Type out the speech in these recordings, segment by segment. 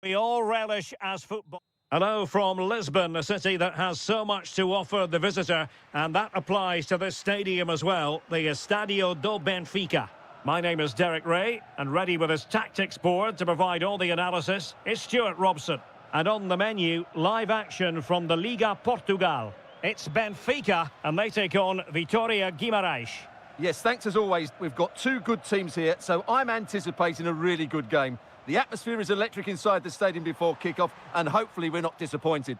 We all relish as football. Hello from Lisbon, a city that has so much to offer the visitor, and that applies to this stadium as well, the Estadio do Benfica. My name is Derek Ray, and ready with his tactics board to provide all the analysis is Stuart Robson. And on the menu, live action from the Liga Portugal. It's Benfica, and they take on Vitoria Guimarães. Yes, thanks as always. We've got two good teams here, so I'm anticipating a really good game. The atmosphere is electric inside the stadium before kick-off, and hopefully we're not disappointed.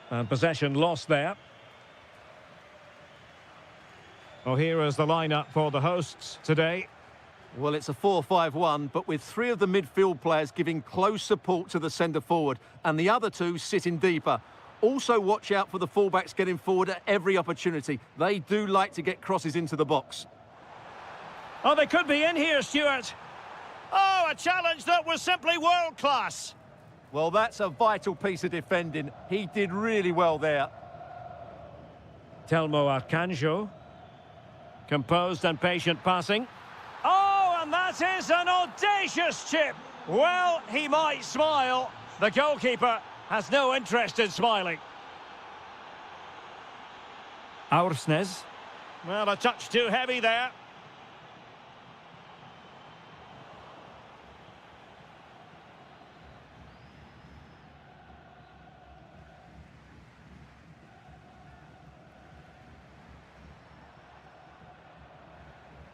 And possession lost there. Well, here is the lineup for the hosts today. Well, it's a 4-5-1, but with three of the midfield players giving close support to the centre-forward, and the other two sitting deeper. Also watch out for the fullbacks getting forward at every opportunity. They do like to get crosses into the box. Oh, they could be in here, Stuart. Oh, a challenge that was simply world-class. Well, that's a vital piece of defending. He did really well there. Telmo Arcanjo. Composed and patient passing. Oh, and that is an audacious chip. Well, he might smile. The goalkeeper has no interest in smiling. Aursnes. Well, a touch too heavy there.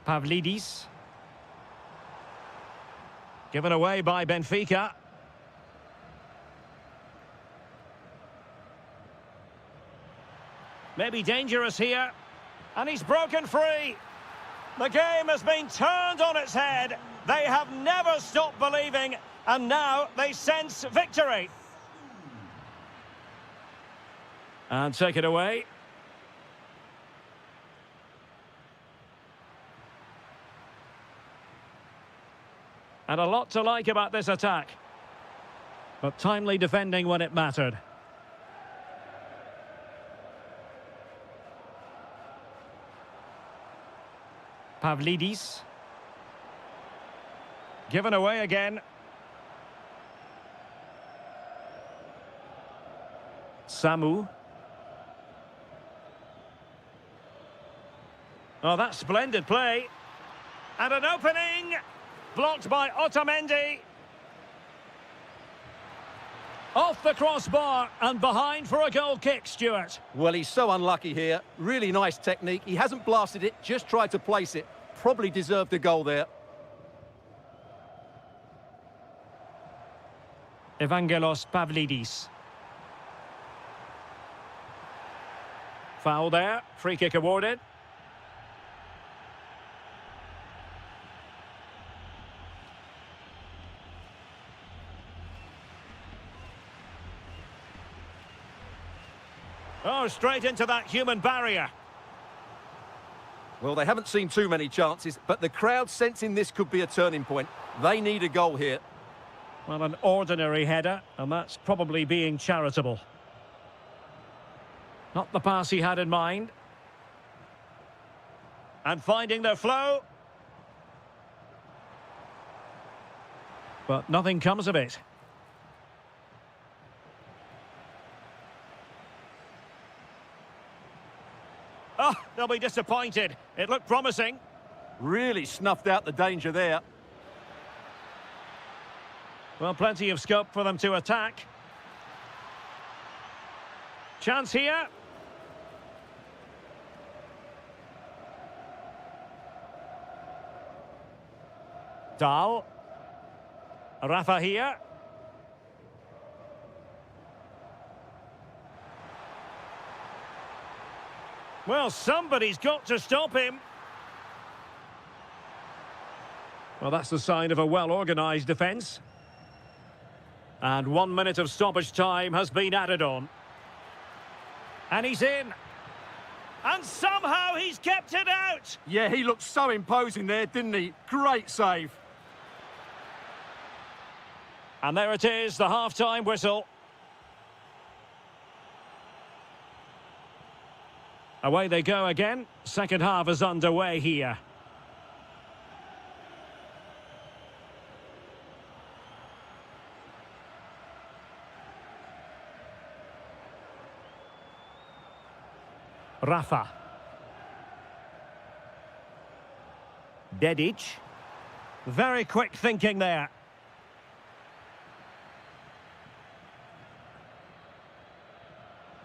Pavlidis. Given away by Benfica. Maybe dangerous here. And he's broken free. The game has been turned on its head. They have never stopped believing, and now they sense victory. And take it away. And a lot to like about this attack. But timely defending when it mattered. Pavlidis. Given away again. Samu. Oh, that's splendid play. And an opening. Blocked by Otamendi. Off the crossbar and behind for a goal kick, Stuart. Well, he's so unlucky here. Really nice technique. He hasn't blasted it, just tried to place it. Probably deserved a goal there. Evangelos Pavlidis. Foul there. Free kick awarded. Oh, straight into that human barrier. Well, they haven't seen too many chances, but the crowd sensing this could be a turning point. They need a goal here. Well, an ordinary header, and that's probably being charitable. Not the pass he had in mind. And finding their flow. But nothing comes of it. Oh, they'll be disappointed. It looked promising. Really snuffed out the danger there. Well, plenty of scope for them to attack. Chance here. Dahl. Rafa here. Well, somebody's got to stop him. Well, that's the sign of a well-organised defence. And 1 minute of stoppage time has been added on. And he's in. And somehow he's kept it out. Yeah, he looked so imposing there, didn't he? Great save. And there it is, the half-time whistle. Away they go again. Second half is underway here. Rafa. Dedic. Very quick thinking there.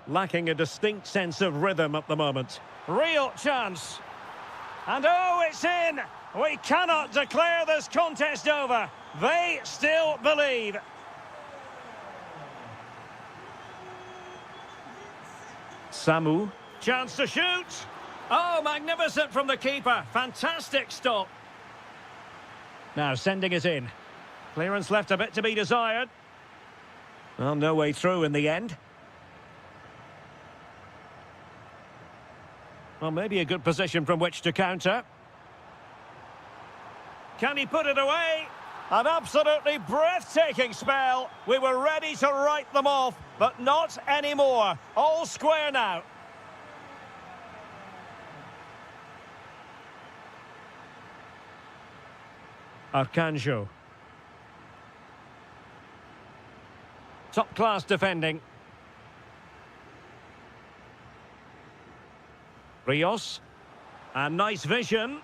Lacking a distinct sense of rhythm at the moment. Real chance. And oh, it's in! We cannot declare this contest over. They still believe. Samu. Chance to shoot. Oh, magnificent from the keeper. Fantastic stop. Now sending it in. Clearance left a bit to be desired. Well, no way through in the end. Well, maybe a good position from which to counter. Can he put it away? An absolutely breathtaking spell. We were ready to write them off, but not anymore. All square now. Arcanjo. Top-class defending. Rios. And nice vision.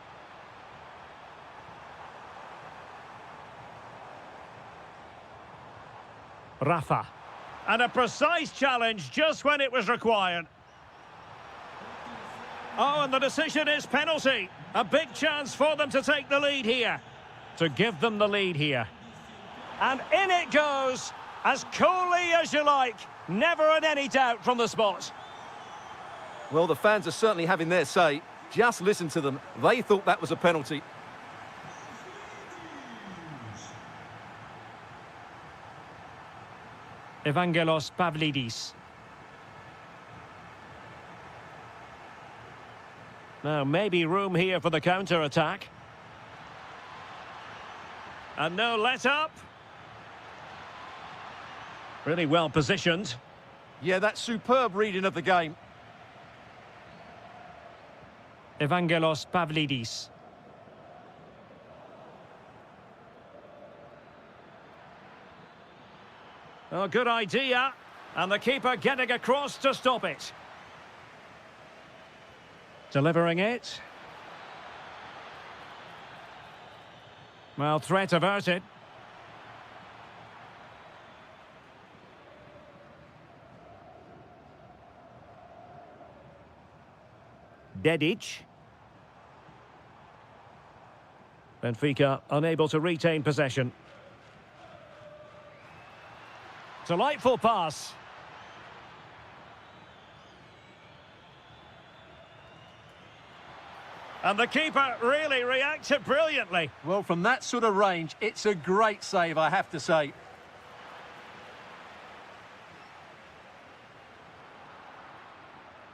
Rafa. And a precise challenge just when it was required. Oh, and the decision is penalty. A big chance for them to take the lead here. To give them the lead here. And in it goes, as coolly as you like. Never in any doubt from the spot. Well, the fans are certainly having their say. Just listen to them. They thought that was a penalty. Evangelos Pavlidis. Now, maybe room here for the counter-attack. And no let-up. Really well positioned. Yeah, that's superb reading of the game. Evangelos Pavlidis. Oh, good idea. And the keeper getting across to stop it. Delivering it. Well, threat averted. Dedic. Benfica unable to retain possession. Delightful pass. And the keeper really reacted brilliantly. Well, from that sort of range, it's a great save, I have to say.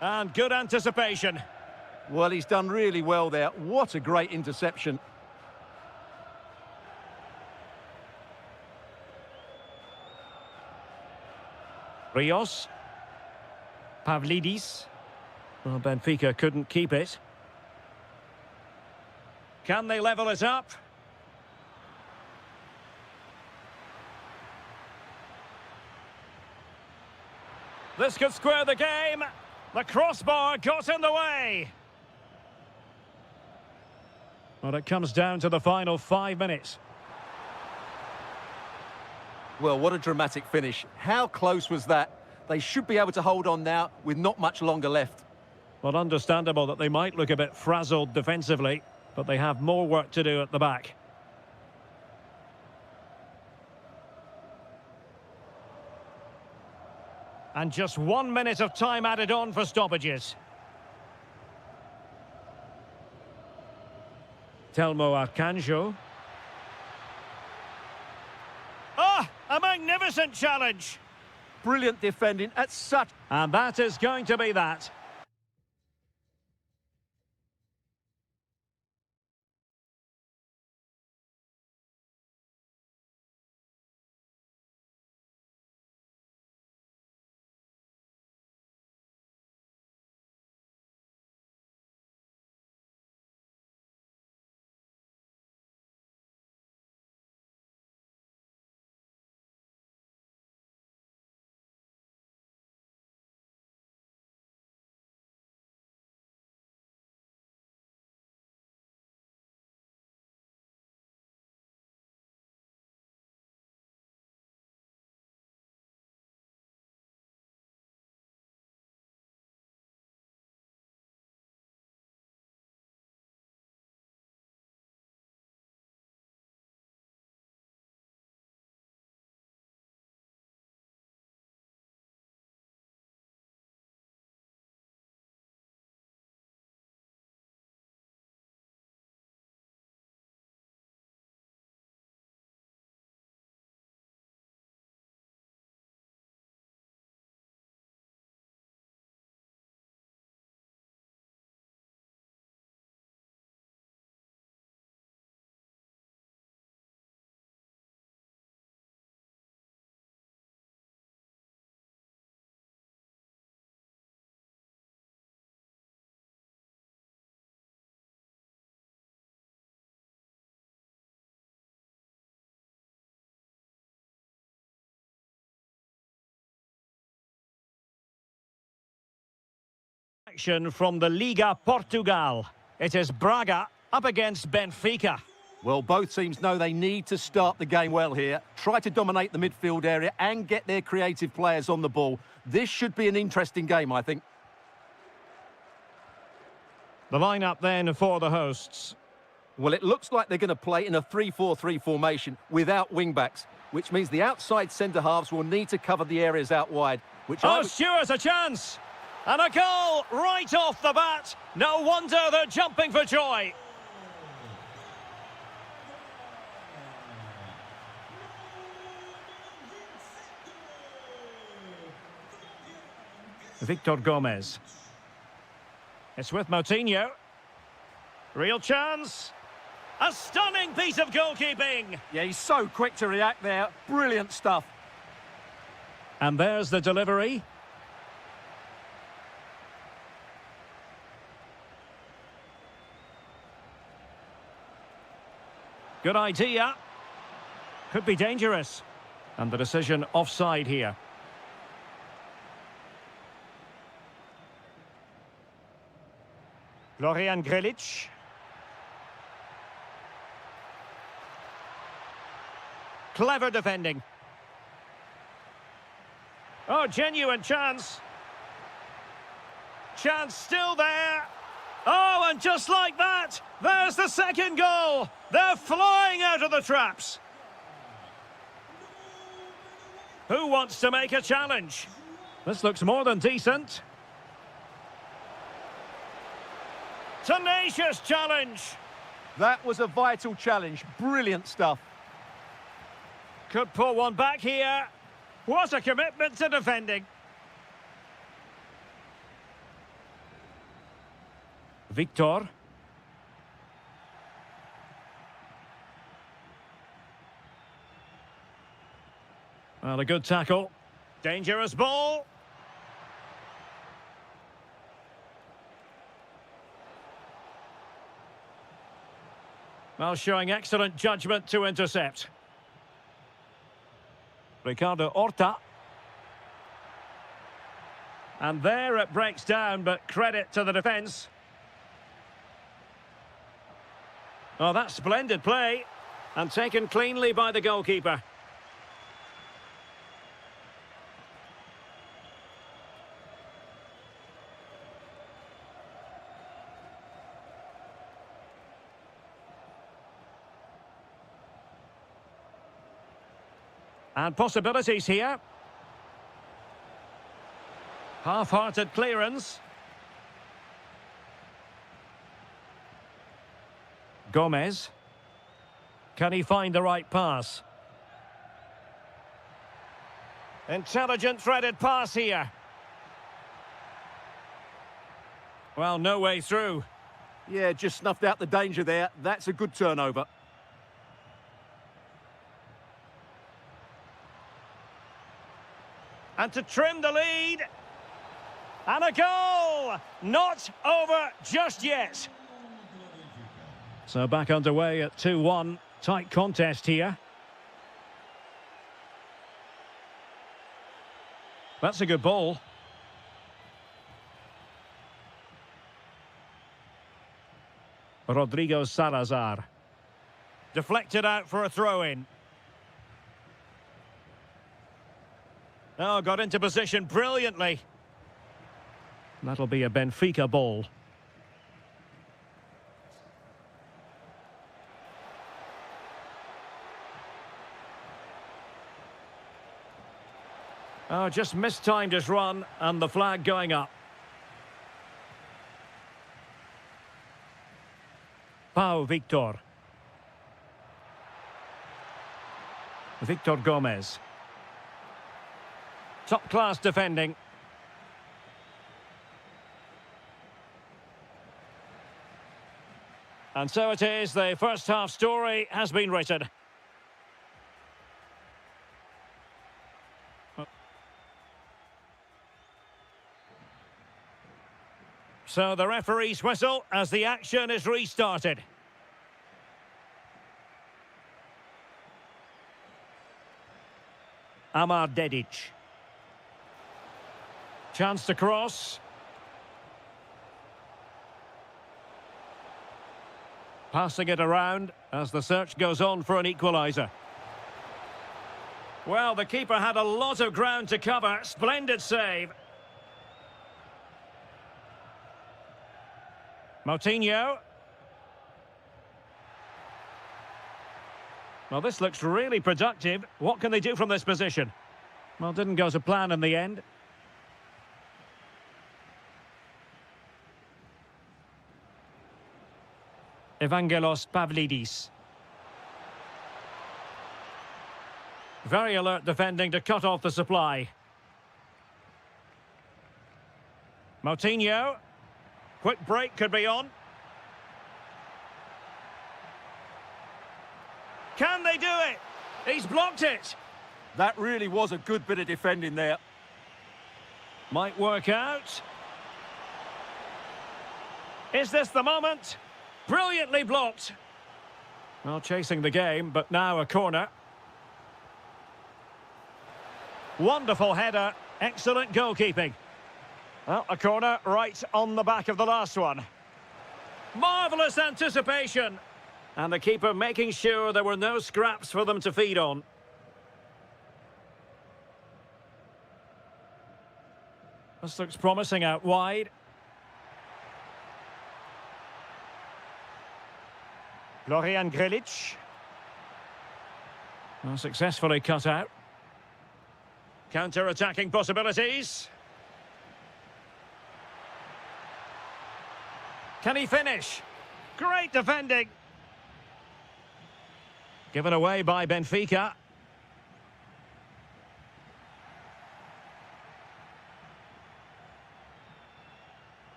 And good anticipation. Well, he's done really well there. What a great interception. Rios. Pavlidis. Well, Benfica couldn't keep it. Can they level it up? This could square the game. The crossbar got in the way. Well, it comes down to the final 5 minutes. Well, what a dramatic finish. How close was that? They should be able to hold on now with not much longer left. Well, understandable that they might look a bit frazzled defensively, but they have more work to do at the back. And just 1 minute of time added on for stoppages. Telmo Arcanjo. Ah, a magnificent challenge. Brilliant defending at such... And that is going to be that. Action from the Liga Portugal. It is Braga up against Benfica. Well, both teams know they need to start the game well here, try to dominate the midfield area and get their creative players on the ball. This should be an interesting game, I think. The lineup then for the hosts. Well, it looks like they're going to play in a 3-4-3 formation without wing-backs, which means the outside centre-halves will need to cover the areas out wide. Oh, Stewart's a chance! And a goal right off the bat. No wonder they're jumping for joy. Victor Gomez. It's with Moutinho. Real chance. A stunning piece of goalkeeping. Yeah, he's so quick to react there. Brilliant stuff. And there's the delivery. Good idea. Could be dangerous. And the decision offside here. Florian Grilic. Clever defending. Oh, genuine chance. Chance still there. Oh, and just like that, there's the second goal. They're flying out of the traps. Who wants to make a challenge? This looks more than decent. Tenacious challenge. That was a vital challenge. Brilliant stuff. Could pull one back here. What a commitment to defending. Victor. Well, a good tackle. Dangerous ball. Well, showing excellent judgment to intercept. Ricardo Horta. And there it breaks down, but credit to the defence. Oh, that's splendid play. And taken cleanly by the goalkeeper. And possibilities here. Half-hearted clearance. Gomez. Can he find the right pass? Intelligent threaded pass here. Well, no way through. Yeah, just snuffed out the danger there. That's a good turnover. And to trim the lead. And a goal! Not over just yet. So back underway at 2-1. Tight contest here. That's a good ball. Rodrigo Salazar. Deflected out for a throw-in. Oh, got into position brilliantly. That'll be a Benfica ball. Oh, just mistimed his run, and the flag going up. Pau Victor. Victor Gomez. Top-class defending. And so it is, the first half story has been written. So the referee's whistle as the action is restarted. Amar Dedic. Chance to cross. Passing it around as the search goes on for an equaliser. Well, the keeper had a lot of ground to cover. Splendid save. Moutinho. Well, this looks really productive. What can they do from this position? Well, didn't go to plan in the end. Evangelos Pavlidis. Very alert defending to cut off the supply. Moutinho. Quick break could be on. Can they do it? He's blocked it. That really was a good bit of defending there. Might work out. Is this the moment? Brilliantly blocked. Well, chasing the game, but now a corner. Wonderful header. Excellent goalkeeping. Well, a corner right on the back of the last one. Marvellous anticipation. And the keeper making sure there were no scraps for them to feed on. This looks promising out wide. Florian Grilic. Well, successfully cut out. Counter-attacking possibilities. Can he finish? Great defending. Given away by Benfica.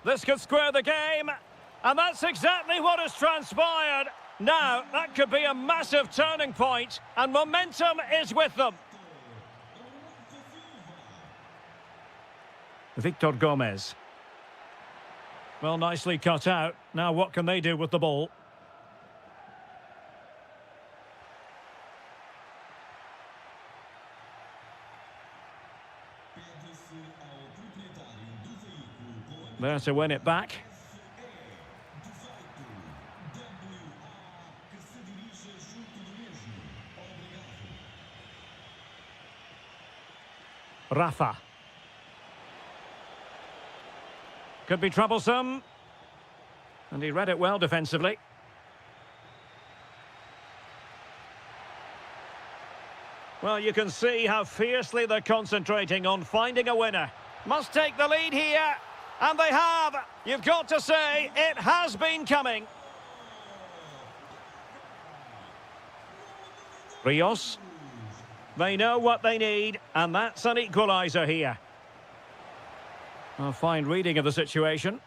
This could square the game, and that's exactly what has transpired. Now, that could be a massive turning point, and momentum is with them. Victor Gomez. Well, nicely cut out. Now, what can they do with the ball? There to win it back. Rafa. Could be troublesome. And he read it well defensively. Well, you can see how fiercely they're concentrating on finding a winner. Must take the lead here. And they have. You've got to say, it has been coming. Rios. They know what they need, and that's an equaliser here. A fine reading of the situation.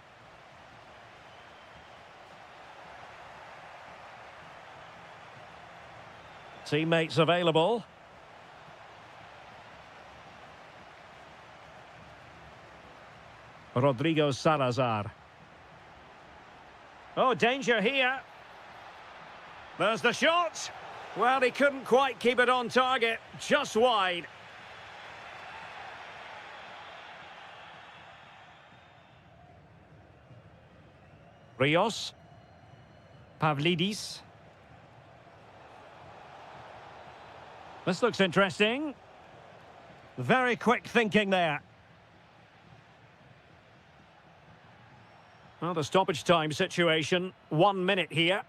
Teammates available. Rodrigo Salazar. Oh, danger here. There's the shot. Well, he couldn't quite keep it on target. Just wide. Rios. Pavlidis. This looks interesting. Very quick thinking there. Well, the stoppage time situation, 1 minute here.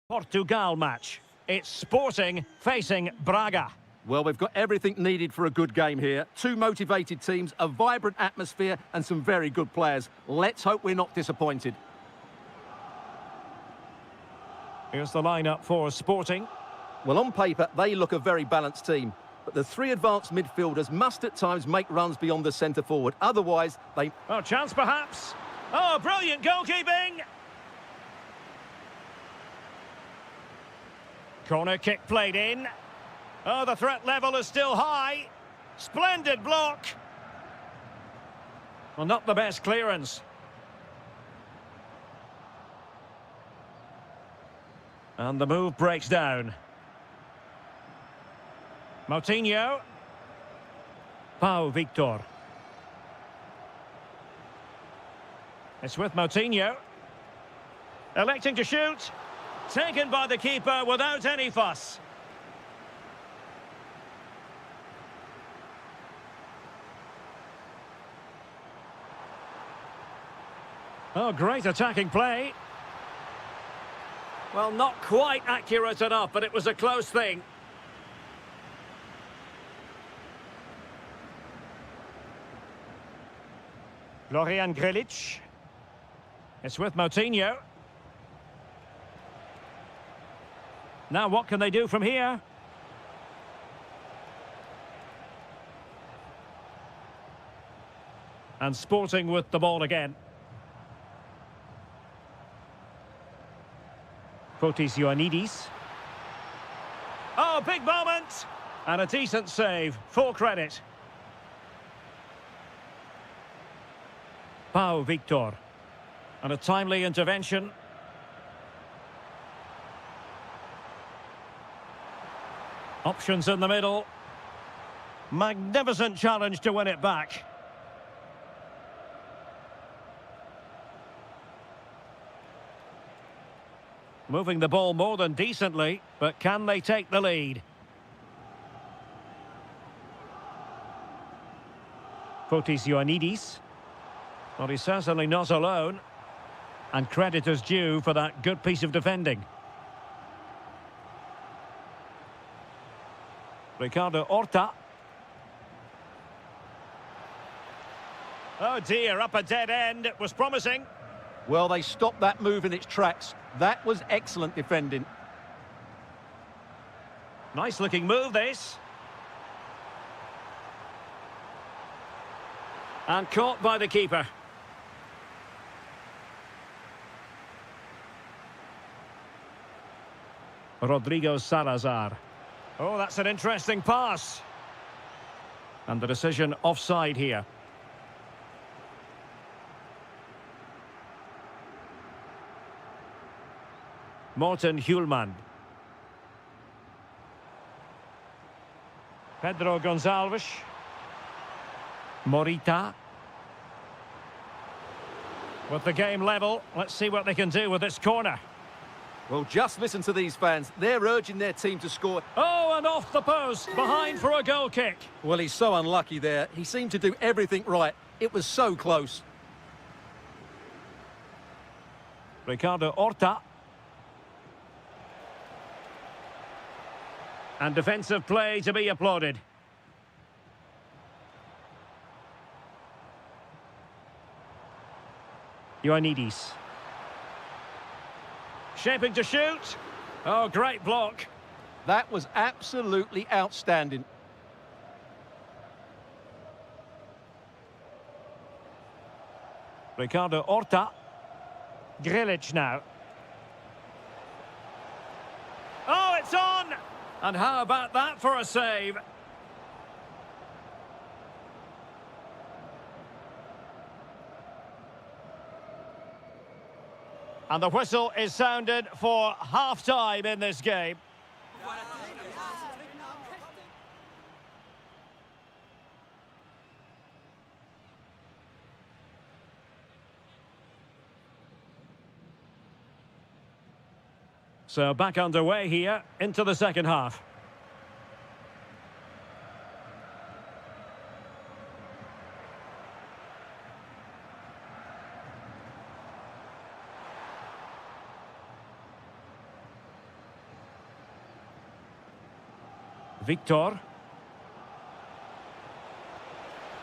Portugal match. It's Sporting facing Braga. Well, we've got everything needed for a good game here. Two motivated teams, a vibrant atmosphere and some very good players. Let's hope we're not disappointed. Here's the lineup for Sporting. Well, on paper, they look a very balanced team. But the three advanced midfielders must at times make runs beyond the centre forward. Otherwise, they... Oh, chance perhaps. Oh, brilliant goalkeeping. Corner kick played in. Oh, the threat level is still high. Splendid block. Well, not the best clearance. And the move breaks down. Moutinho. Pau Victor. It's with Moutinho. Electing to shoot. Taken by the keeper without any fuss. Oh, great attacking play. Well, not quite accurate enough, but it was a close thing. Florian Grilic. It's with Moutinho. Now what can they do from here? And Sporting with the ball again. Fotis Ioannidis. Oh, big moment! And a decent save. Full credit. Pau Victor. And a timely intervention. Options in the middle. Magnificent challenge to win it back. Moving the ball more than decently, but can they take the lead? Fotis Ioannidis. Well, he's certainly not alone. And credit is due for that good piece of defending. Ricardo Horta. Oh dear, up a dead end. It was promising. Well, they stopped that move in its tracks. That was excellent defending. Nice looking move, this. And caught by the keeper. Rodrigo Salazar. Oh, that's an interesting pass. And the decision offside here. Morten Hjulmand. Pedro Gonçalves. Morita. With the game level, let's see what they can do with this corner. Well, just listen to these fans. They're urging their team to score. Oh, and off the post, behind for a goal kick. Well, he's so unlucky there. He seemed to do everything right. It was so close. Ricardo Horta. And defensive play to be applauded. Ioannidis. Shaping to shoot. Oh, great block. That was absolutely outstanding. Ricardo Horta. Grilic now. Oh, it's on! And how about that for a save? And the whistle is sounded for half-time in this game. So back underway here into the second half. Victor.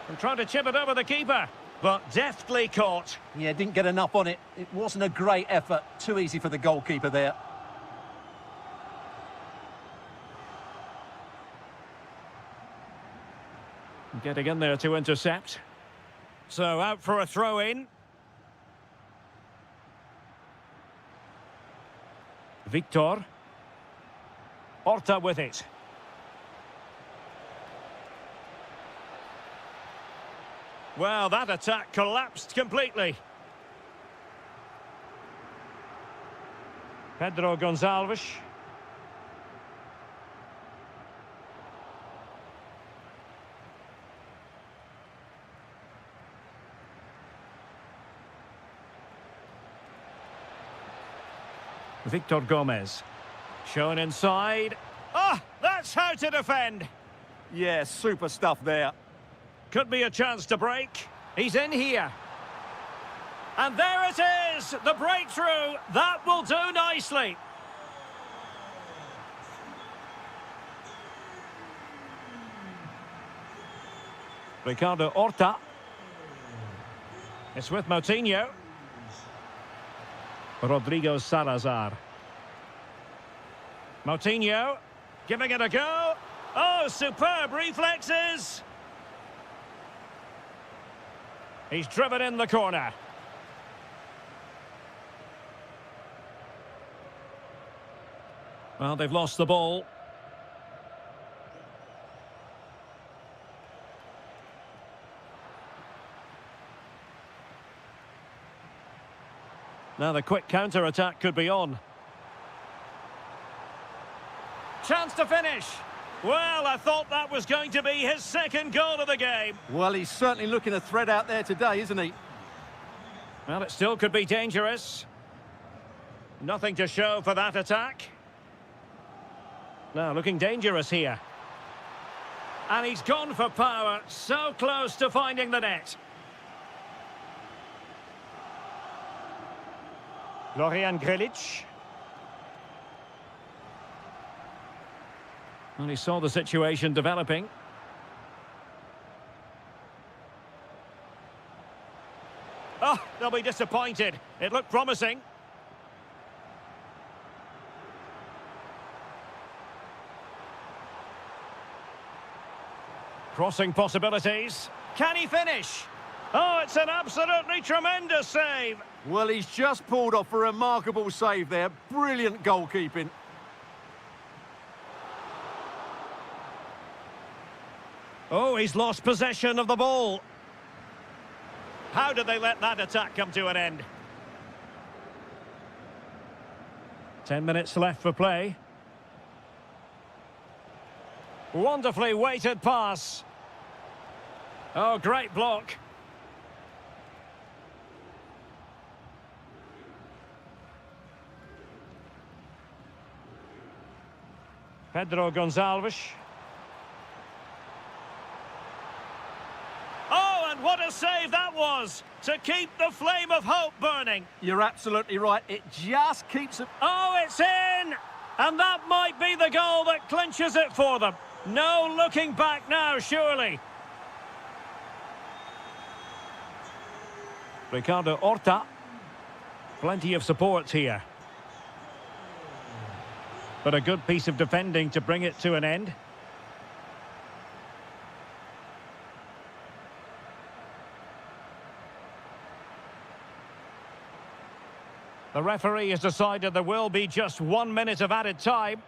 And trying to chip it over the keeper, but deftly caught. Yeah, didn't get enough on it. It wasn't a great effort. Too easy for the goalkeeper there. Getting in there to intercept. So out for a throw-in. Victor. Horta with it. Well, that attack collapsed completely. Pedro Gonçalves. Victor Gomez. Shown inside. Ah, that's how to defend. Yeah, super stuff there. Could be a chance to break. He's in here. And there it is, the breakthrough. That will do nicely. Ricardo Horta. It's with Moutinho. Rodrigo Salazar. Moutinho, giving it a go. Oh, superb reflexes. He's driven in the corner. Well, they've lost the ball. Now the quick counter-attack could be on. Chance to finish. Well, I thought that was going to be his second goal of the game. Well, he's certainly looking a threat out there today, isn't he? Well, it still could be dangerous. Nothing to show for that attack. Now, looking dangerous here. And he's gone for power, so close to finding the net. Florian Grilic. And he saw the situation developing. Oh, they'll be disappointed. It looked promising. Crossing possibilities. Can he finish? Oh, it's an absolutely tremendous save. Well, he's just pulled off a remarkable save there. Brilliant goalkeeping. Oh, he's lost possession of the ball. How did they let that attack come to an end? 10 minutes left for play. Wonderfully weighted pass. Oh, great block. Pedro Gonçalves. Oh, and what a save that was to keep the flame of hope burning. You're absolutely right. It just keeps it. Oh, it's in! And that might be the goal that clinches it for them. No looking back now, surely. Ricardo Horta. Plenty of support here. But a good piece of defending to bring it to an end. The referee has decided there will be just 1 minute of added time.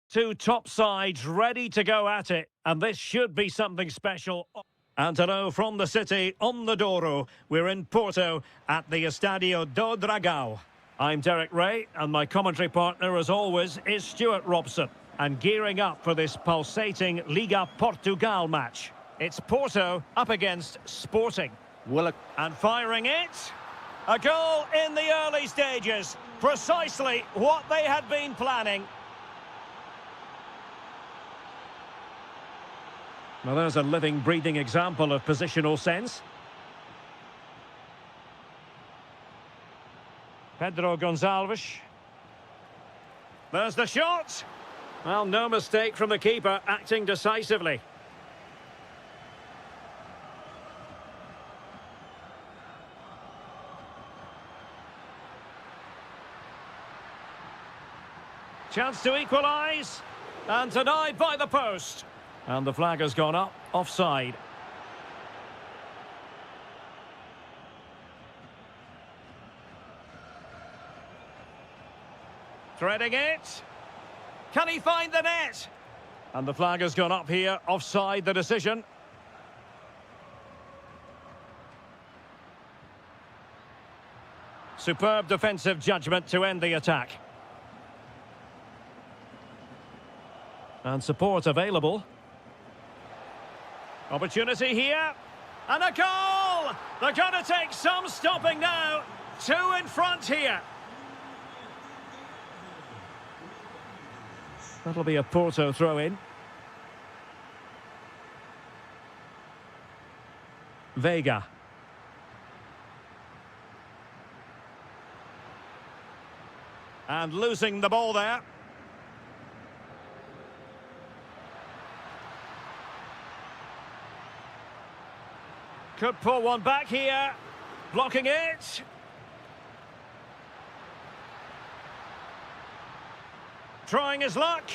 Two top sides ready to go at it, and this should be something special. And hello from the city, on the Douro. We're in Porto at the Estadio do Dragão. I'm Derek Ray, and my commentary partner, as always, is Stuart Robson. And gearing up for this pulsating Liga Portugal match. It's Porto up against Sporting. And firing it. A goal in the early stages. Precisely what they had been planning. Well, there's a living, breathing example of positional sense. Pedro Gonçalves. There's the shot. Well, no mistake from the keeper, acting decisively. Chance to equalise. And denied by the post. And the flag has gone up, offside. Threading it. Can he find the net? And the flag has gone up here, offside the decision. Superb defensive judgment to end the attack. And support available. Opportunity here. And a goal! They're going to take some stopping now. Two in front here. That'll be a Porto throw-in. Vega. And losing the ball there. Could pull one back here. Blocking it. Trying his luck.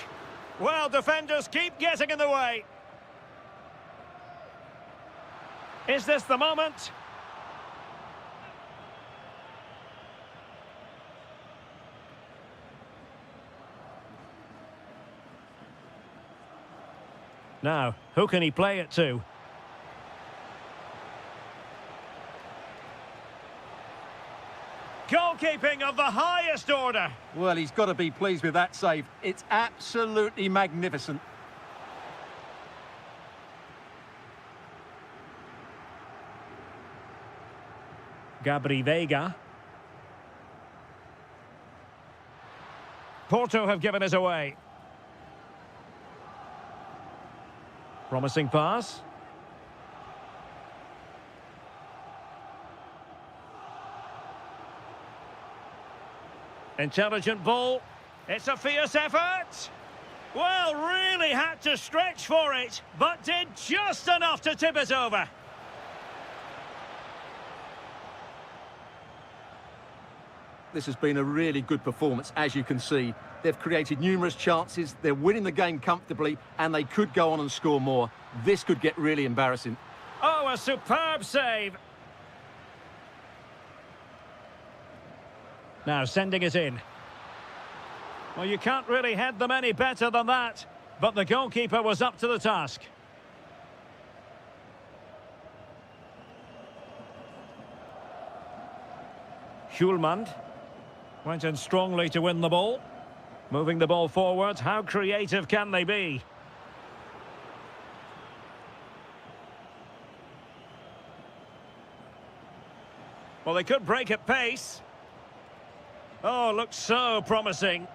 Well, defenders keep getting in the way. Is this the moment? Now, who can he play it to? Goalkeeping of the highest order. Well, he's got to be pleased with that save. It's absolutely magnificent. Gabri Veiga. Porto have given us away. Promising pass. Intelligent ball. It's a fierce effort. Well, really had to stretch for it, but did just enough to tip it over. This has been a really good performance, as you can see. They've created numerous chances, they're winning the game comfortably, and they could go on and score more. This could get really embarrassing. Oh, a superb save. Now sending it in. Well, you can't really head them any better than that, but the goalkeeper was up to the task. Schulman went in strongly to win the ball. Moving the ball forward, how creative can they be? Well, they could break at pace. Oh, looks so promising.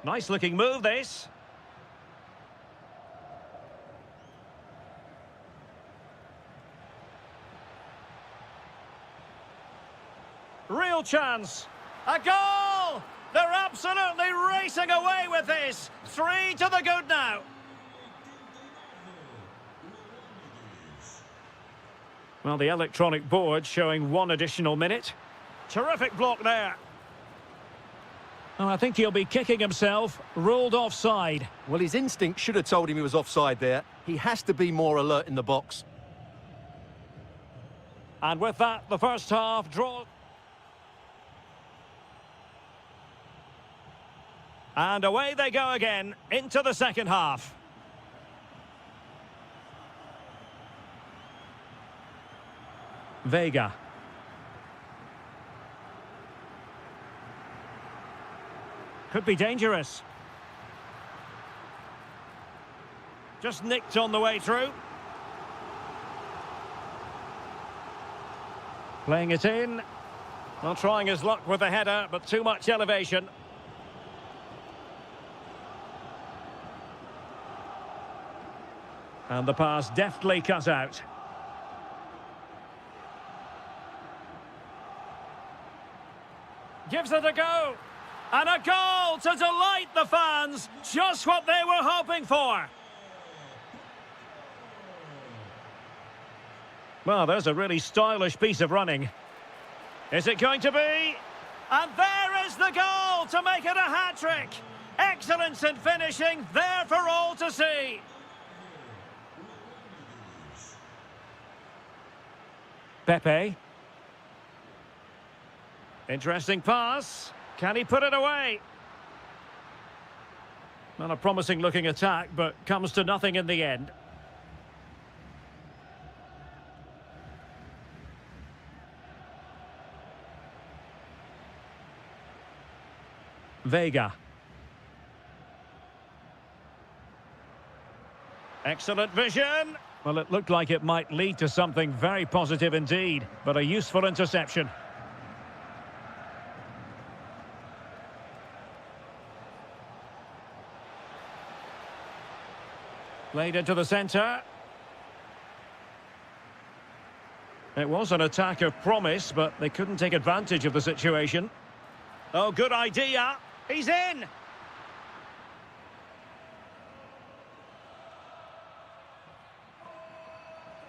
Nice looking move, this. Real chance. A goal! They're absolutely racing away with this. 3 to the good now. Well, the electronic board showing 1 additional minute. Terrific block there. Oh, I think he'll be kicking himself. Ruled offside. Well, his instinct should have told him he was offside there. He has to be more alert in the box. And with that, the first half draw. And away they go again into the second half. Vega. Could be dangerous. Just nicked on the way through. Playing it in. Not trying his luck with the header, but too much elevation. And the pass deftly cut out. Gives it a go. And a goal to delight the fans. Just what they were hoping for. Well, there's a really stylish piece of running. Is it going to be? And there is the goal to make it a hat-trick. Excellence in finishing, there for all to see. Pepe. Interesting pass. Can he put it away? Not a promising looking attack, but comes to nothing in the end. Vega. Excellent vision. Well, it looked like it might lead to something very positive indeed, but a useful interception. Played into the centre. It was an attack of promise, but they couldn't take advantage of the situation. Oh, good idea. He's in.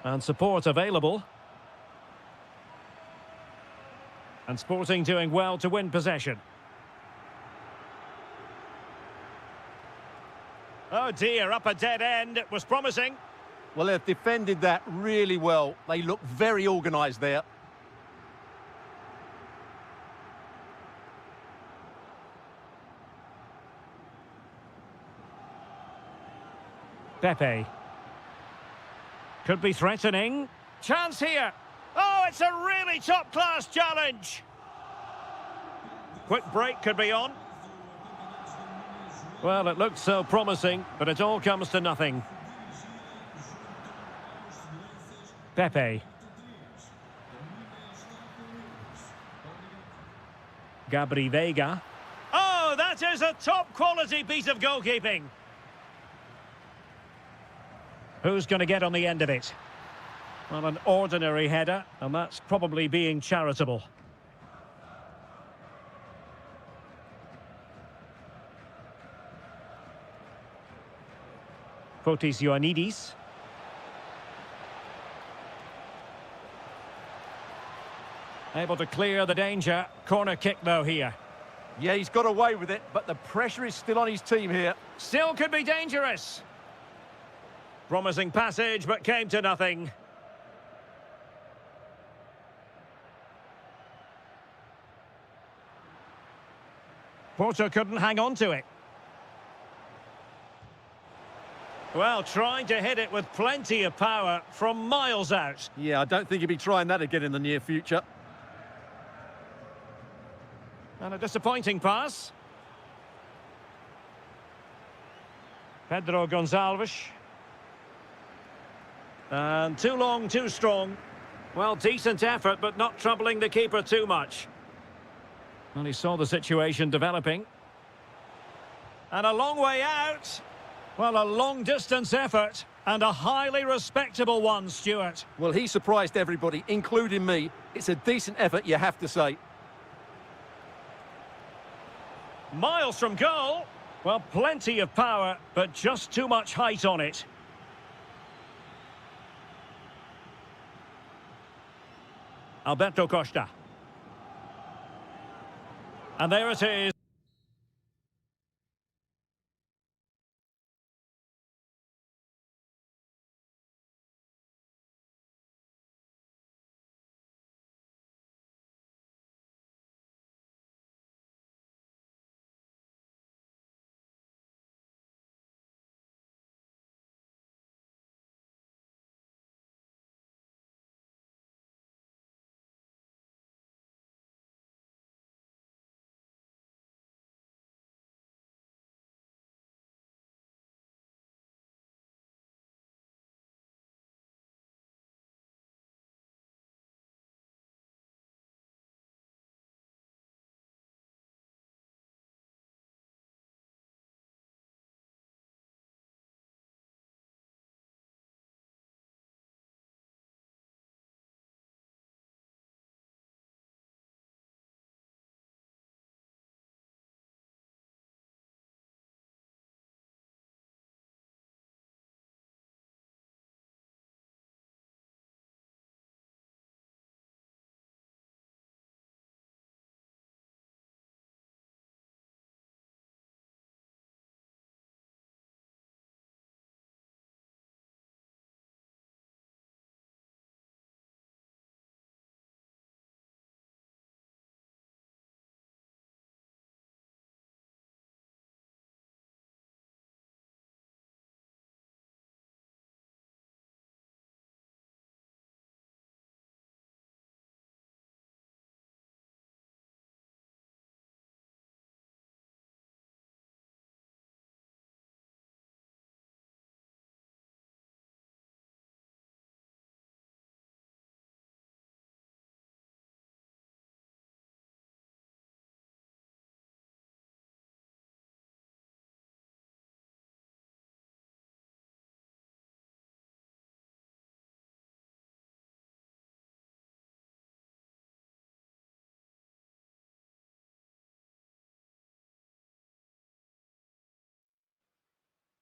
And support available. And Sporting doing well to win possession. Oh dear, up a dead end. It was promising. Well, they've defended that really well. They look very organised there. Pepe. Could be threatening. Chance here. Oh, it's a really top-class challenge. Quick break could be on. Well, it looked so promising, but it all comes to nothing. Pepe. Gabri Vega. Oh, that is a top-quality piece of goalkeeping. Who's going to get on the end of it? Well, an ordinary header, and that's probably being charitable. Fotis Ioannidis. Able to clear the danger. Corner kick, though, here. Yeah, he's got away with it, but the pressure is still on his team here. Still could be dangerous. Promising passage, but came to nothing. Porto couldn't hang on to it. Well, trying to hit it with plenty of power from miles out. Yeah, I don't think he'll be trying that again in the near future. And a disappointing pass. Pedro Gonçalves. And too long, too strong. Well, decent effort, but not troubling the keeper too much. Well, he saw the situation developing. And a long way out. Well, a long-distance effort, and a highly respectable one, Stuart. Well, he surprised everybody, including me. It's a decent effort, you have to say. Miles from goal. Well, plenty of power, but just too much height on it. Alberto Costa. And there it is.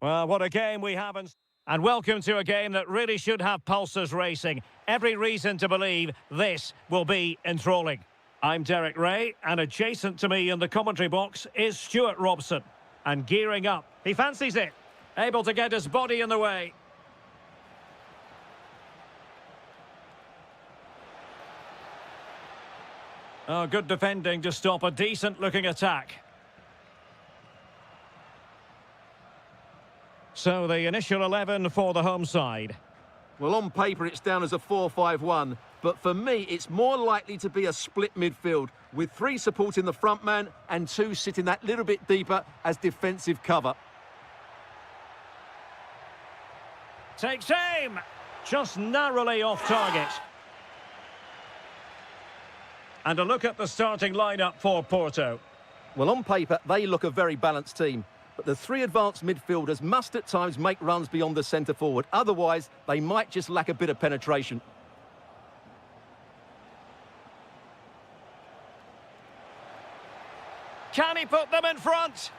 Well, what a game we haven't. And welcome to a game that really should have pulses racing. Every reason to believe this will be enthralling. I'm Derek Ray, and adjacent to me in the commentary box is Stuart Robson. And gearing up, he fancies it. Able to get his body in the way. Oh, good defending to stop a decent-looking attack. So the initial 11 for the home side. Well, on paper, it's down as a 4-5-1, but for me, it's more likely to be a split midfield, with 3 supporting the front man and 2 sitting that little bit deeper as defensive cover. Takes aim! Just narrowly off target. And a look at the starting lineup for Porto. Well, on paper, they look a very balanced team. But the 3 advanced midfielders must at times make runs beyond the centre forward. Otherwise, they might just lack a bit of penetration. Can he put them in front?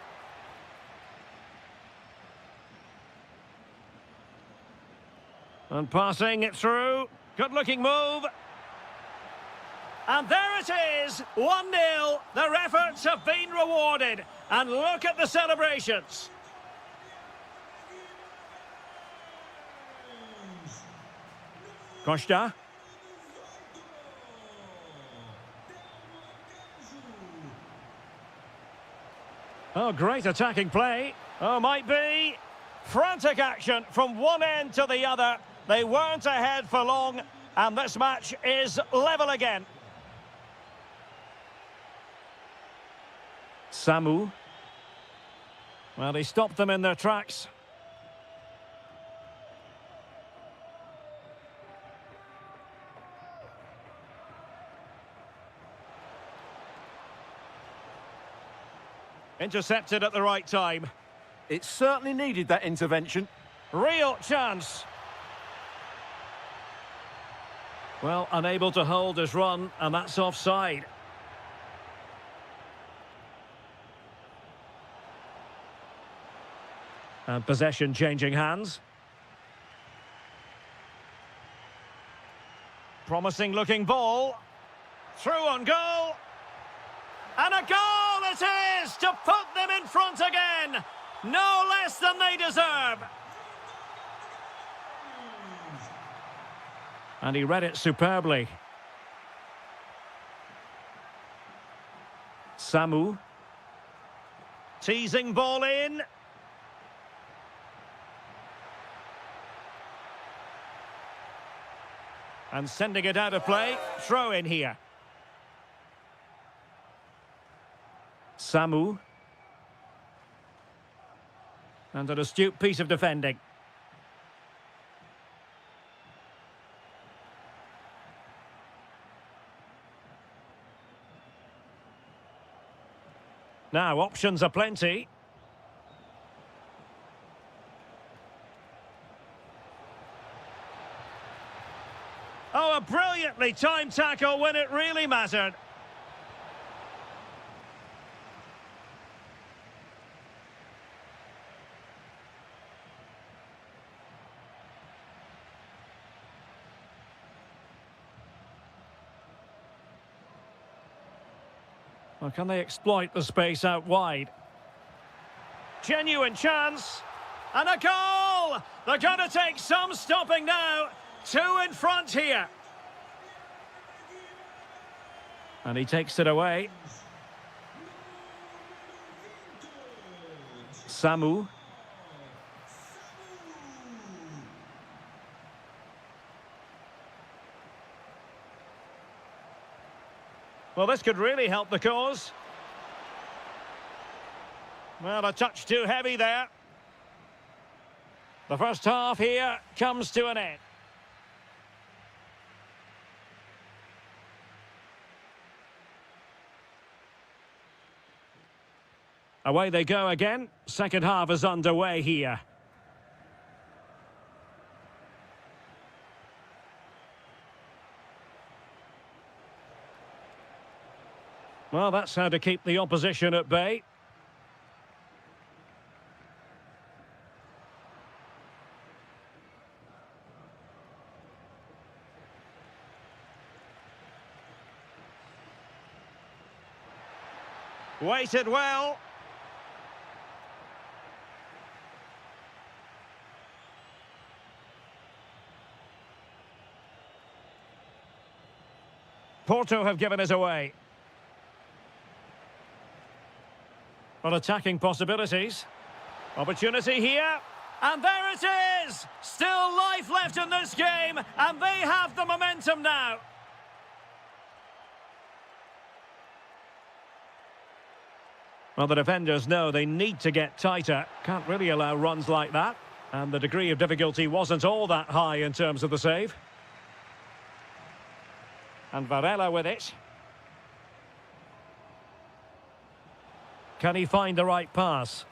And passing it through. Good-looking move. And there it is, 1-0. Their efforts have been rewarded. And look at the celebrations. Costa. Oh, great attacking play. Oh, might be. Frantic action from one end to the other. They weren't ahead for long, and this match is level again. Samu. Well, he stopped them in their tracks. Intercepted at the right time. It certainly needed that intervention. Real chance. Well, unable to hold his run, and that's offside. And possession changing hands. Promising looking ball. Through on goal. And a goal it is to put them in front again. No less than they deserve. And he read it superbly. Samu. Teasing ball in. And sending it out of play. Throw in here. Samu. And an astute piece of defending. Now, options are plenty. Oh, a brilliantly timed tackle when it really mattered. Well, can they exploit the space out wide? Genuine chance. And a goal! They're going to take some stopping now. 2 in front here. And he takes it away. Samu. Well, this could really help the cause. Well, a touch too heavy there. The first half here comes to an end. Away they go again. Second half is underway here. Well, that's how to keep the opposition at bay. Waited well. Porto have given us away. Well, attacking possibilities. Opportunity here. And there it is! Still life left in this game, and they have the momentum now. Well, the defenders know they need to get tighter. Can't really allow runs like that. And the degree of difficulty wasn't all that high in terms of the save. And Varela with it. Can he find the right pass?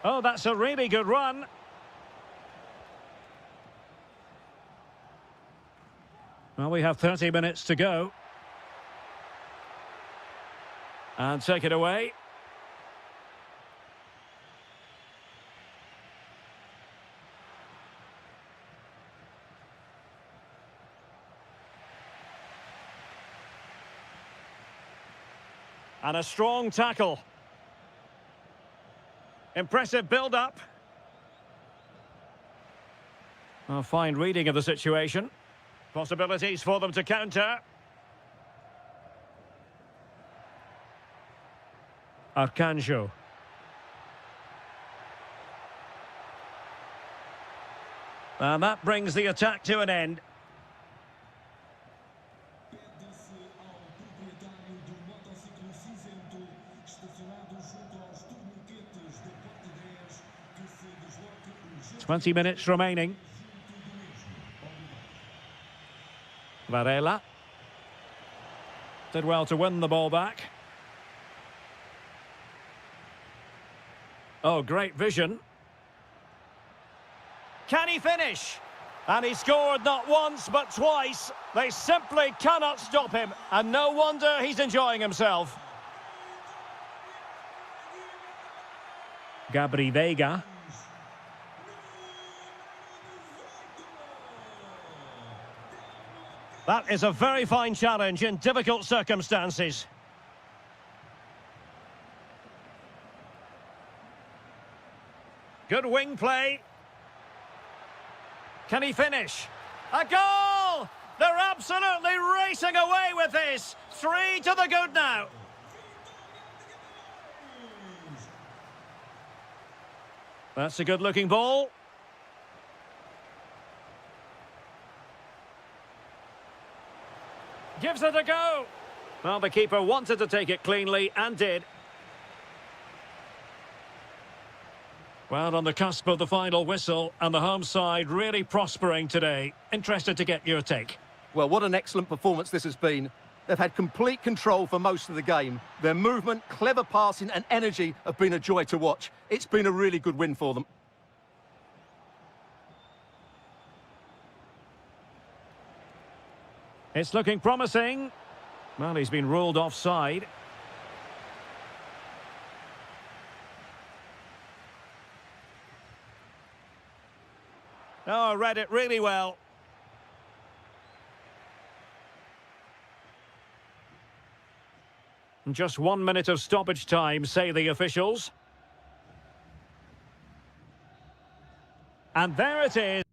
Oh, that's a really good run. Well, we have 30 minutes to go. And take it away. And a strong tackle. Impressive build-up. A fine reading of the situation. Possibilities for them to counter. Arcanjo. And that brings the attack to an end. Twenty minutes remaining. Varela. Did well to win the ball back. Oh, great vision. Can he finish? And he scored not once, but twice. They simply cannot stop him. And no wonder he's enjoying himself. Gabri Veiga. That is a very fine challenge in difficult circumstances. Good wing play. Can he finish? A goal! They're absolutely racing away with this. 3 to the good now. That's a good-looking ball. Gives it a go. Well, the keeper wanted to take it cleanly and did. Well, on the cusp of the final whistle, and the home side really prospering today. Interested to get your take. Well, what an excellent performance this has been. They've had complete control for most of the game. Their movement, clever passing and energy have been a joy to watch. It's been a really good win for them. It's looking promising. Well, he's been ruled offside. Oh, read it really well. Just 1 minute of stoppage time, say the officials. And there it is.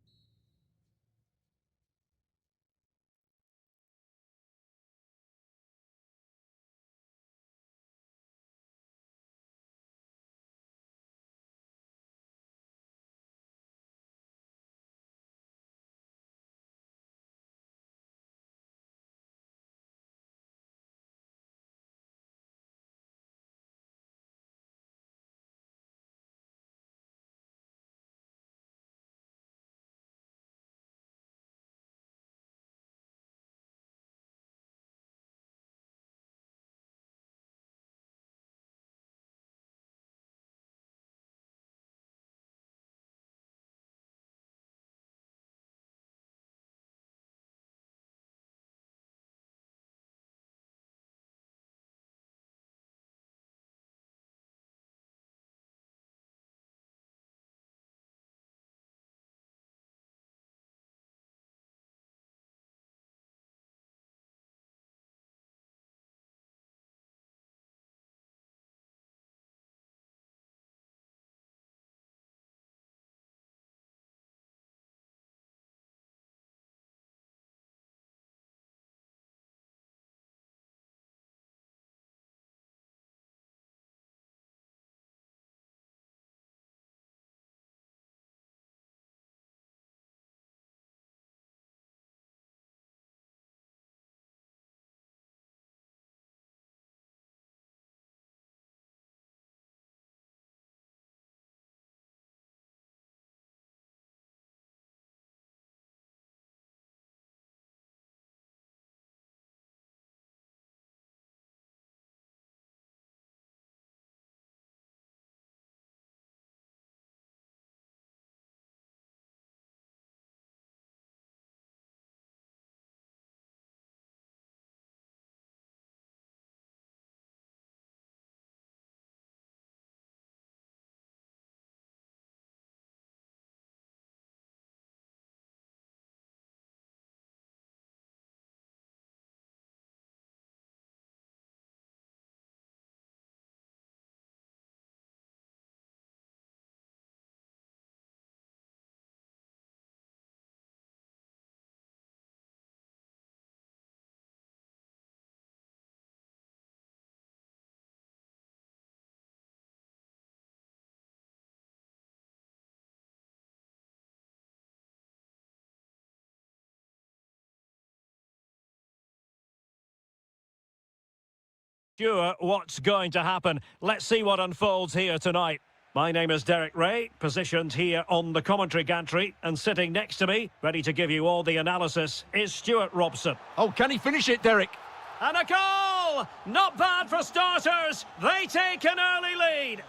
Sure, what's going to happen? Let's see what unfolds here tonight. My name is Derek Ray, positioned here on the commentary gantry, and sitting next to me, ready to give you all the analysis, is Stuart Robson. Oh, can he finish it, Derek? And a goal! Not bad for starters. They take an early lead.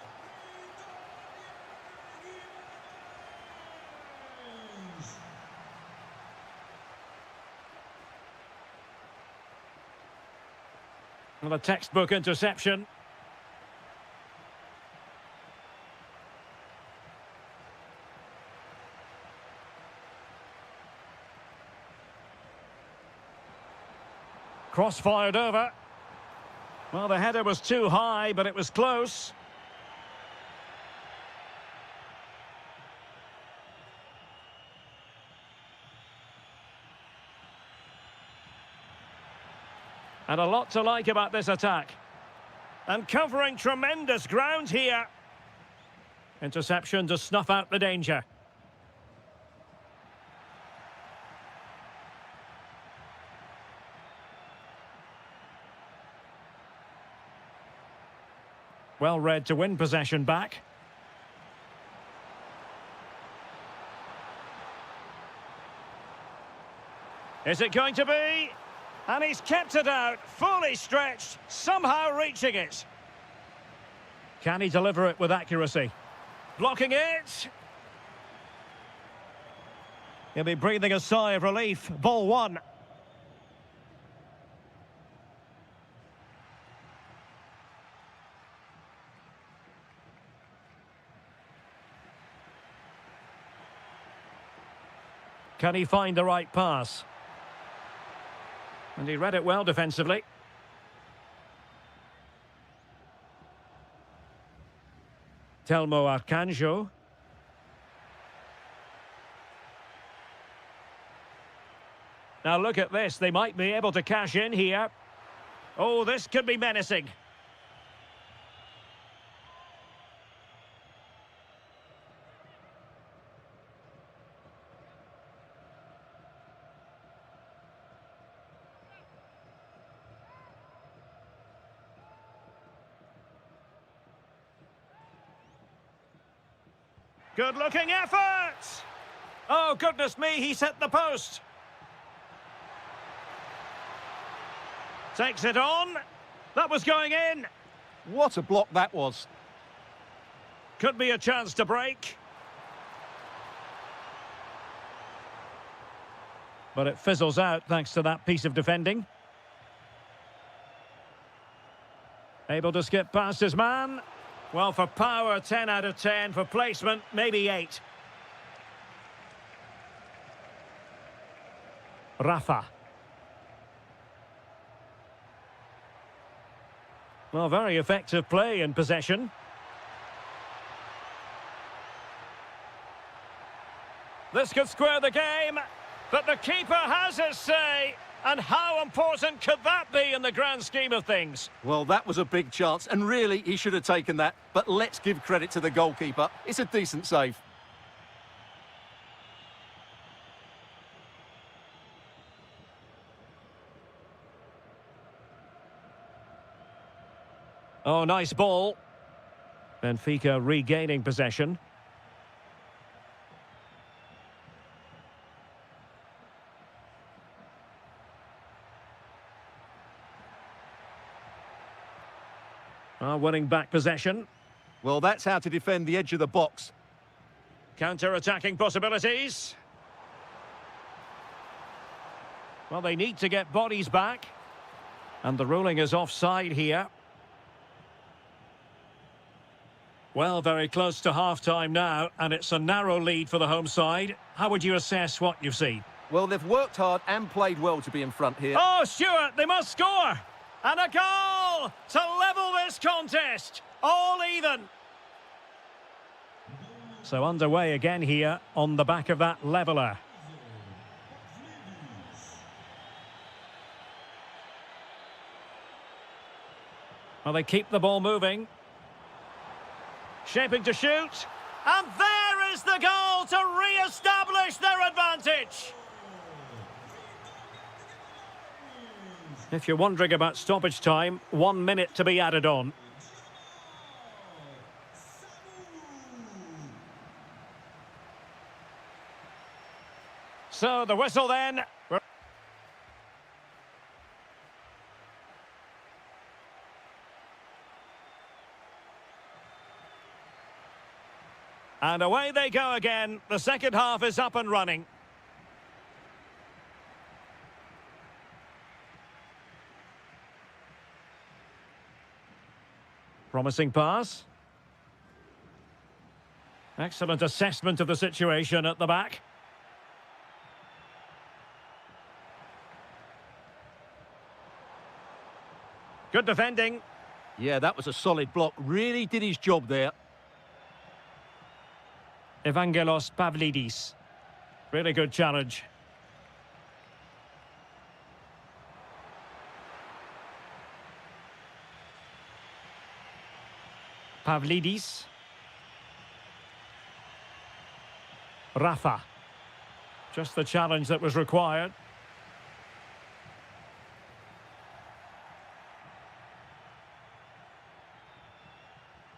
Well, a textbook interception. Cross-fired over. Well, the header was too high, but it was close. And a lot to like about this attack. And covering tremendous ground here. Interception to snuff out the danger. Well read to win possession back. Is it going to be? And he's kept it out, fully stretched, somehow reaching it. Can he deliver it with accuracy? Blocking it. He'll be breathing a sigh of relief. Ball one. Can he find the right pass? And he read it well defensively. Telmo Arcanjo. Now look at this, they might be able to cash in here. Oh, this could be menacing. Good-looking effort! Oh, goodness me, he's hit the post. Takes it on. That was going in. What a block that was. Could be a chance to break. But it fizzles out thanks to that piece of defending. Able to skip past his man. Well, for power, 10 out of 10. For placement, maybe 8. Rafa. Well, very effective play in possession. This could square the game, but the keeper has his say. And how important could that be in the grand scheme of things? Well, that was a big chance, and really, he should have taken that. But let's give credit to the goalkeeper. It's a decent save. Oh, nice ball. Benfica regaining possession. Winning back possession. Well, that's how to defend the edge of the box. Counter-attacking possibilities. Well, they need to get bodies back. And the ruling is offside here. Well, very close to half-time now, and it's a narrow lead for the home side. How would you assess what you've seen? Well, they've worked hard and played well to be in front here. Oh, Stuart, they must score! And a goal to level this contest. All even. So underway again here on the back of that leveller. Well, they keep the ball moving. Shaping to shoot. And there is the goal to re-establish their advantage. If you're wondering about stoppage time, 1 minute to be added on. So the whistle then. And away they go again. The second half is up and running. Promising pass. Excellent assessment of the situation at the back. Good defending. Yeah, that was a solid block. Really did his job there. Evangelos Pavlidis. Really good challenge. Pavlidis. Rafa. Just the challenge that was required.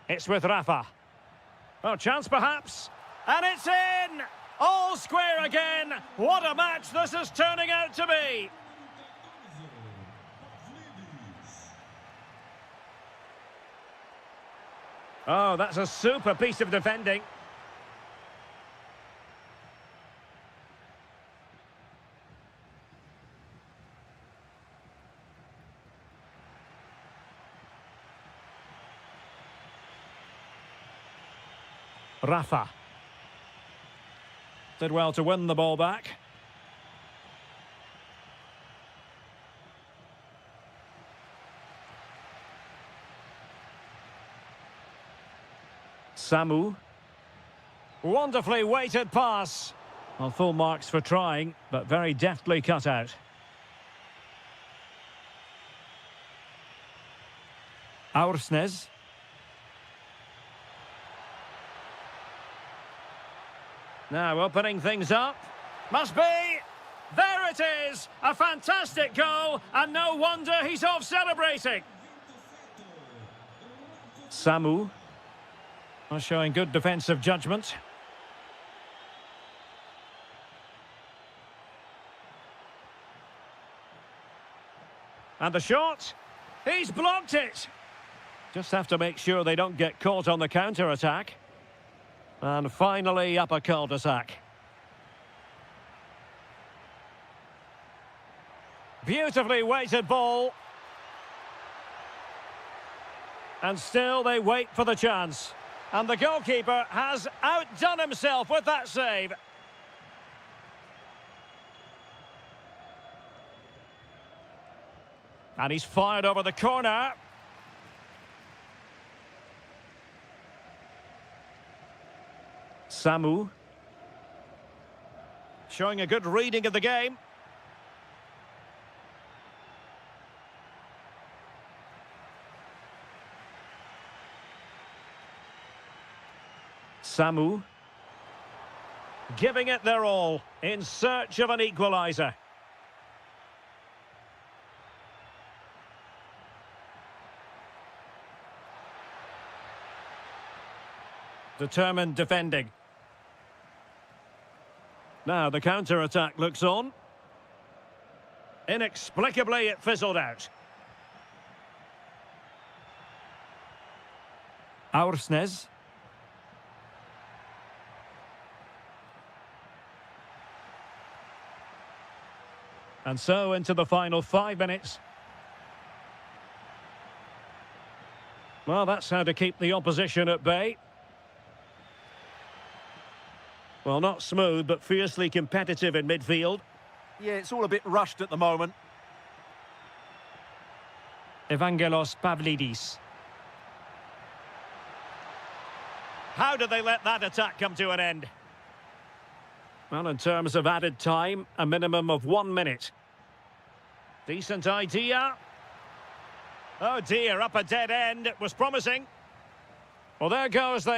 It's with Rafa. Oh, chance perhaps. And it's in! All square again. What a match this is turning out to be. Oh, that's a super piece of defending. Rafa. Did well to win the ball back. Samu. Wonderfully weighted pass. Well, full marks for trying, but very deftly cut out. Aursnes. Now opening things up. Must be. There it is. A fantastic goal. And no wonder he's off celebrating. Samu. Showing good defensive judgment. And the shot. He's blocked it. Just have to make sure they don't get caught on the counter-attack. And finally up a cul-de-sac. Beautifully weighted ball. And still they wait for the chance. And the goalkeeper has outdone himself with that save. And he's fired over the corner. Samu. Showing a good reading of the game. Samu. Giving it their all in search of an equaliser. Determined defending. Now the counter-attack looks on. Inexplicably it fizzled out. Aursnes. And so into the final 5 minutes. Well, that's how to keep the opposition at bay. Well, not smooth, but fiercely competitive in midfield. Yeah, it's all a bit rushed at the moment. Evangelos Pavlidis. How did they let that attack come to an end? Well, in terms of added time, a minimum of 1 minute. Decent idea. Oh dear, up a dead end. It was promising. Well, there goes the...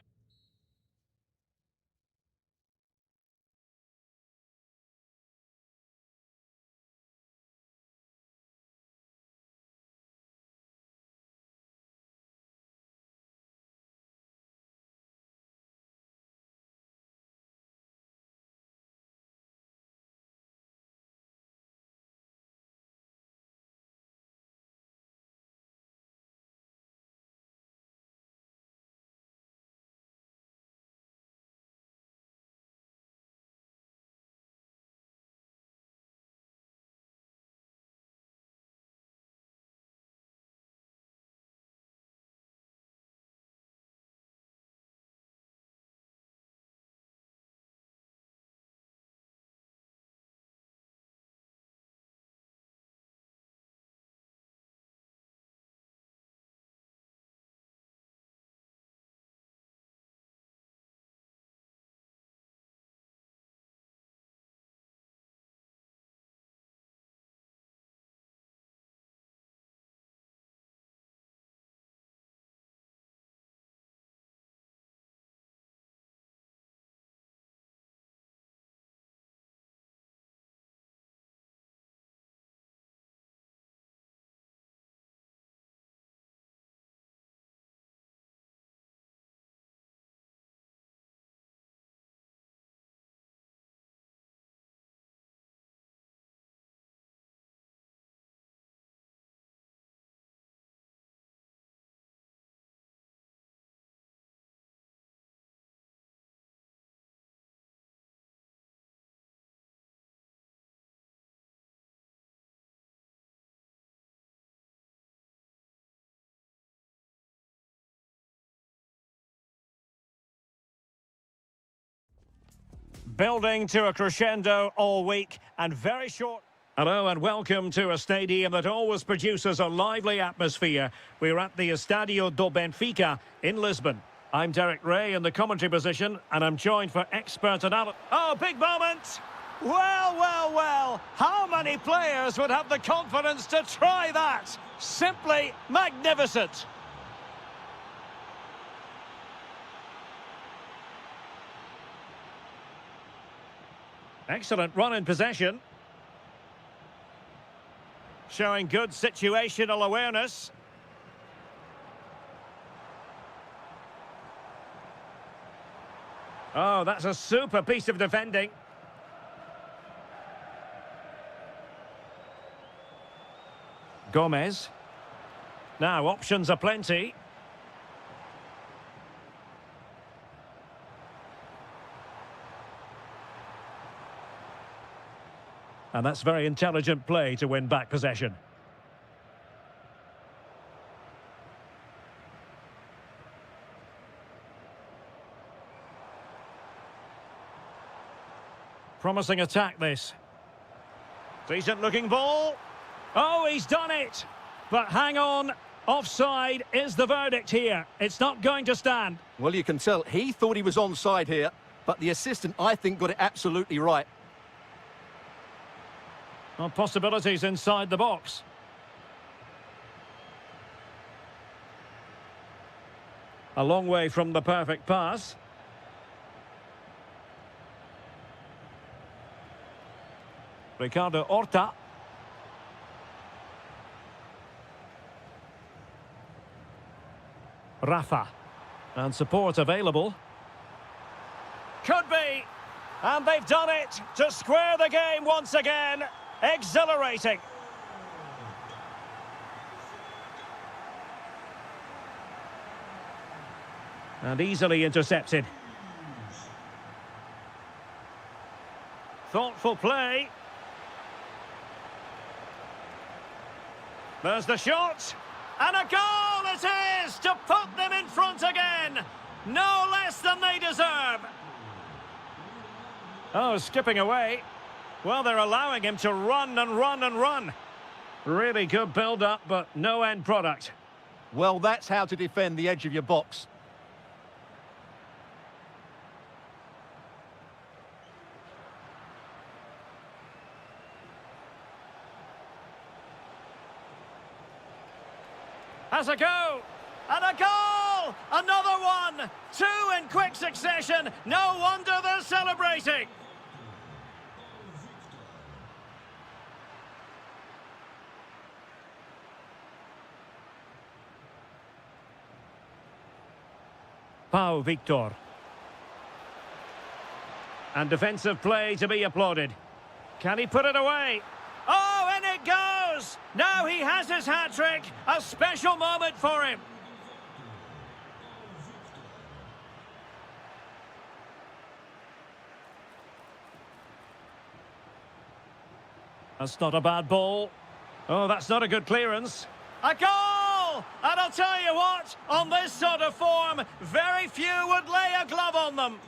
Building to a crescendo all week and very short. Hello and welcome to a stadium that always produces a lively atmosphere. We're at the Estadio do Benfica in Lisbon. I'm Derek Ray in the commentary position and I'm joined for expert analysis. Oh, big moment! Well. How many players would have the confidence to try that? Simply magnificent. Excellent run in possession. Showing good situational awareness. Oh, that's a super piece of defending. Gomez. Now, options are plenty. And that's very intelligent play to win back possession. Promising attack, this. Decent looking ball. Oh, he's done it. But hang on. Offside is the verdict here. It's not going to stand. Well, you can tell he thought he was onside here, but the assistant, I think, got it absolutely right. Well, possibilities inside the box. A long way from the perfect pass. Ricardo Horta. Rafa. And support available. Could be. And they've done it to square the game once again. Exhilarating. And easily intercepted. Thoughtful play. There's the shot. And a goal it is to put them in front again. No less than they deserve. Oh, skipping away. Well, they're allowing him to run and run and run. Really good build-up, but no end product. Well, that's how to defend the edge of your box. Has a go. And a goal! Another one! Two in quick succession. No wonder they're celebrating. Pau Victor. And defensive play to be applauded. Can he put it away? Oh, and it goes! Now he has his hat-trick. A special moment for him. That's not a bad ball. Oh, that's not a good clearance. A goal! And I'll tell you what, on this sort of form, very few would lay a glove on them.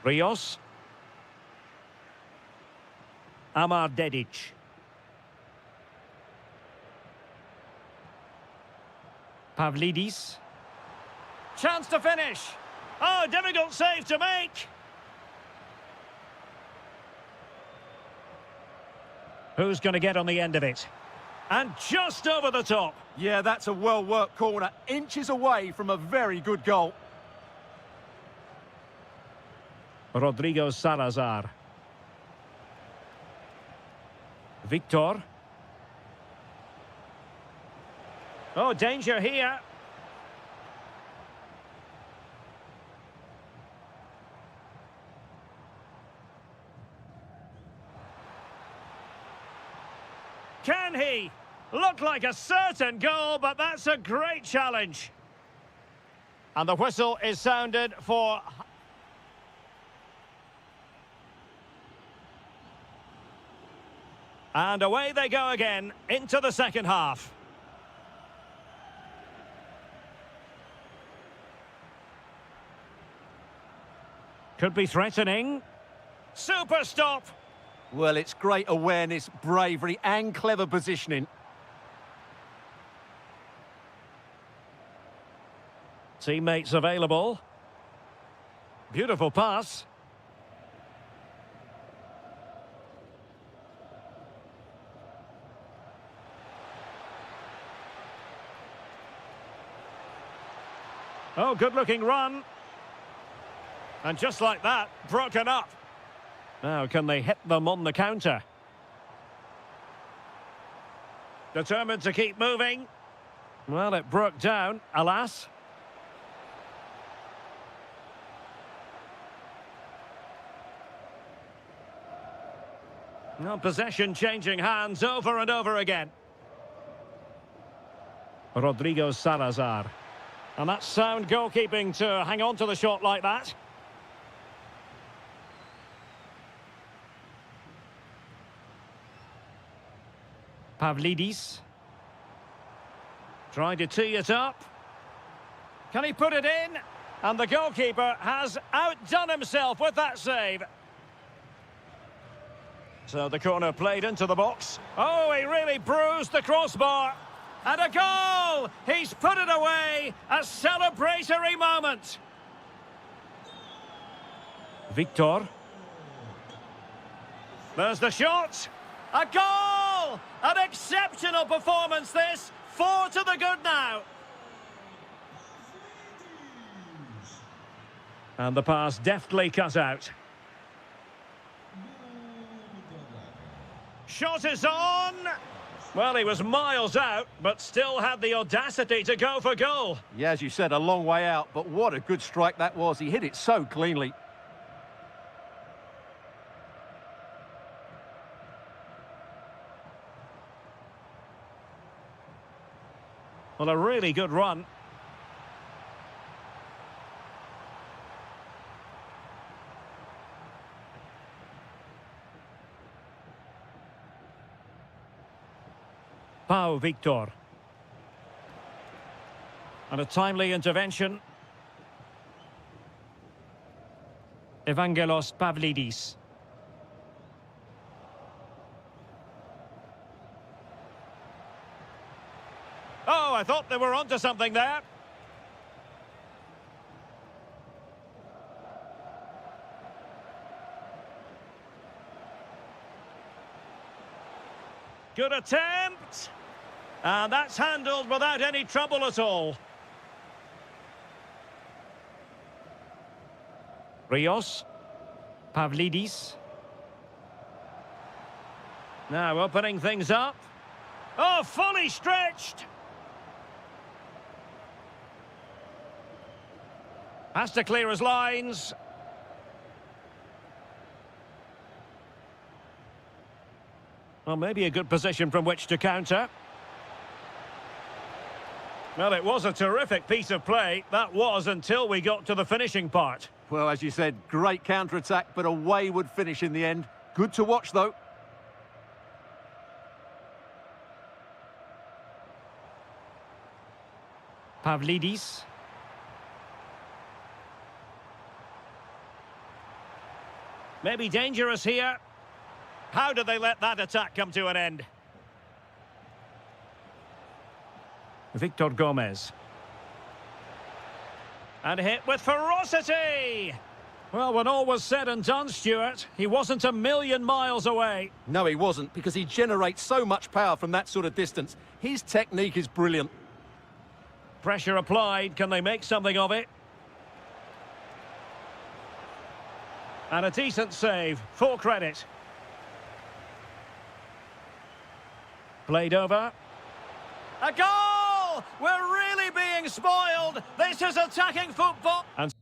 Rios. Amar Dedic. Pavlidis. Chance to finish. Oh, difficult save to make. Who's going to get on the end of it? And just over the top. Yeah, that's a well-worked corner. Inches away from a very good goal. Rodrigo Salazar. Victor. Oh, danger here. Can he? Looked like a certain goal, but that's a great challenge. And the whistle is sounded for... And away they go again into the second half. Could be threatening. Super stop. Well, it's great awareness, bravery and clever positioning. Teammates available. Beautiful pass. Oh, good-looking run. And just like that, broken up. Now, can they hit them on the counter? Determined to keep moving. Well, it broke down, alas. Well, possession changing hands over and over again. Rodrigo Salazar. And that's sound goalkeeping to hang on to the shot like that. Pavlidis. Trying to tee it up. Can he put it in? And the goalkeeper has outdone himself with that save. So the corner played into the box. Oh, he really bruised the crossbar. And a goal! He's put it away. A celebratory moment. Victor. There's the shot. A goal! An exceptional performance this. 4 to the good now. And the pass deftly cut out. Shot is on. Well, he was miles out, but still had the audacity to go for goal. Yeah, as you said, a long way out, but what a good strike that was. He hit it so cleanly. Well, a really good run. Pau Victor. And a timely intervention. Evangelos Pavlidis. Oh, I thought they were onto something there. Good attempt. And that's handled without any trouble at all. Rios. Pavlidis. Now opening things up. Oh, fully stretched. Has to clear his lines. Well, maybe a good position from which to counter. Well, it was a terrific piece of play. That was until we got to the finishing part. Well, as you said, great counter-attack, but a wayward finish in the end. Good to watch, though. Pavlidis. Maybe dangerous here. How did they let that attack come to an end? Victor Gomez. And hit with ferocity! Well, when all was said and done, Stuart, he wasn't a million miles away. No, he wasn't, because he generates so much power from that sort of distance. His technique is brilliant. Pressure applied. Can they make something of it? And a decent save. Full credit. Played over. A goal! We're really being spoiled. This is attacking football. And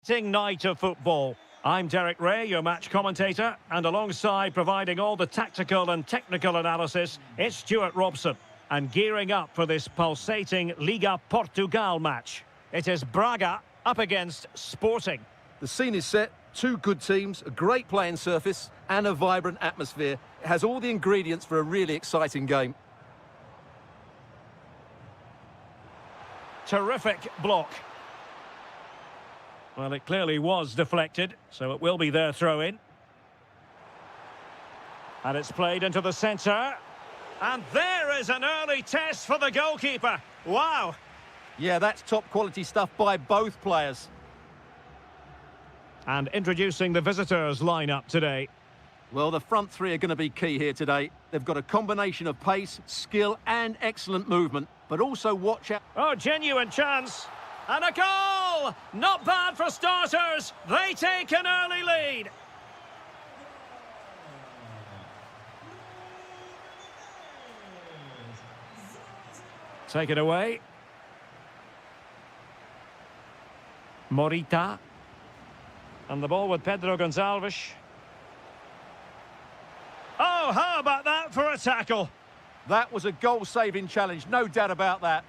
Night of football. I'm Derek Ray, your match commentator, and alongside providing all the tactical and technical analysis, it's Stuart Robson. And gearing up for this pulsating Liga Portugal match. It is Braga up against Sporting. The scene is set, two good teams, a great playing surface and a vibrant atmosphere. It has all the ingredients for a really exciting game. Terrific block. Well, it clearly was deflected, so it will be their throw-in. And it's played into the centre. And there is an early test for the goalkeeper. Wow! Yeah, that's top quality stuff by both players. And introducing the visitors' lineup today. Well, the front three are going to be key here today. They've got a combination of pace, skill and excellent movement. But also watch out. Oh, genuine chance. And a goal! Not bad for starters. They take an early lead. Take it away. Morita. And the ball with Pedro Gonçalves. Oh, how about that for a tackle? That was a goal-saving challenge, no doubt about that.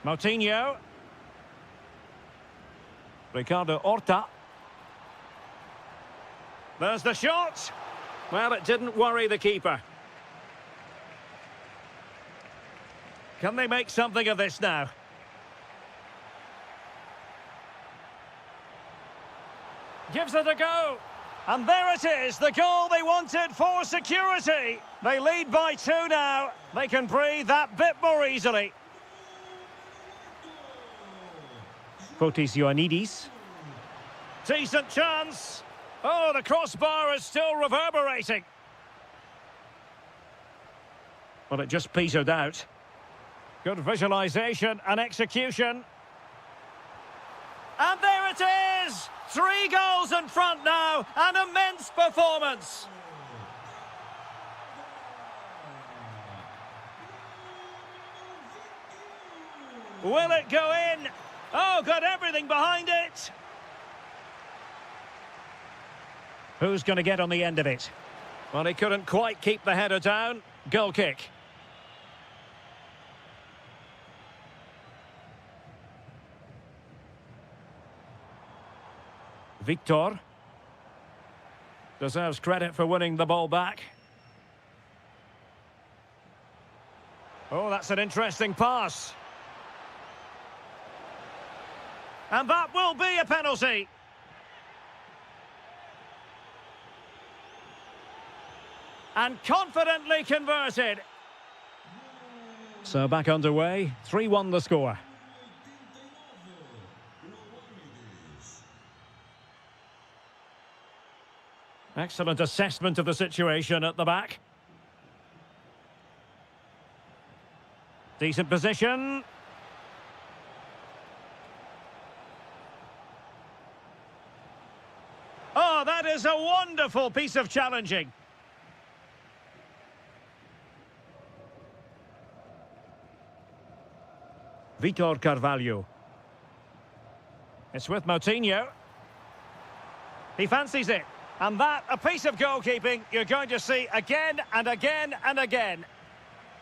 Moutinho. Ricardo Horta. There's the shot. Well, it didn't worry the keeper. Can they make something of this now? Gives it a go. And there it is, the goal they wanted for security. They lead by 2 now. They can breathe that bit more easily. Fotis Ioannidis. Decent chance. Oh, the crossbar is still reverberating. Well, it just petered out. Good visualisation and execution. And there it is! 3 goals in front now. An immense performance. Will it go in? Oh, got everything behind it. Who's going to get on the end of it? Well, he couldn't quite keep the header down. Goal kick. Victor deserves credit for winning the ball back. Oh, that's an interesting pass. And that will be a penalty. And confidently converted. So back underway, 3-1 the score. Excellent assessment of the situation at the back. Decent position. Oh, that is a wonderful piece of challenging. Vitor Carvalho. It's with Moutinho. He fancies it. And that, a piece of goalkeeping you're going to see again and again and again.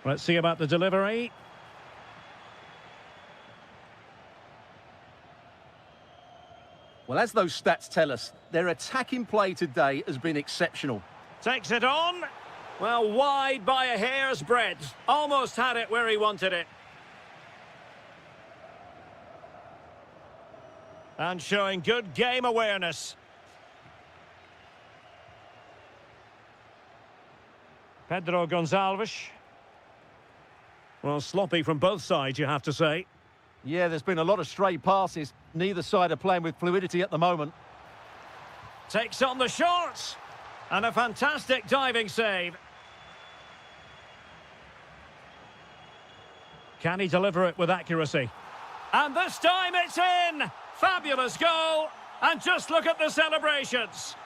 Let's see about the delivery. Well, as those stats tell us, their attacking play today has been exceptional. Takes it on. Well, wide by a hair's breadth. Almost had it where he wanted it. And showing good game awareness. Pedro Gonçalves. Well, sloppy from both sides, you have to say. Yeah, there's been a lot of stray passes. Neither side are playing with fluidity at the moment. Takes on the shot. And a fantastic diving save. Can he deliver it with accuracy? And this time it's in! Fabulous goal. And just look at the celebrations.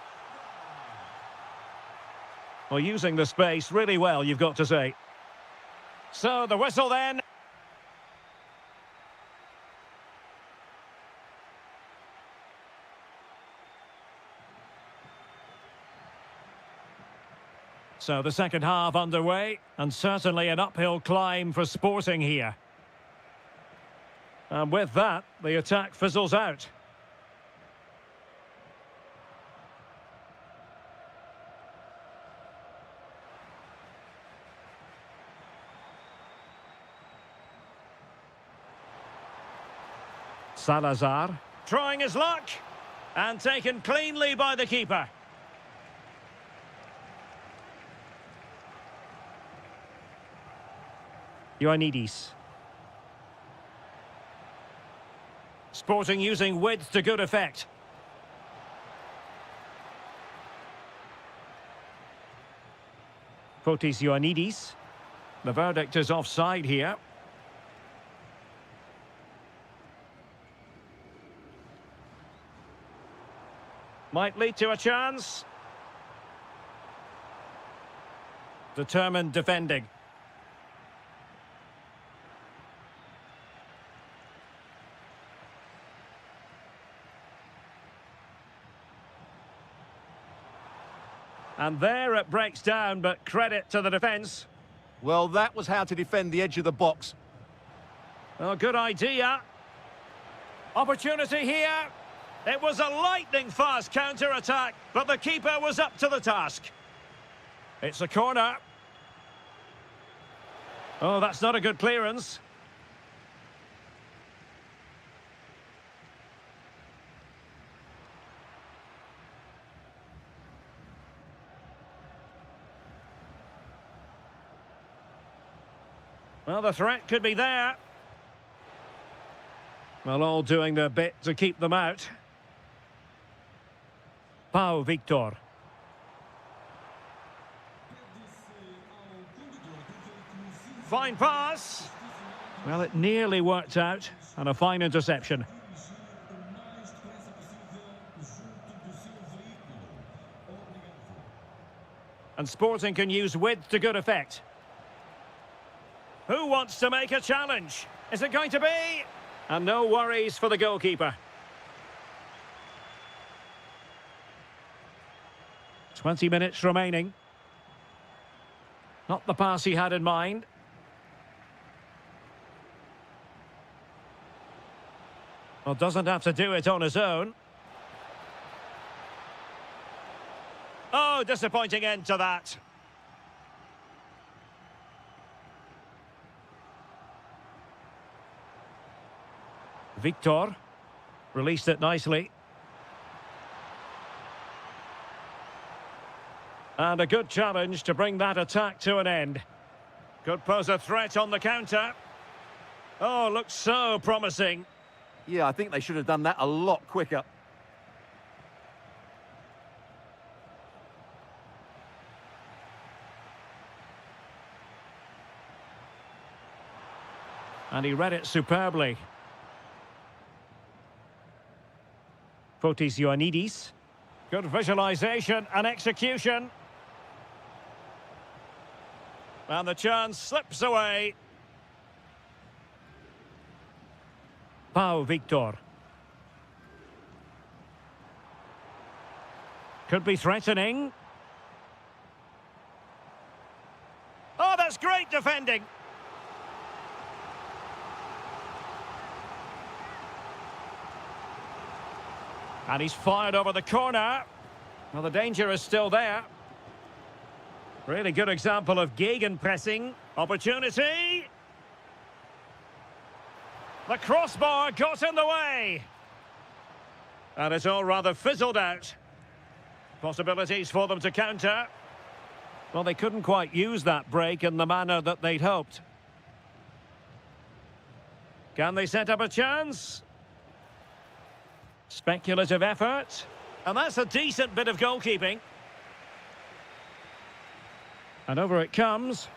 Well, using the space really well, you've got to say. So, the whistle then. So the second half underway, and certainly an uphill climb for Sporting here. And with that, the attack fizzles out. Salazar, trying his luck, and taken cleanly by the keeper. Ioannidis. Sporting using width to good effect. Fotis Ioannidis. The verdict is offside here. Might lead to a chance. Determined defending. And there it breaks down, but credit to the defence. Well, that was how to defend the edge of the box. Oh, good idea. Opportunity here. It was a lightning-fast counter-attack, but the keeper was up to the task. It's a corner. Oh, that's not a good clearance. Well, the threat could be there. Well, all doing their bit to keep them out. Pau Victor. Fine pass. Well, it nearly worked out, and a fine interception. And Sporting can use width to good effect. Who wants to make a challenge? Is it going to be? And no worries for the goalkeeper. 20 minutes remaining. Not the pass he had in mind. Well, doesn't have to do it on his own. Oh, disappointing end to that. Victor released it nicely. And a good challenge to bring that attack to an end. Could pose a threat on the counter. Oh, looks so promising. Yeah, I think they should have done that a lot quicker. And he read it superbly. Fotis Ioannidis. Good visualisation and execution. And the chance slips away. Pau Victor. Could be threatening. Oh, that's great defending. And he's fired over the corner. Well, the danger is still there. Really good example of gegenpressing. Opportunity. The crossbar got in the way. And it's all rather fizzled out. Possibilities for them to counter. Well, they couldn't quite use that break in the manner that they'd hoped. Can they set up a chance? Speculative effort. And that's a decent bit of goalkeeping. And over it comes.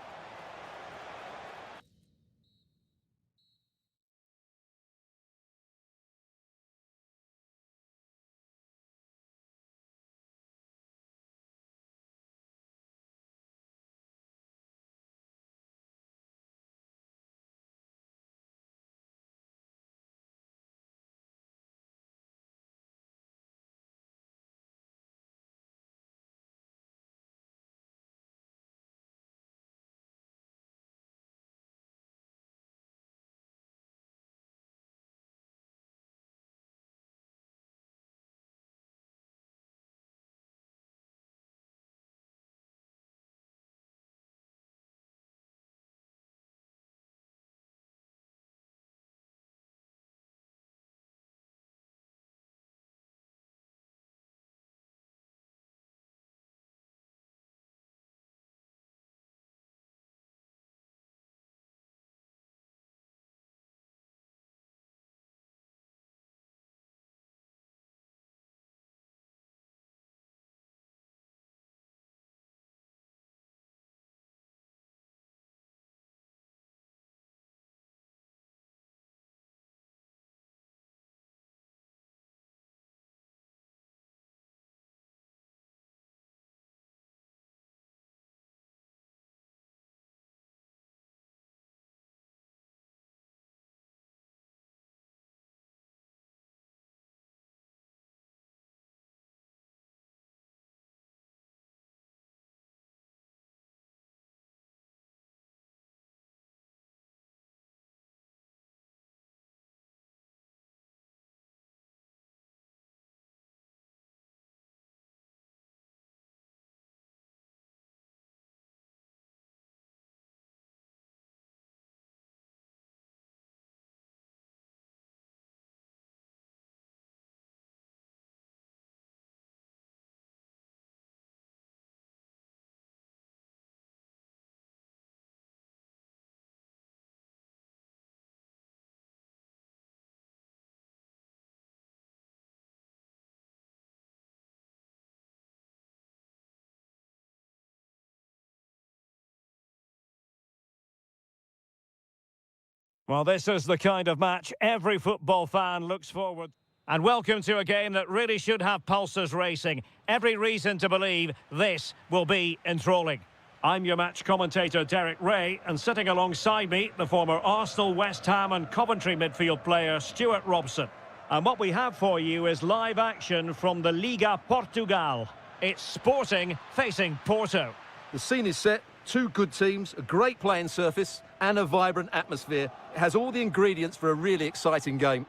Well, this is the kind of match every football fan looks forward. And welcome to a game that really should have pulses racing. Every reason to believe this will be enthralling. I'm your match commentator, Derek Ray, and sitting alongside me, the former Arsenal, West Ham and Coventry midfield player, Stuart Robson. And what we have for you is live action from the Liga Portugal. It's Sporting facing Porto. The scene is set, two good teams, a great playing surface and a vibrant atmosphere. It has all the ingredients for a really exciting game.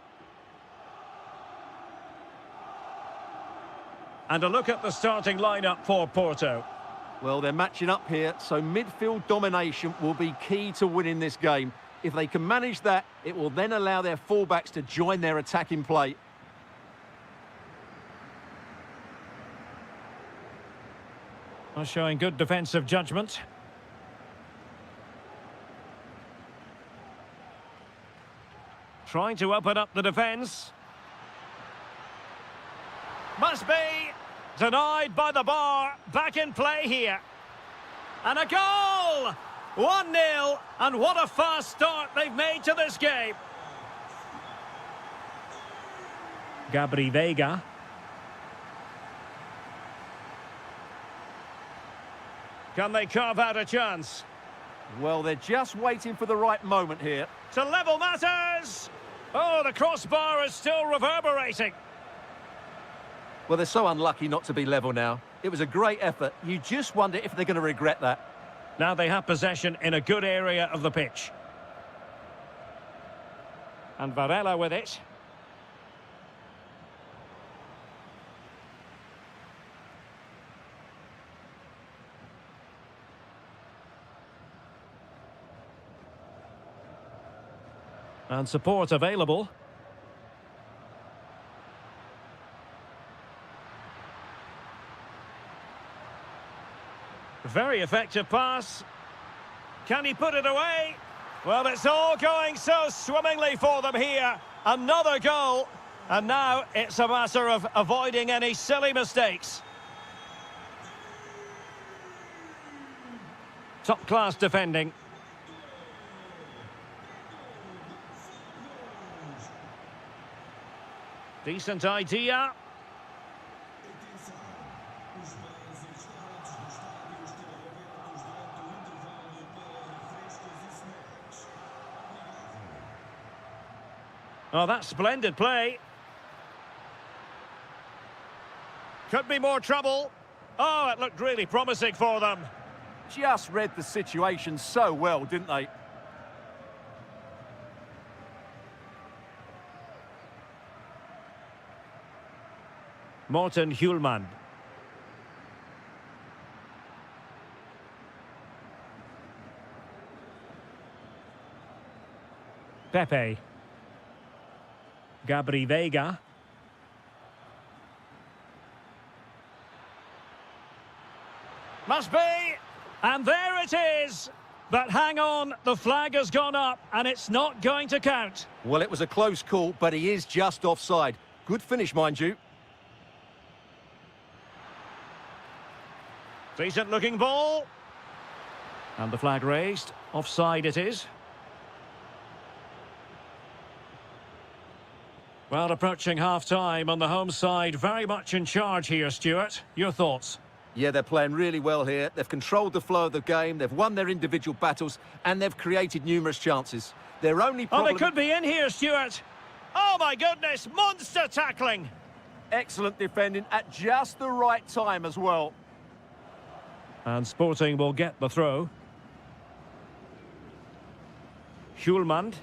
And a look at the starting lineup for Porto. Well, they're matching up here, so midfield domination will be key to winning this game. If they can manage that, it will then allow their fullbacks to join their attacking play. Well, showing good defensive judgment. Trying to open up the defence. Must be denied by the bar. Back in play here. And a goal! 1-0, and what a fast start they've made to this game. Vega. Can they carve out a chance? Well, they're just waiting for the right moment here. To level matters! Oh, the crossbar is still reverberating. Well, they're so unlucky not to be level now. It was a great effort. You just wonder if they're going to regret that. Now they have possession in a good area of the pitch. And Varela with it. And support available. Very effective pass. Can he put it away? Well, it's all going so swimmingly for them here. Another goal. And now it's a matter of avoiding any silly mistakes. Top-class defending. Decent idea. Oh, that's splendid play. Could be more trouble. Oh, it looked really promising for them. Just read the situation so well, didn't they? Morten Hjulmand. Pepe. Vega. Must be! And there it is! But hang on, the flag has gone up and it's not going to count. Well, it was a close call, but he is just offside. Good finish, mind you. Decent looking ball. And the flag raised. Offside it is. Well, approaching half-time on the home side, very much in charge here, Stuart. Your thoughts? Yeah, they're playing really well here. They've controlled the flow of the game, they've won their individual battles, and they've created numerous chances. Their only problem... Oh, they could be in here, Stuart. Oh, my goodness, monster tackling. Excellent defending at just the right time as well. And Sporting will get the throw. Hjulmand.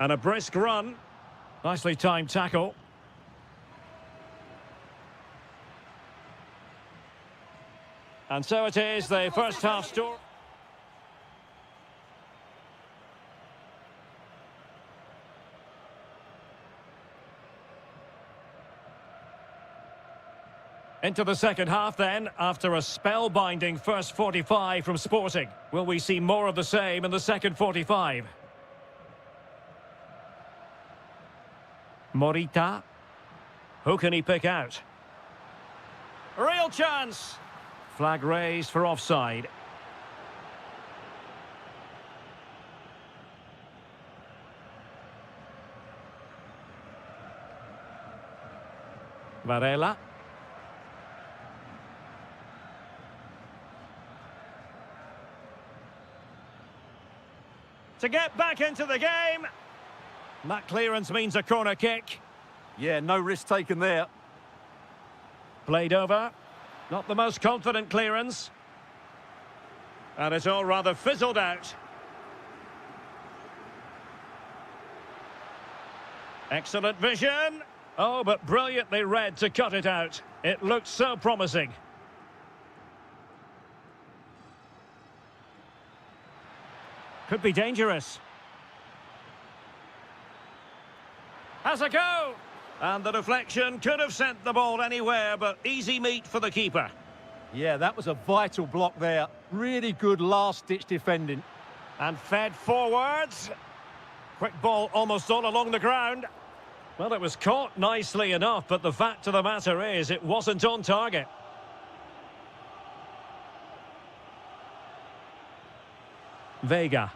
And a brisk run. Nicely timed tackle. And so it is, the first half story. Into the second half then, after a spellbinding first 45 from Sporting. Will we see more of the same in the second 45? Morita. Who can he pick out? Real chance. Flag raised for offside. Varela. To get back into the game. That clearance means a corner kick. Yeah, no risk taken there. Played over. Not the most confident clearance. And it's all rather fizzled out. Excellent vision. Oh, but brilliantly read to cut it out. It looked so promising. Could be dangerous. Has a go. And the deflection could have sent the ball anywhere, but easy meat for the keeper. Yeah, that was a vital block there. Really good last-ditch defending. And fed forwards. Quick ball almost all along the ground. Well, it was caught nicely enough, but the fact of the matter is it wasn't on target. Vega.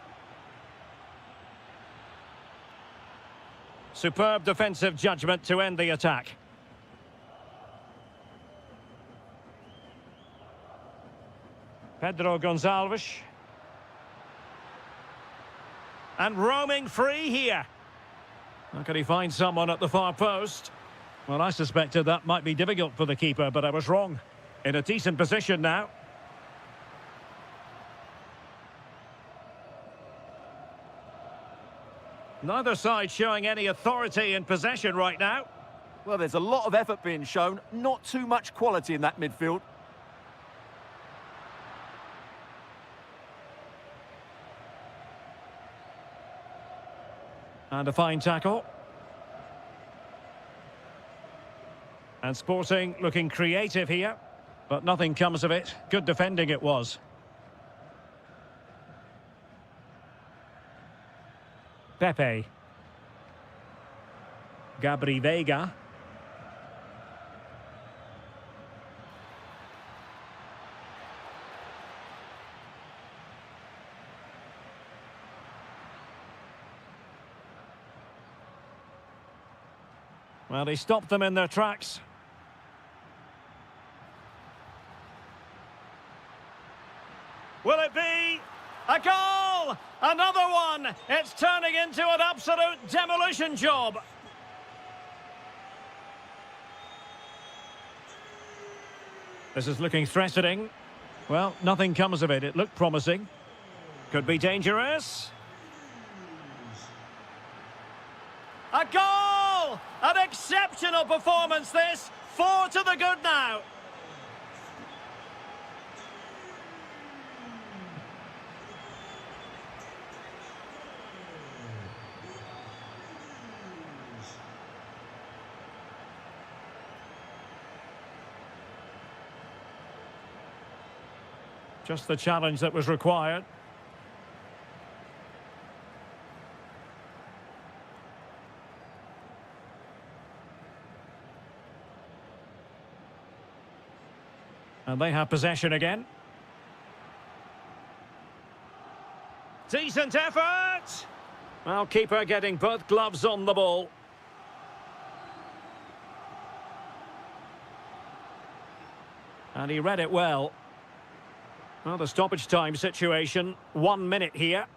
Superb defensive judgment to end the attack. Pedro Gonçalves. And roaming free here. How can he find someone at the far post? Well, I suspected that might be difficult for the keeper, but I was wrong. In a decent position now. Neither side showing any authority in possession right now. Well, there's a lot of effort being shown, not too much quality in that midfield. And a fine tackle. And Sporting looking creative here, but nothing comes of it. Good defending it was. Pepe. Gabri Vega. Well, he stopped them in their tracks. Will it be a goal? Another one! It's turning into an absolute demolition job. This is looking threatening. Well, nothing comes of it. It looked promising. Could be dangerous. A goal! An exceptional performance this. 4 to the good now. Just the challenge that was required. And they have possession again. Decent effort! Well, keeper getting both gloves on the ball. And he read it well. Well, the stoppage time situation, 1 minute here.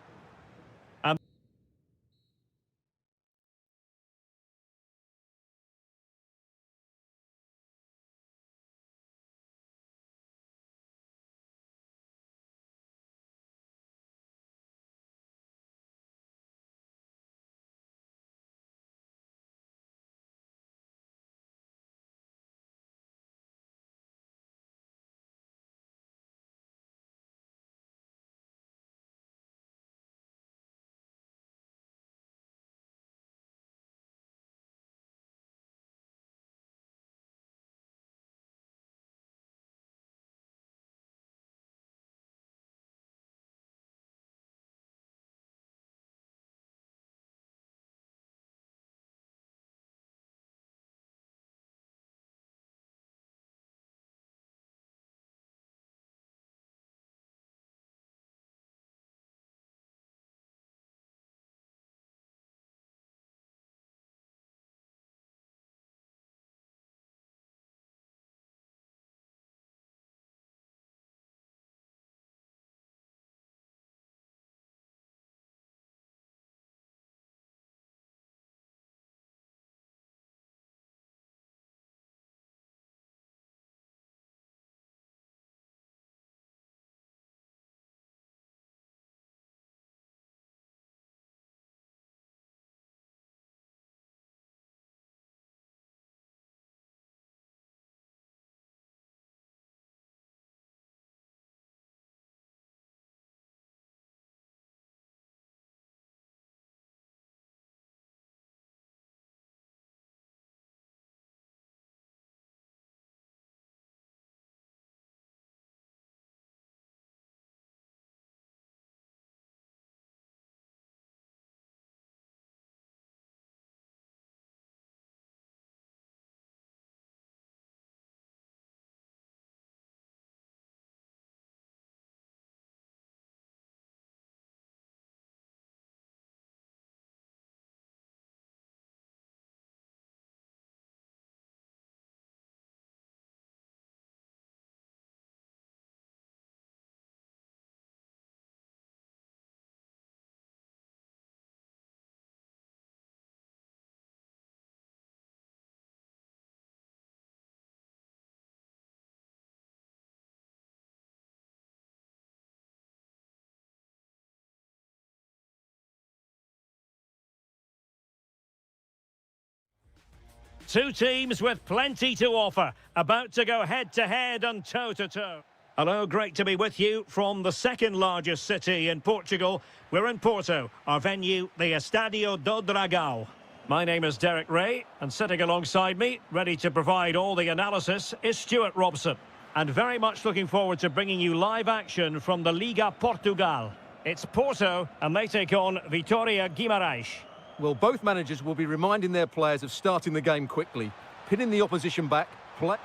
Two teams with plenty to offer, about to go head-to-head and toe-to-toe. Hello, great to be with you from the second largest city in Portugal. We're in Porto, our venue, the Estádio do Dragão. My name is Derek Ray, and sitting alongside me, ready to provide all the analysis, is Stuart Robson. And very much looking forward to bringing you live action from the Liga Portugal. It's Porto, and they take on Vitoria Guimarães. Well, both managers will be reminding their players of starting the game quickly, pinning the opposition back.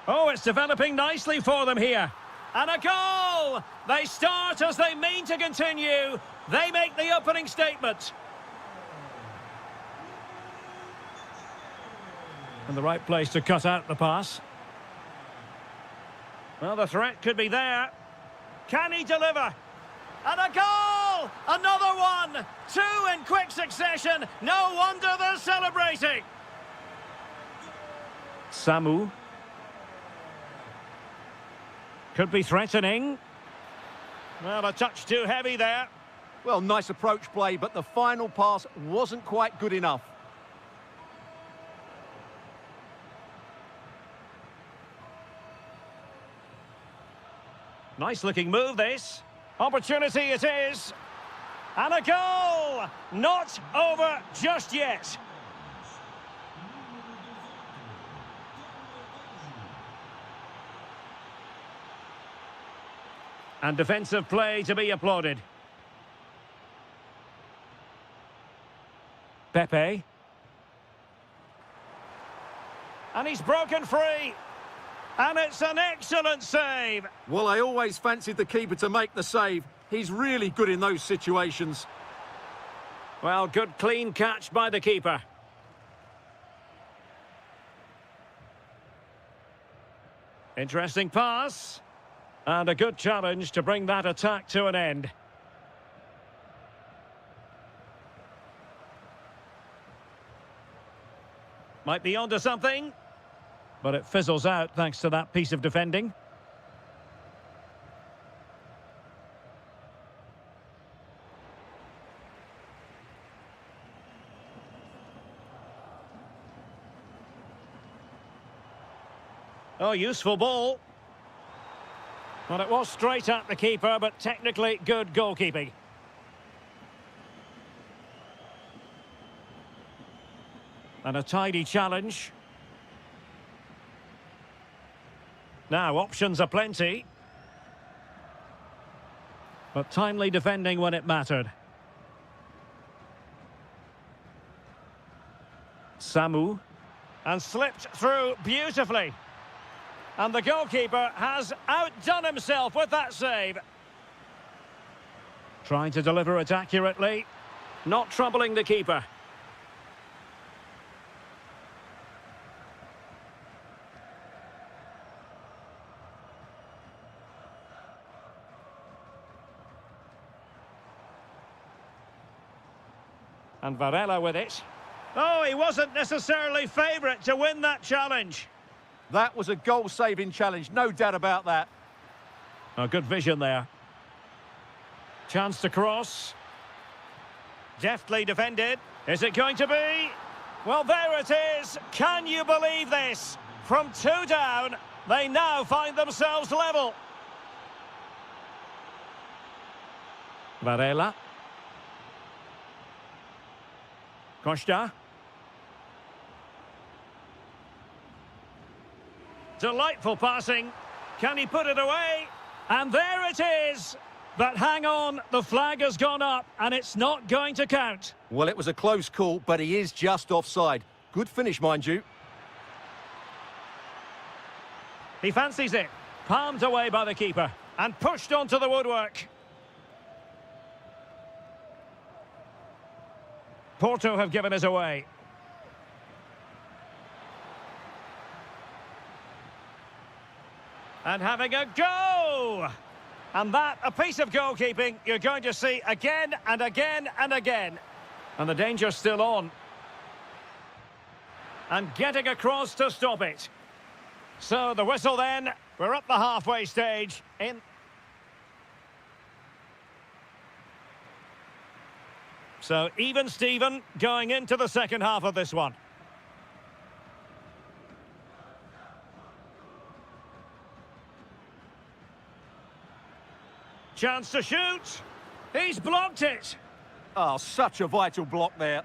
Oh, it's developing nicely for them here. And a goal! They start as they mean to continue. They make the opening statement. And the right place to cut out the pass. Well, the threat could be there. Can he deliver? And a goal! Another one! Two in quick succession. No wonder they're celebrating. Samu. Could be threatening. Well, a touch too heavy there. Well, nice approach play, but the final pass wasn't quite good enough. Nice looking move, this. Opportunity it is. And a goal! Not over just yet. And defensive play to be applauded. Pepe. And he's broken free. And it's an excellent save. Well, I always fancied the keeper to make the save. He's really good in those situations. Well, good clean catch by the keeper. Interesting pass. And a good challenge to bring that attack to an end. Might be onto something. But it fizzles out thanks to that piece of defending. Oh, useful ball. Well, it was straight at the keeper, but technically good goalkeeping. And a tidy challenge. Now, options are plenty. But timely defending when it mattered. Samu. And slipped through beautifully. And the goalkeeper has outdone himself with that save. Trying to deliver it accurately. Not troubling the keeper. And Varela with it. Oh, he wasn't necessarily favourite to win that challenge. That was a goal-saving challenge, no doubt about that. A good vision there. Chance to cross. Deftly defended. Is it going to be? Well, there it is. Can you believe this? From two down, they now find themselves level. Varela. Costa. Delightful passing. Can he put it away? And there it is. But hang on, the flag has gone up and it's not going to count. Well, it was a close call, but he is just offside. Good finish, mind you. He fancies it. Palmed away by the keeper and pushed onto the woodwork. Porto have given us away. And having a go! And that, a piece of goalkeeping you're going to see again and again and again. And the danger's still on. And getting across to stop it. So the whistle then, we're at the halfway stage. So even Steven going into the second half of this one. Chance to shoot. He's blocked it. Oh, such a vital block there.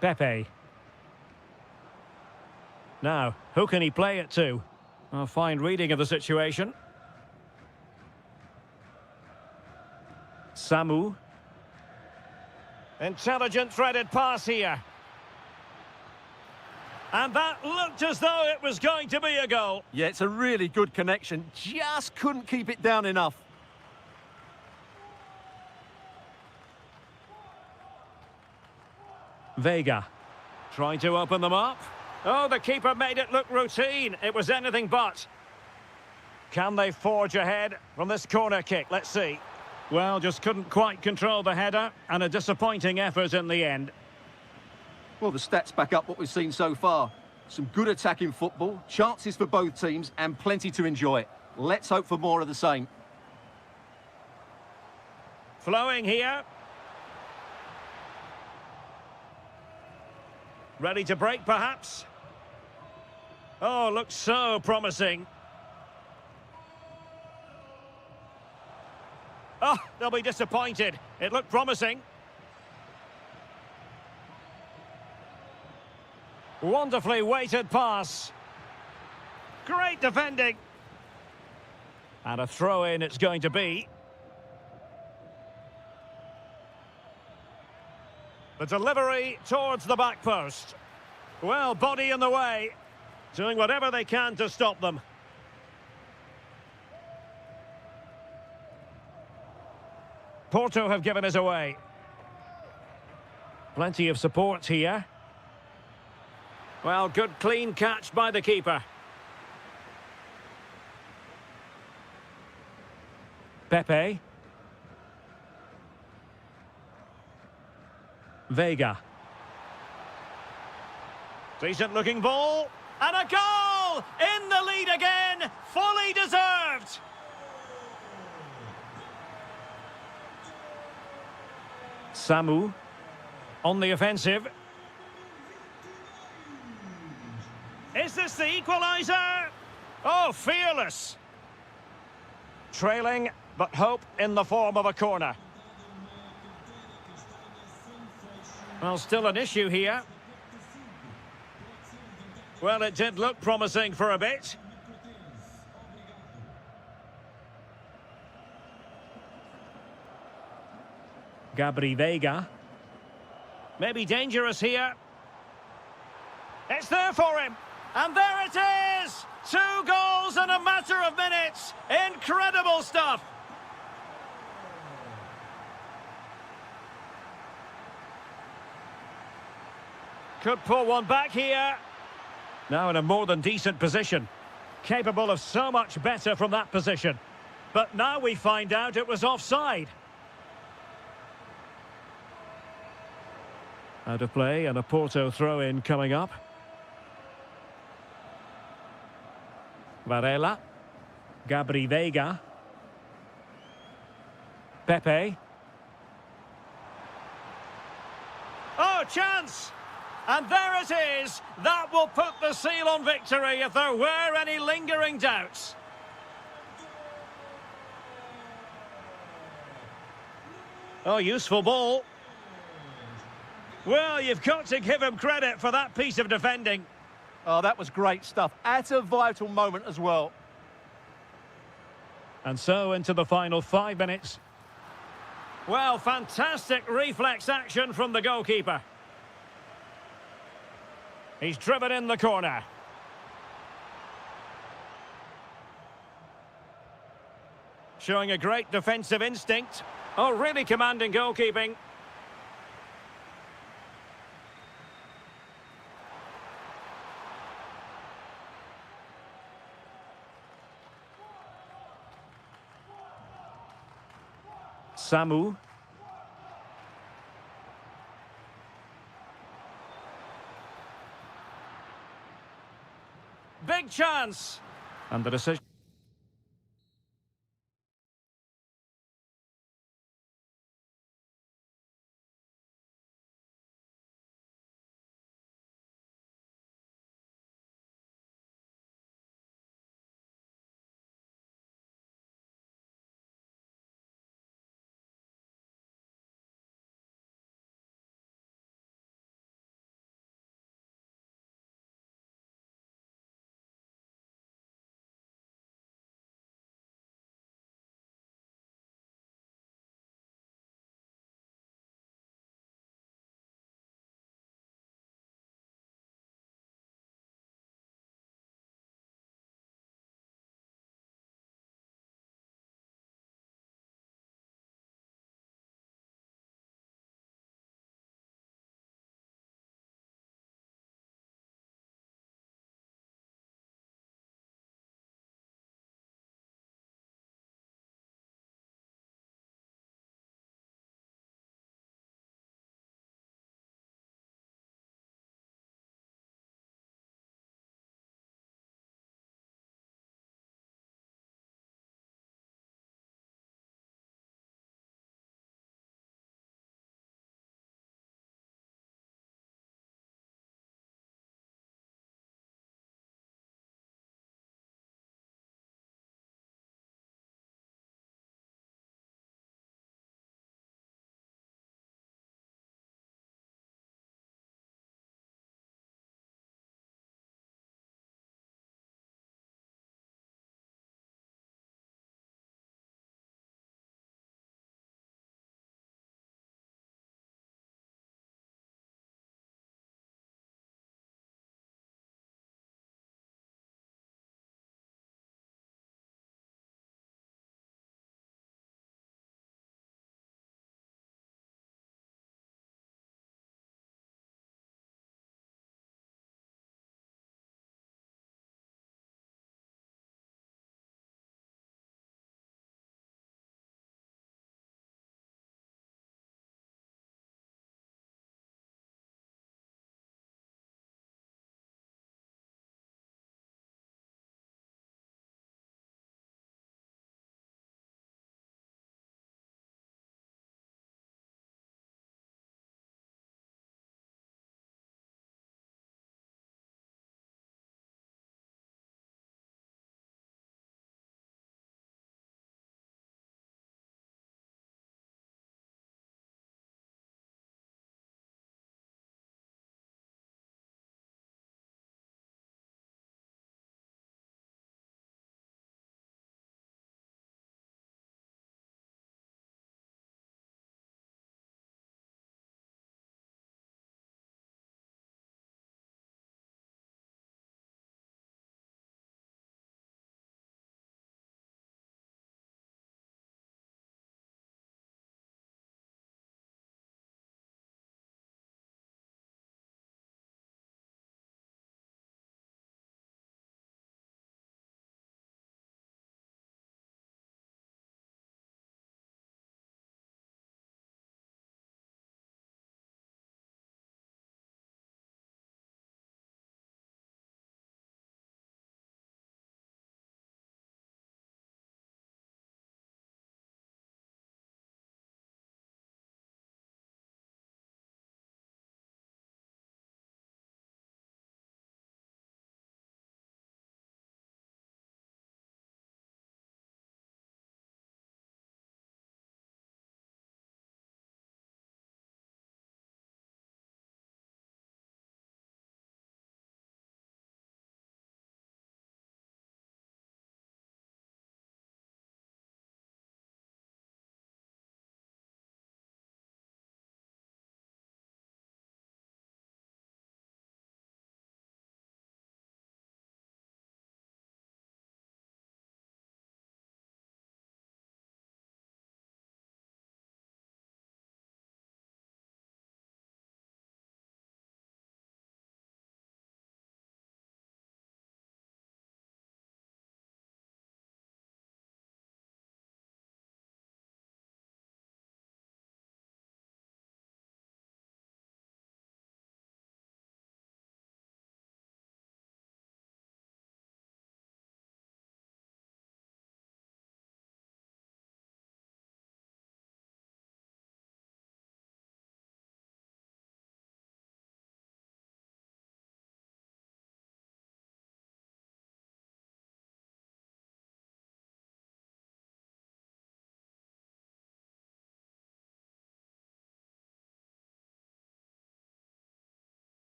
Pepe. Now, who can he play it to? A fine reading of the situation. Samu. Intelligent threaded pass here. And that looked as though it was going to be a goal. Yeah, it's a really good connection. Just couldn't keep it down enough. Vega. Trying to open them up. Oh, the keeper made it look routine. It was anything but. Can they forge ahead from this corner kick? Let's see. Well, just couldn't quite control the header, and a disappointing effort in the end. Well, the stats back up what we've seen so far. Some good attacking football, chances for both teams, and plenty to enjoy. Let's hope for more of the same. Flowing here. Ready to break, perhaps? Oh, looks so promising. Oh, they'll be disappointed. It looked promising. Wonderfully weighted pass. Great defending. And a throw-in it's going to be. The delivery towards the back post. Well, body in the way. Doing whatever they can to stop them. Porto have given us away. Plenty of support here. Well, good clean catch by the keeper. Pepe. Vega. Decent looking ball. And a goal! In the lead again! Fully deserved! Samu. On the offensive. Is this the equaliser? Oh, fearless! Trailing, but hope in the form of a corner. Well, still an issue here. Well, it did look promising for a bit. Gabri Vega. Maybe dangerous here. It's there for him. And there it is! 2 goals in a matter of minutes. Incredible stuff. Could pull one back here. Now in a more than decent position. Capable of so much better from that position. But now we find out it was offside. Out of play and a Porto throw-in coming up. Varela. Gabri Vega. Pepe. Oh, chance! And there it is. That will put the seal on victory if there were any lingering doubts. Oh, useful ball. Well, you've got to give him credit for that piece of defending. Oh, that was great stuff. At a vital moment as well. And so into the final 5 minutes. Well, fantastic reflex action from the goalkeeper. He's driven in the corner. Showing a great defensive instinct. Oh, really commanding goalkeeping. Samu. Big chance. And the decision.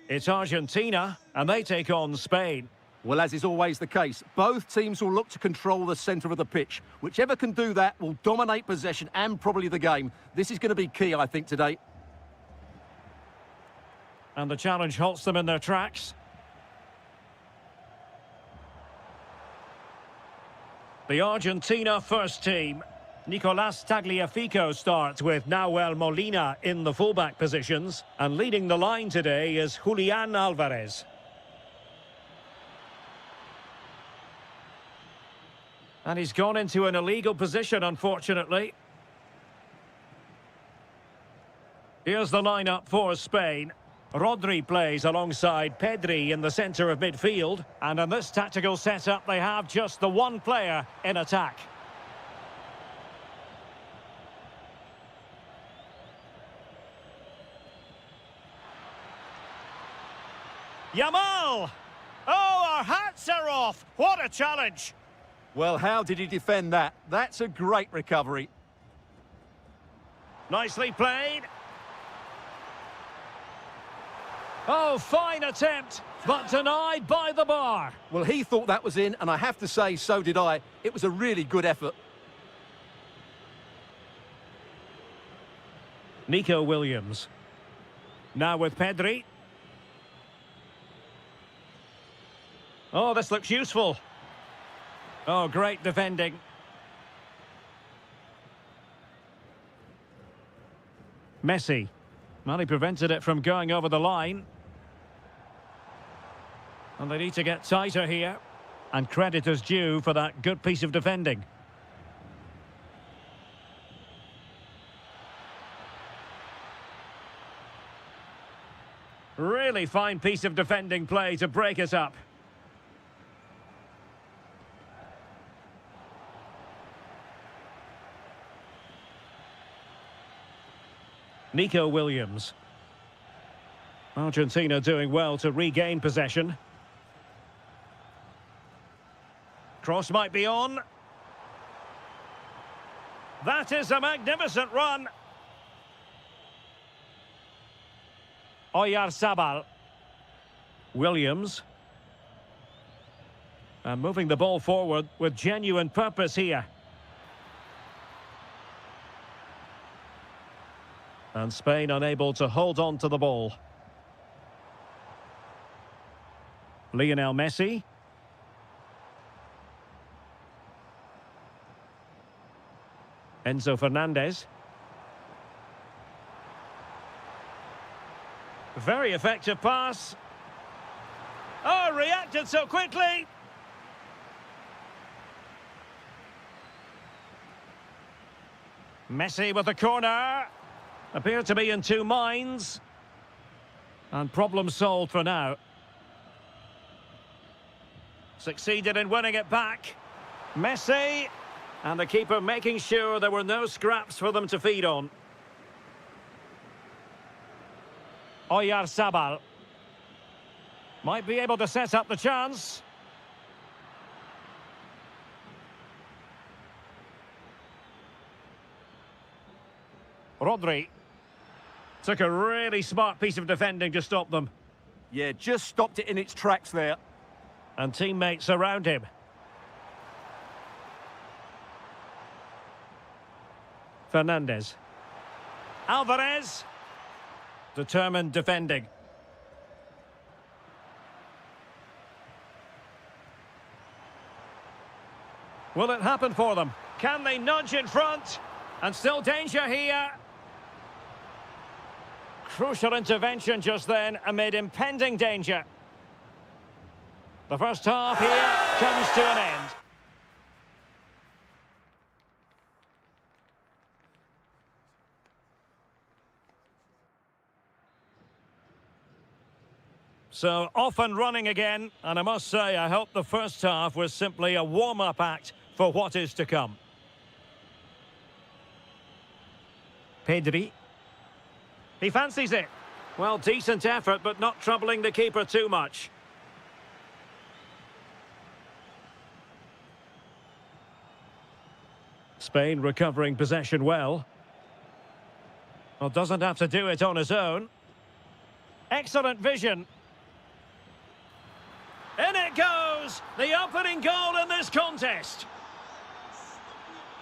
It's Argentina, and they take on Spain. Well, as is always the case, both teams will look to control the centre of the pitch. Whichever can do that will dominate possession and probably the game. This is going to be key, I think, today. And the challenge halts them in their tracks. The Argentina first team. Nicolas Tagliafico starts with Nahuel Molina in the fullback positions. And leading the line today is Julian Alvarez. And he's gone into an illegal position, unfortunately. Here's the lineup for Spain. Rodri plays alongside Pedri in the centre of midfield. And in this tactical setup, they have just the one player in attack. Yamal! Oh, our hats are off! What a challenge! Well, how did he defend that? That's a great recovery. Nicely played. Oh, fine attempt, but denied by the bar. Well, he thought that was in, and I have to say, so did I. It was a really good effort. Nico Williams. Now with Pedri. Oh, this looks useful. Oh, great defending. Messi. Well, he prevented it from going over the line. And they need to get tighter here. And credit is due for that good piece of defending. Really fine piece of defending play to break us up. Nico Williams. Argentina doing well to regain possession. Cross might be on. That is a magnificent run. Oyarzabal. Williams. And moving the ball forward with genuine purpose here. And Spain unable to hold on to the ball. Lionel Messi. Enzo Fernandez. Very effective pass. Oh, reacted so quickly. Messi with the corner. Appear to be in two minds. And problem solved for now. Succeeded in winning it back. Messi. And the keeper making sure there were no scraps for them to feed on. Oyarzabal. Might be able to set up the chance. Rodri. Took a really smart piece of defending to stop them. Yeah, just stopped it in its tracks there. And teammates around him. Fernandez. Alvarez. Determined defending. Will it happen for them? Can they nudge in front? And still danger here. Crucial intervention just then amid impending danger. The first half here comes to an end. So off and running again, and I must say I hope the first half was simply a warm-up act for what is to come. Pedri. He fancies it. Well, decent effort, but not troubling the keeper too much. Spain recovering possession well. Well, doesn't have to do it on his own. Excellent vision. In it goes! The opening goal in this contest.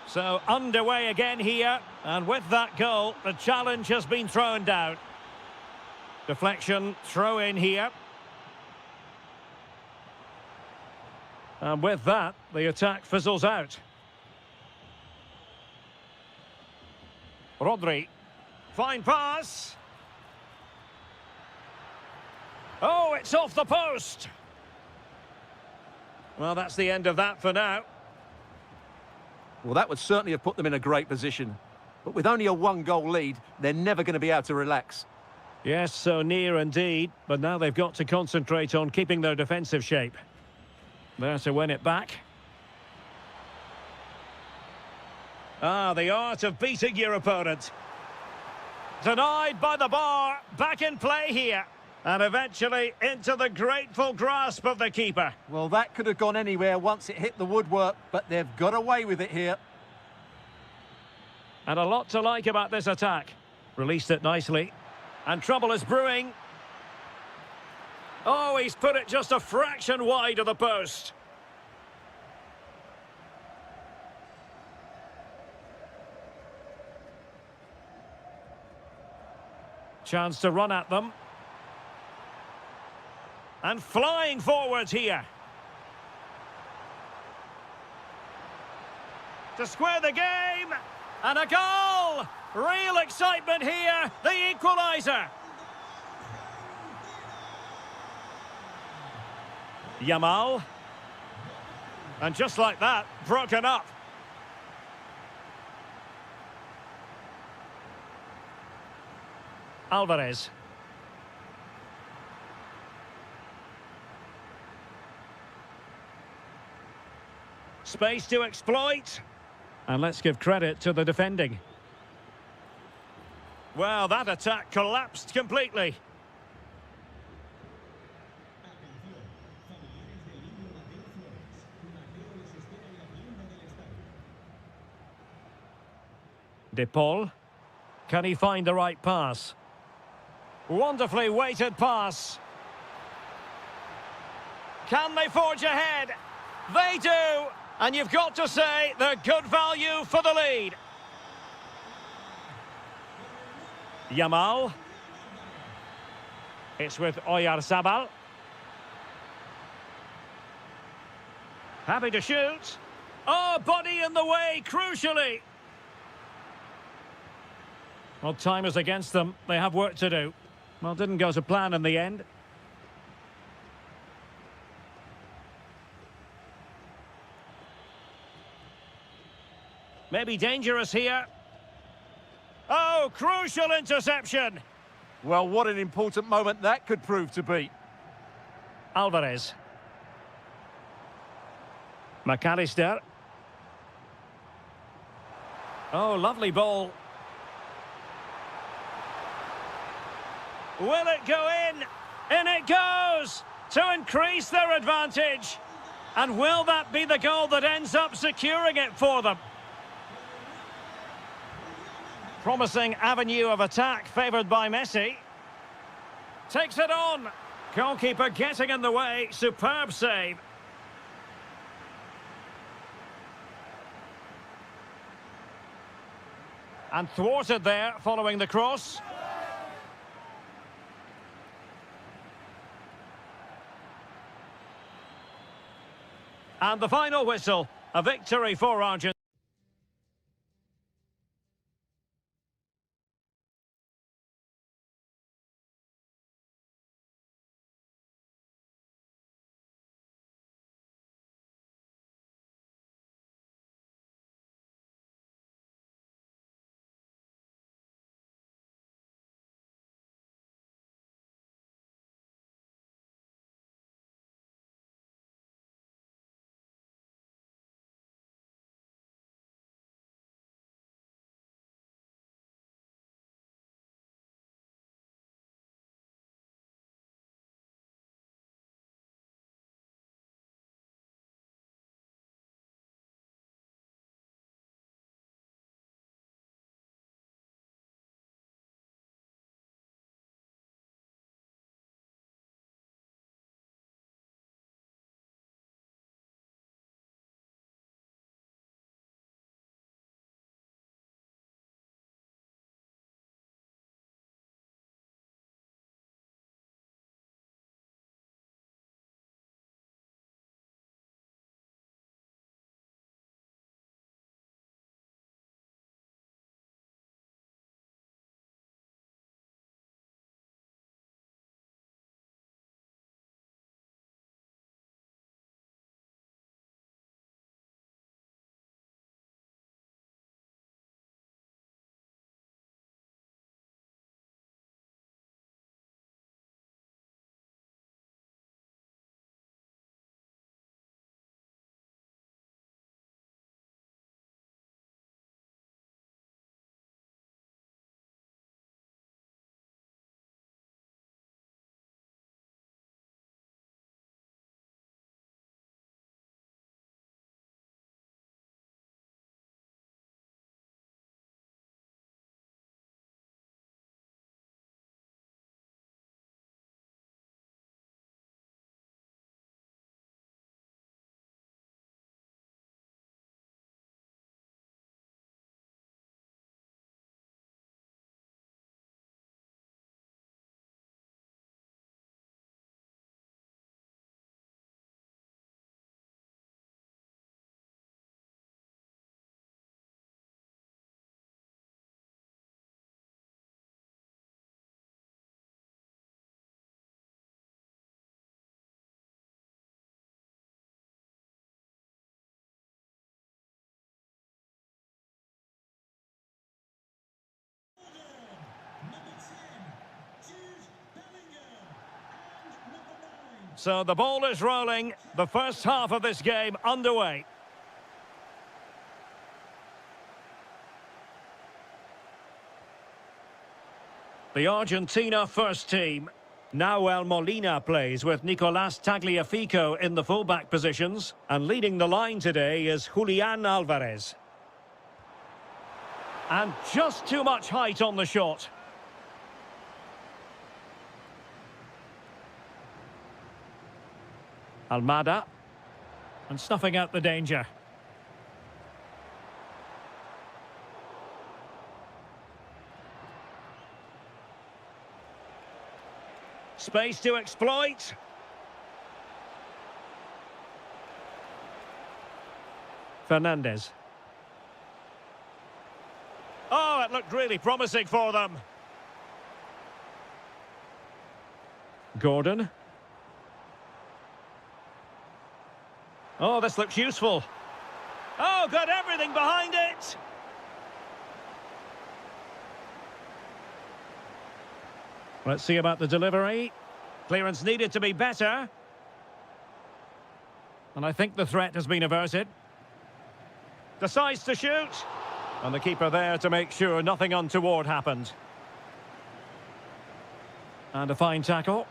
So underway again here, and with that goal, the challenge has been thrown down. Deflection, throw in here. And with that, the attack fizzles out. Rodri. Fine pass. Oh, it's off the post. Well, that's the end of that for now. Well, that would certainly have put them in a great position. But with only a one-goal lead, they're never going to be able to relax. Yes, so near indeed. But now they've got to concentrate on keeping their defensive shape. There to win it back. Ah, the art of beating your opponent. Denied by the bar. Back in play here. And eventually into the grateful grasp of the keeper. Well, that could have gone anywhere once it hit the woodwork, but they've got away with it here. And a lot to like about this attack. Released it nicely. And trouble is brewing. Oh, he's put it just a fraction wide of the post. Chance to run at them. And flying forwards here. To square the game. And a goal! Real excitement here. The equaliser. Yamal. And just like that, broken up. Alvarez. Space to exploit. And let's give credit to the defending. Well, that attack collapsed completely. De Paul. Can he find the right pass? Wonderfully weighted pass. Can they forge ahead? They do. And you've got to say they're good value for the lead. Yamal. It's with Oyarzabal. Happy to shoot. Oh, body in the way, crucially. Well, time is against them. They have work to do. Well, didn't go to plan in the end. Maybe dangerous here. Oh, crucial interception. Well, what an important moment that could prove to be. Alvarez. McAllister. Oh, lovely ball. Will it go in? In it goes! To increase their advantage. And will that be the goal that ends up securing it for them? Promising avenue of attack favoured by Messi. Takes it on. Goalkeeper getting in the way. Superb save. And thwarted there following the cross. And the final whistle. A victory for Argentina. So the ball is rolling. The first half of this game underway. The Argentina first team. Nahuel Molina plays with Nicolás Tagliafico in the fullback positions. And leading the line today is Julián Álvarez. And just too much height on the shot. Almada. And snuffing out the danger. Space to exploit. Fernandez. Oh, it looked really promising for them. Gordon. Oh, this looks useful. Oh, got everything behind it. Let's see about the delivery. Clearance needed to be better. And I think the threat has been averted. Decides to shoot. And the keeper there to make sure nothing untoward happened. And a fine tackle.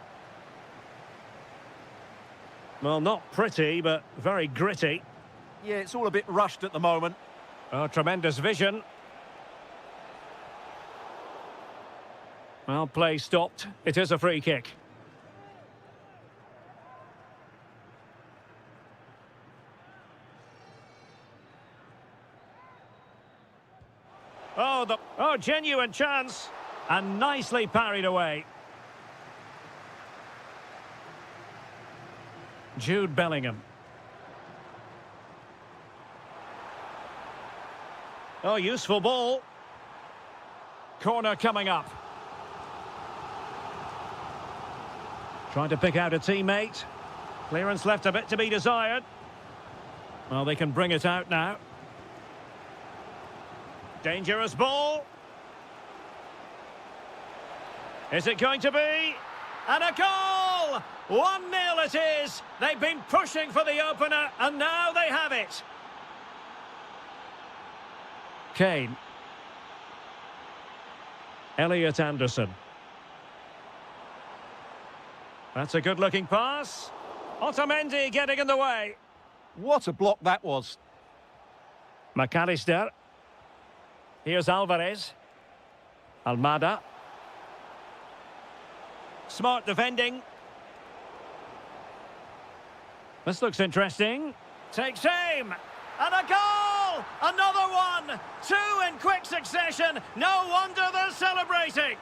Well, not pretty, but very gritty. Yeah, it's all a bit rushed at the moment. Oh, tremendous vision. Well, play stopped. It is a free kick. Oh, genuine chance. And nicely parried away. Jude Bellingham. Oh, useful ball. Corner coming up. Trying to pick out a teammate. Clearance left a bit to be desired. Well, they can bring it out now. Dangerous ball. Is it going to be? And a goal! 1-0 it is. They've been pushing for the opener, and now they have it. Kane. Elliot Anderson. That's a good-looking pass. Otamendi getting in the way. What a block that was. McAllister. Here's Alvarez. Almada. Smart defending. This looks interesting. Takes aim. And a goal! Another one! 2 in quick succession. No wonder they're celebrating.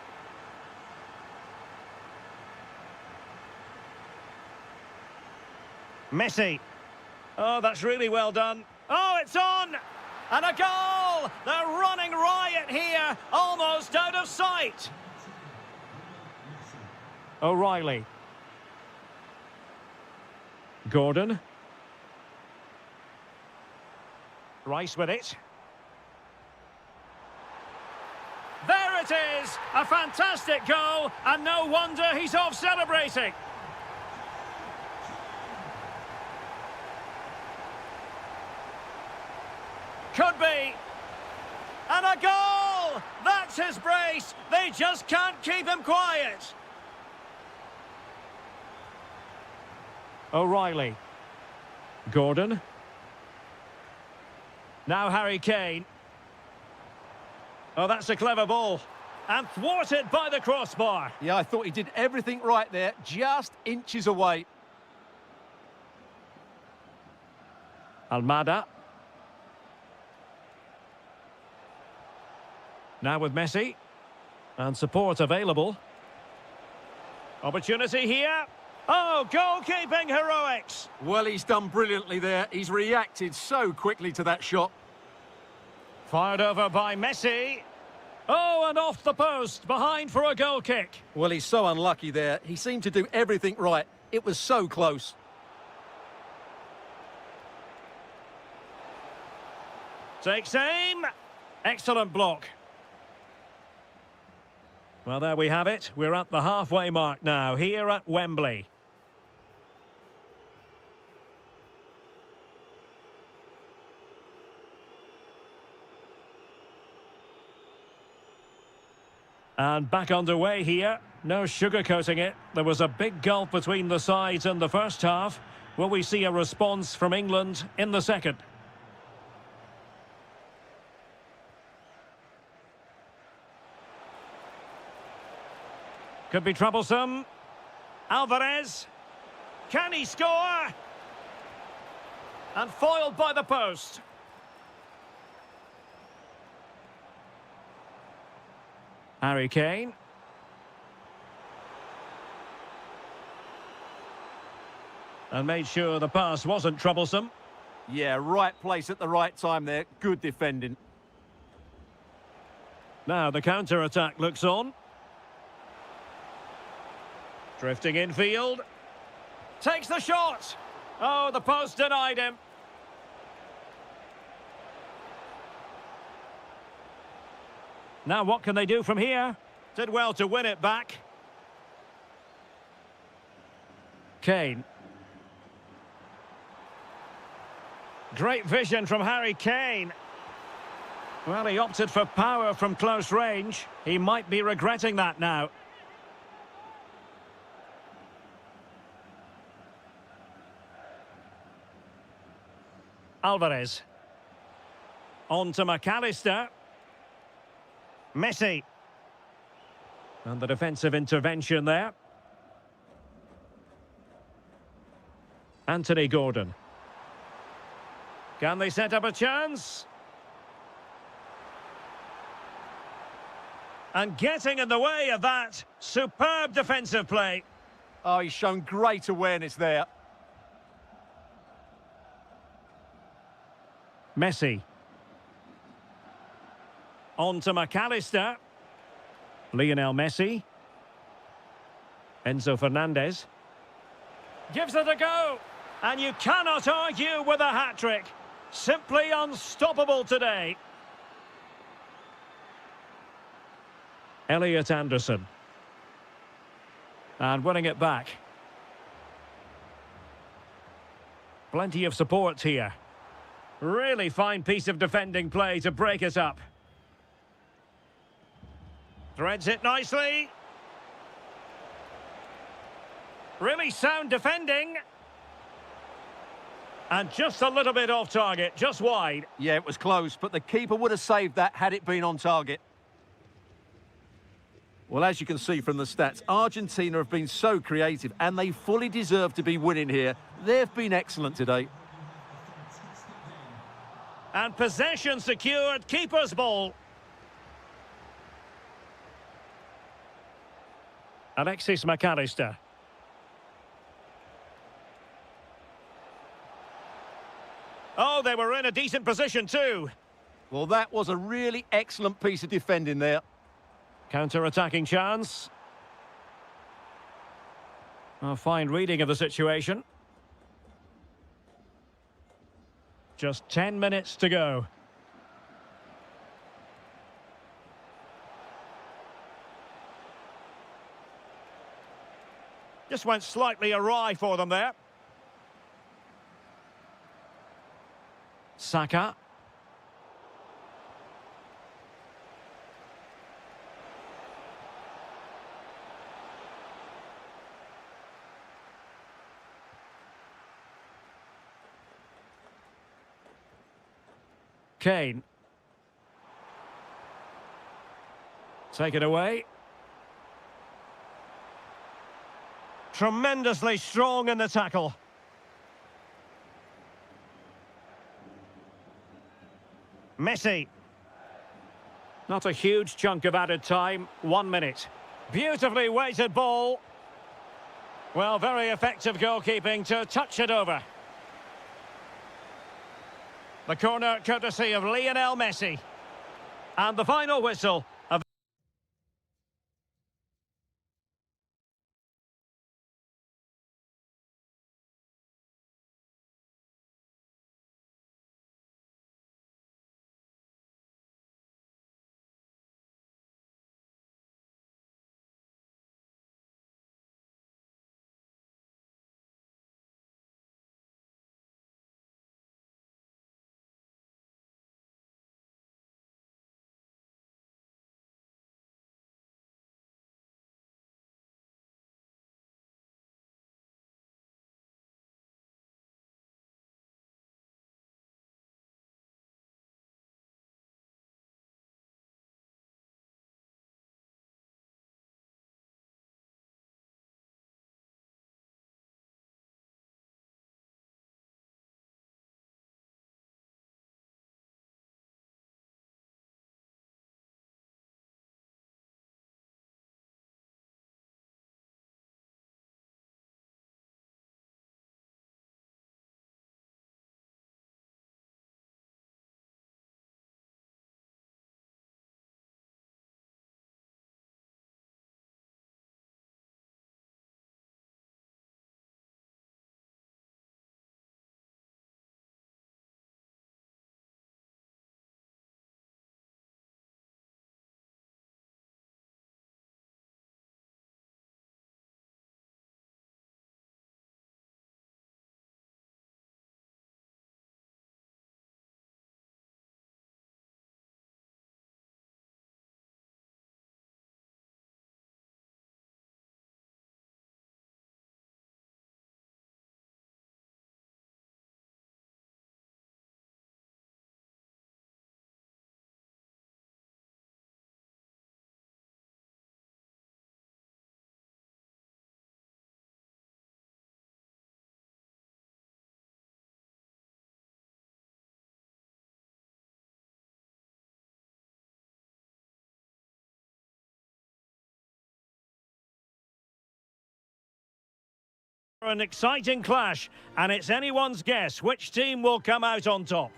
Messi. Oh, that's really well done. Oh, it's on! And a goal! They're running riot here, almost out of sight. O'Reilly. Gordon. Rice with it. There it is! A fantastic goal, and no wonder he's off celebrating. Could be. And a goal! That's his brace. They just can't keep him quiet. O'Reilly. Gordon. Now Harry Kane. Oh, that's a clever ball. And thwarted by the crossbar. Yeah, I thought he did everything right there, just inches away. Almada. Now with Messi. And support available. Opportunity here. Oh, goalkeeping heroics. Well, he's done brilliantly there. He's reacted so quickly to that shot. Fired over by Messi. Oh, and off the post, behind for a goal kick. Well, he's so unlucky there. He seemed to do everything right. It was so close. Takes aim. Excellent block. Well, there we have it. We're at the halfway mark now, here at Wembley. And back underway here. No sugarcoating it. There was a big gulf between the sides in the first half. Will we see a response from England in the second? Could be troublesome. Alvarez. Can he score? And foiled by the post. Harry Kane. And made sure the pass wasn't troublesome. Yeah, right place at the right time there. Good defending. Now the counter-attack looks on. Drifting infield. Takes the shot. Oh, the post denied him. Now what can they do from here? Did well to win it back. Kane. Great vision from Harry Kane. Well, he opted for power from close range. He might be regretting that now. Alvarez. On to McAllister. Messi. And the defensive intervention there. Anthony Gordon. Can they set up a chance? And getting in the way of that. Superb defensive play. Oh, he's shown great awareness there. Messi. On to McAllister. Lionel Messi. Enzo Fernandez. Gives it a go. And you cannot argue with a hat-trick. Simply unstoppable today. Elliot Anderson. And winning it back. Plenty of support here. Really fine piece of defending play to break it up. Threads it nicely. Really sound defending. And just a little bit off target, just wide. Yeah, it was close, but the keeper would have saved that had it been on target. Well, as you can see from the stats, Argentina have been so creative and they fully deserve to be winning here. They've been excellent today. And possession secured, keeper's ball. Alexis McAllister. Oh, they were in a decent position too. Well, that was a really excellent piece of defending there. Counter-attacking chance. A fine reading of the situation. Just 10 minutes to go. Just went slightly awry for them there. Saka. Kane. Take it away. Tremendously strong in the tackle. Messi. Not a huge chunk of added time. 1 minute. Beautifully weighted ball. Well, very effective goalkeeping to touch it over. The corner courtesy of Lionel Messi. And the final whistle. An exciting clash, and it's anyone's guess which team will come out on top.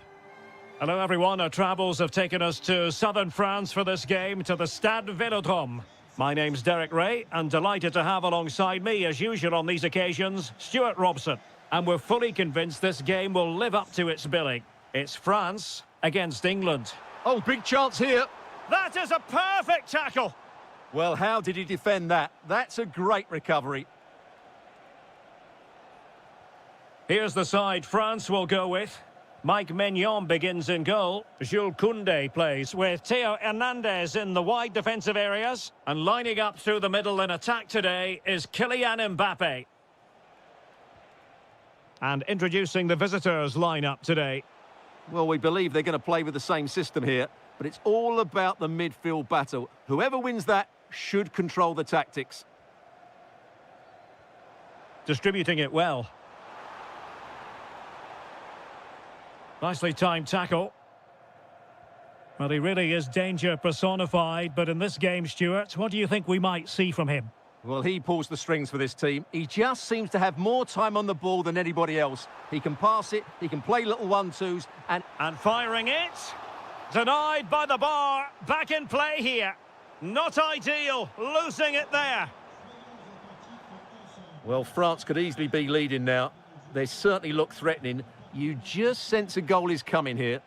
Hello everyone, our travels have taken us to southern France for this game, to the Stade Vélodrome. My name's Derek Ray, and delighted to have alongside me, as usual on these occasions, Stuart Robson. And we're fully convinced this game will live up to its billing. It's France against England. Oh, big chance here. That is a perfect tackle! Well, how did he defend that? That's a great recovery. Here's the side France will go with. Mike Maignan begins in goal. Jules Koundé plays with Theo Hernandez in the wide defensive areas. And lining up through the middle in attack today is Kylian Mbappe. And introducing the visitors lineup today. Well, we believe they're going to play with the same system here, but it's all about the midfield battle. Whoever wins that should control the tactics. Distributing it well. Nicely timed tackle. Well, he really is danger personified, but in this game, Stuart, what do you think we might see from him? Well, he pulls the strings for this team. He just seems to have more time on the ball than anybody else. He can pass it, he can play little one-twos, and firing it. Denied by the bar. Back in play here. Not ideal. Losing it there. well, France could easily be leading now. They certainly look threatening. You just sense a goal is coming here.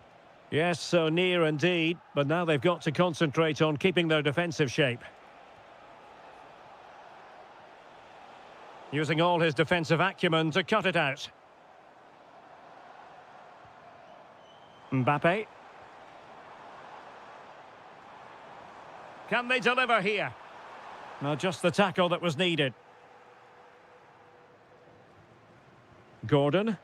Yes, so near indeed, but now they've got to concentrate on keeping their defensive shape. Using all his defensive acumen to cut it out. Mbappe. Can they deliver here? No, just the tackle that was needed. Gordon.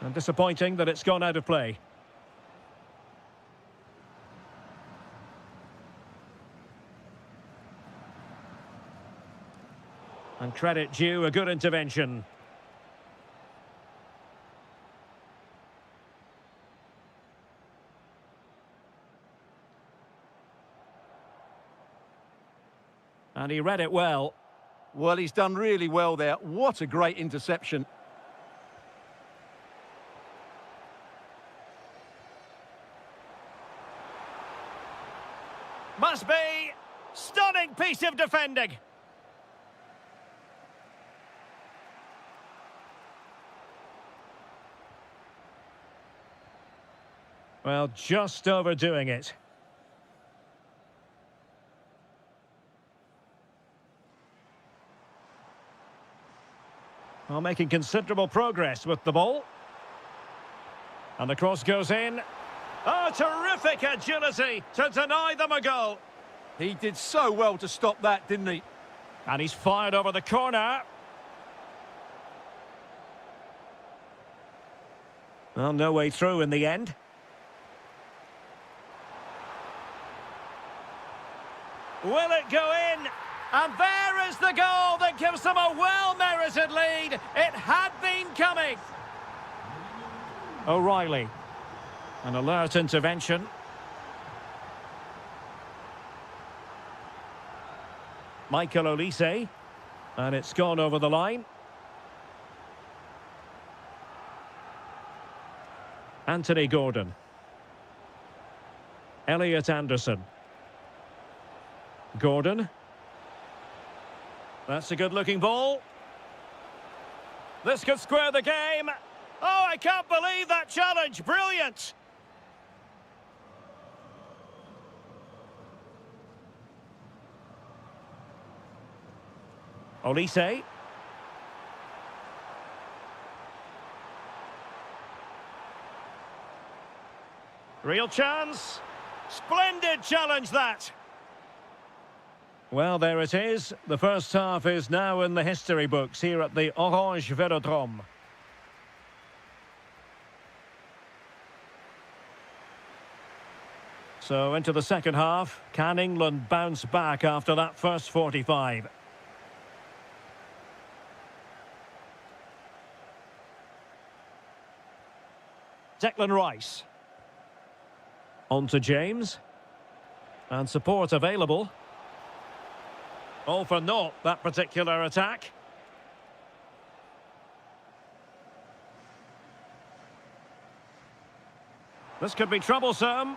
And disappointing that it's gone out of play. And credit due, a good intervention. And he read it well. Well, he's done really well there. What a great interception. Must be stunning piece of defending. Well, just overdoing it. Well, making considerable progress with the ball. And the cross goes in. Oh, terrific agility to deny them a goal. He did so well to stop that, didn't he? And he's fired over the corner. Well, no way through in the end. Will it go in? And there is the goal that gives them a well-merited lead. It had been coming. O'Reilly. An alert intervention. Michael Olise. And it's gone over the line. Anthony Gordon. Elliot Anderson. Gordon. That's a good-looking ball. This could square the game. Oh, I can't believe that challenge. Brilliant. Olise. Real chance. Splendid challenge, that. Well, there it is. The first half is now in the history books here at the Orange Velodrome. So into the second half. Can England bounce back after that first 45? Declan Rice. On to James. And support available. All for naught, that particular attack. This could be troublesome.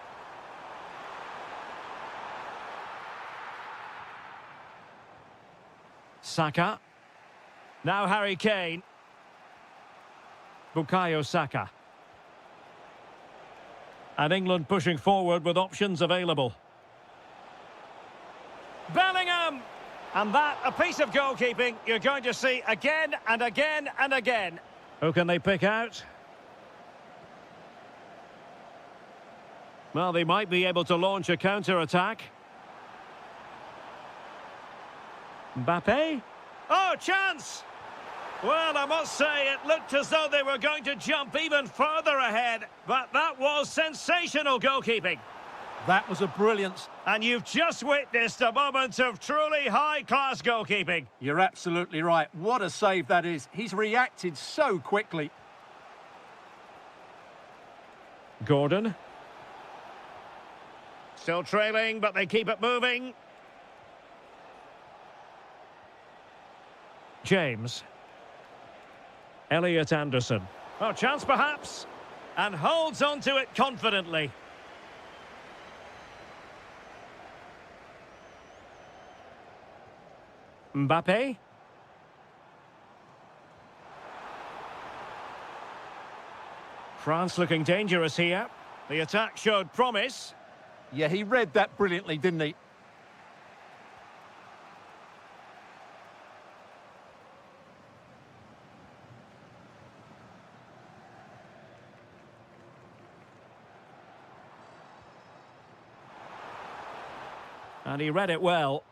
Saka. Now Harry Kane. Bukayo Saka. And England pushing forward with options available. Bellingham! And that, a piece of goalkeeping you're going to see again and again and again. Who can they pick out? Well, they might be able to launch a counter-attack. Mbappe? Oh, chance! Well, I must say, it looked as though they were going to jump even further ahead, but that was sensational goalkeeping. That was a brilliance. And you've just witnessed a moment of truly high-class goalkeeping. You're absolutely right. What a save that is. He's reacted so quickly. Gordon. Still trailing, but they keep it moving. James. Elliot Anderson. Oh, chance perhaps. And holds on to it confidently. Mbappe. France looking dangerous here. The attack showed promise. Yeah, he read that brilliantly, didn't he? And he read it well.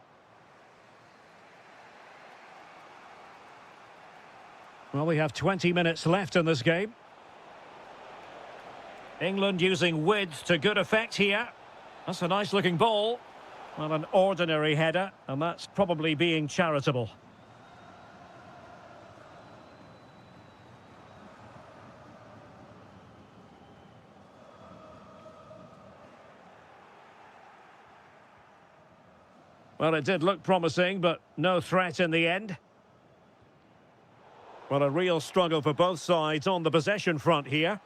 Well, we have 20 minutes left in this game. England using width to good effect here. That's a nice-looking ball. Well, an ordinary header, and that's probably being charitable. Well, it did look promising, but no threat in the end. Well, a real struggle for both sides on the possession front here.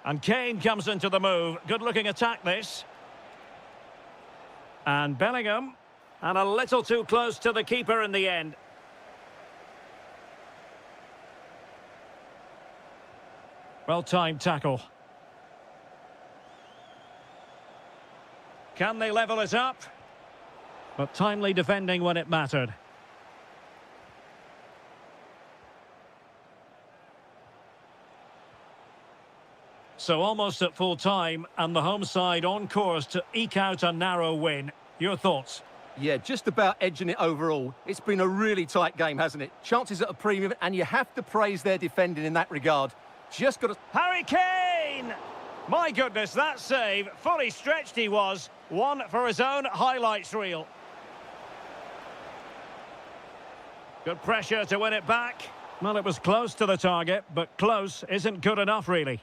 And Kane comes into the move. Good-looking attack, this. And Bellingham. And a little too close to the keeper in the end. Well-timed tackle. Can they level it up? But timely defending when it mattered. So almost at full time, and the home side on course to eke out a narrow win. Your thoughts? Yeah, just about edging it overall. It's been a really tight game, hasn't it? Chances at a premium, and you have to praise their defending in that regard. Just got to... Harry Kane! My goodness, that save, fully stretched he was. One for his own highlights reel. Good pressure to win it back. Well, it was close to the target, but close isn't good enough, really.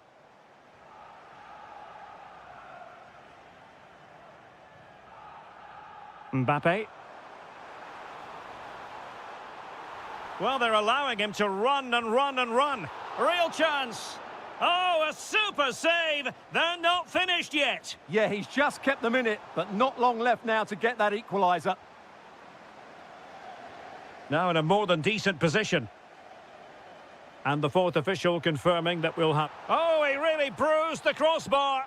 Mbappe. Well, they're allowing him to run and run and run. Real chance. Oh, a super save. They're not finished yet. Yeah, he's just kept them in it, but not long left now to get that equaliser. Now in a more than decent position. And the fourth official confirming that we'll have... Oh, he really bruised the crossbar.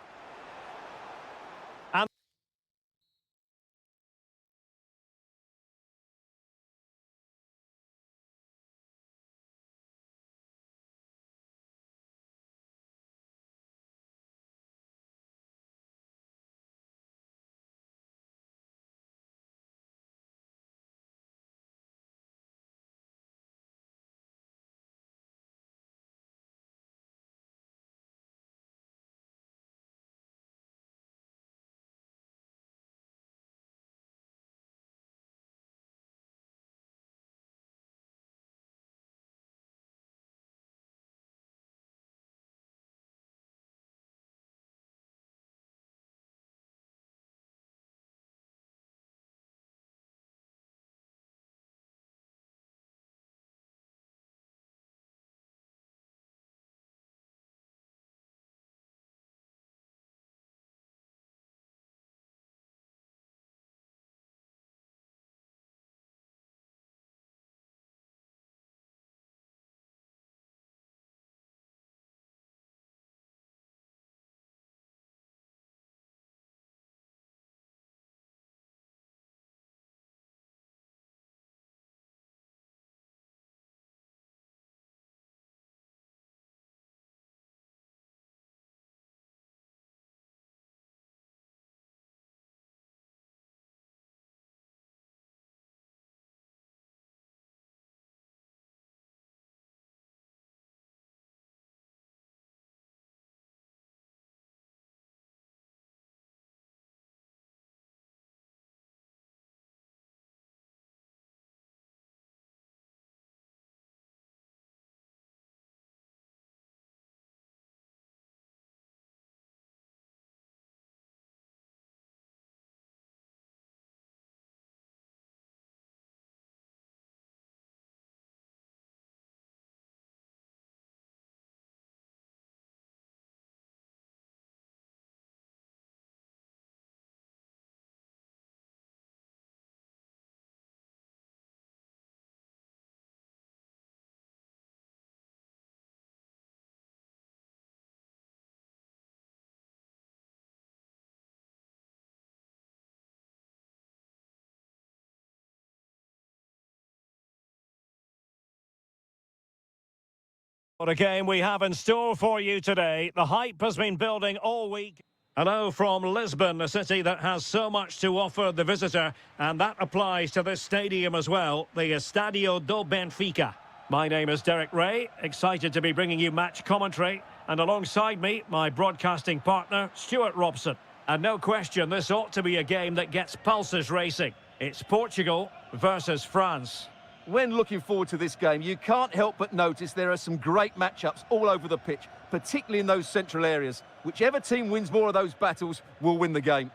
What a game we have in store for you today. The hype has been building all week. Hello from Lisbon, a city that has so much to offer the visitor, and that applies to this stadium as well, the Estadio do Benfica. My name is Derek Ray, excited to be bringing you match commentary, and alongside me, my broadcasting partner, Stuart Robson. And no question, this ought to be a game that gets pulses racing. It's Portugal versus France. When looking forward to this game, you can't help but notice there are some great matchups all over the pitch, particularly in those central areas. Whichever team wins more of those battles will win the game.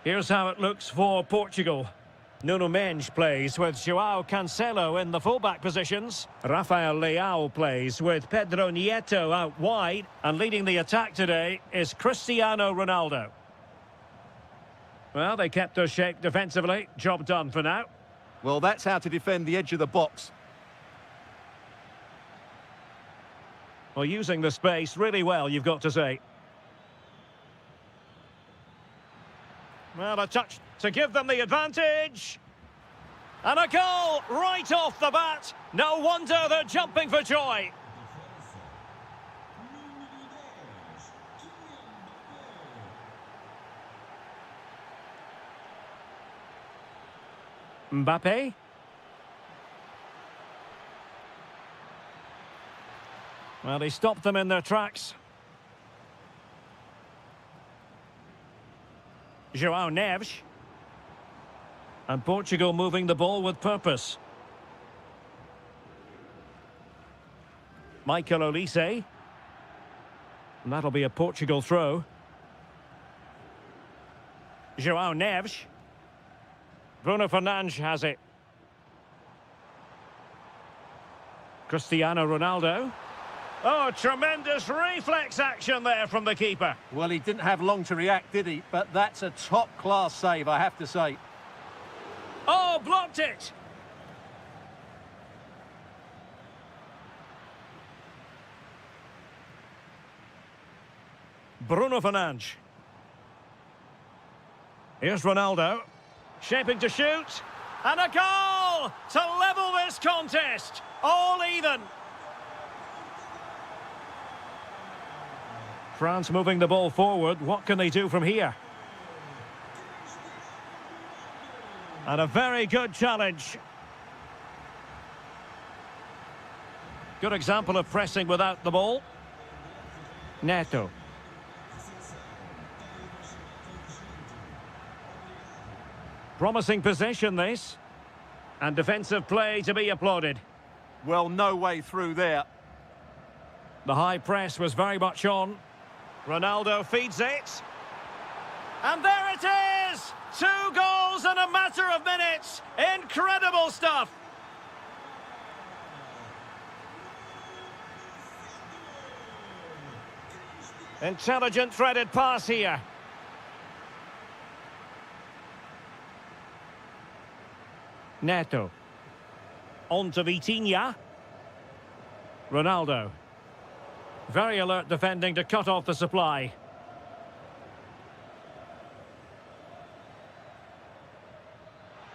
Here's how it looks for Portugal. Nuno Mendes plays with João Cancelo in the fullback positions. Rafael Leao plays with Pedro Nieto out wide. And leading the attack today is Cristiano Ronaldo. Well, they kept their shape defensively. Job done for now. Well, that's how to defend the edge of the box. Well, using the space really well, you've got to say. Well, a touch to give them the advantage. And a goal right off the bat. No wonder they're jumping for joy. Mbappe. Well, he stopped them in their tracks. João Neves. And Portugal moving the ball with purpose. Michael Olise. And that'll be a Portugal throw. João Neves. Bruno Fernandes has it. Cristiano Ronaldo. Oh, tremendous reflex action there from the keeper. Well, he didn't have long to react, did he? But that's a top-class save, I have to say. Oh, blocked it. Bruno Fernandes. Here's Ronaldo. Shaping to shoot. And a goal to level this contest. All even. France moving the ball forward. What can they do from here? And a very good challenge. Good example of pressing without the ball. Neto. Promising possession, this. And defensive play to be applauded. Well, no way through there. The high press was very much on. Ronaldo feeds it. And there it is! 2 goals in a matter of minutes. Incredible stuff. Intelligent threaded pass here. Neto. On to Vitinha. Ronaldo. Very alert defending to cut off the supply.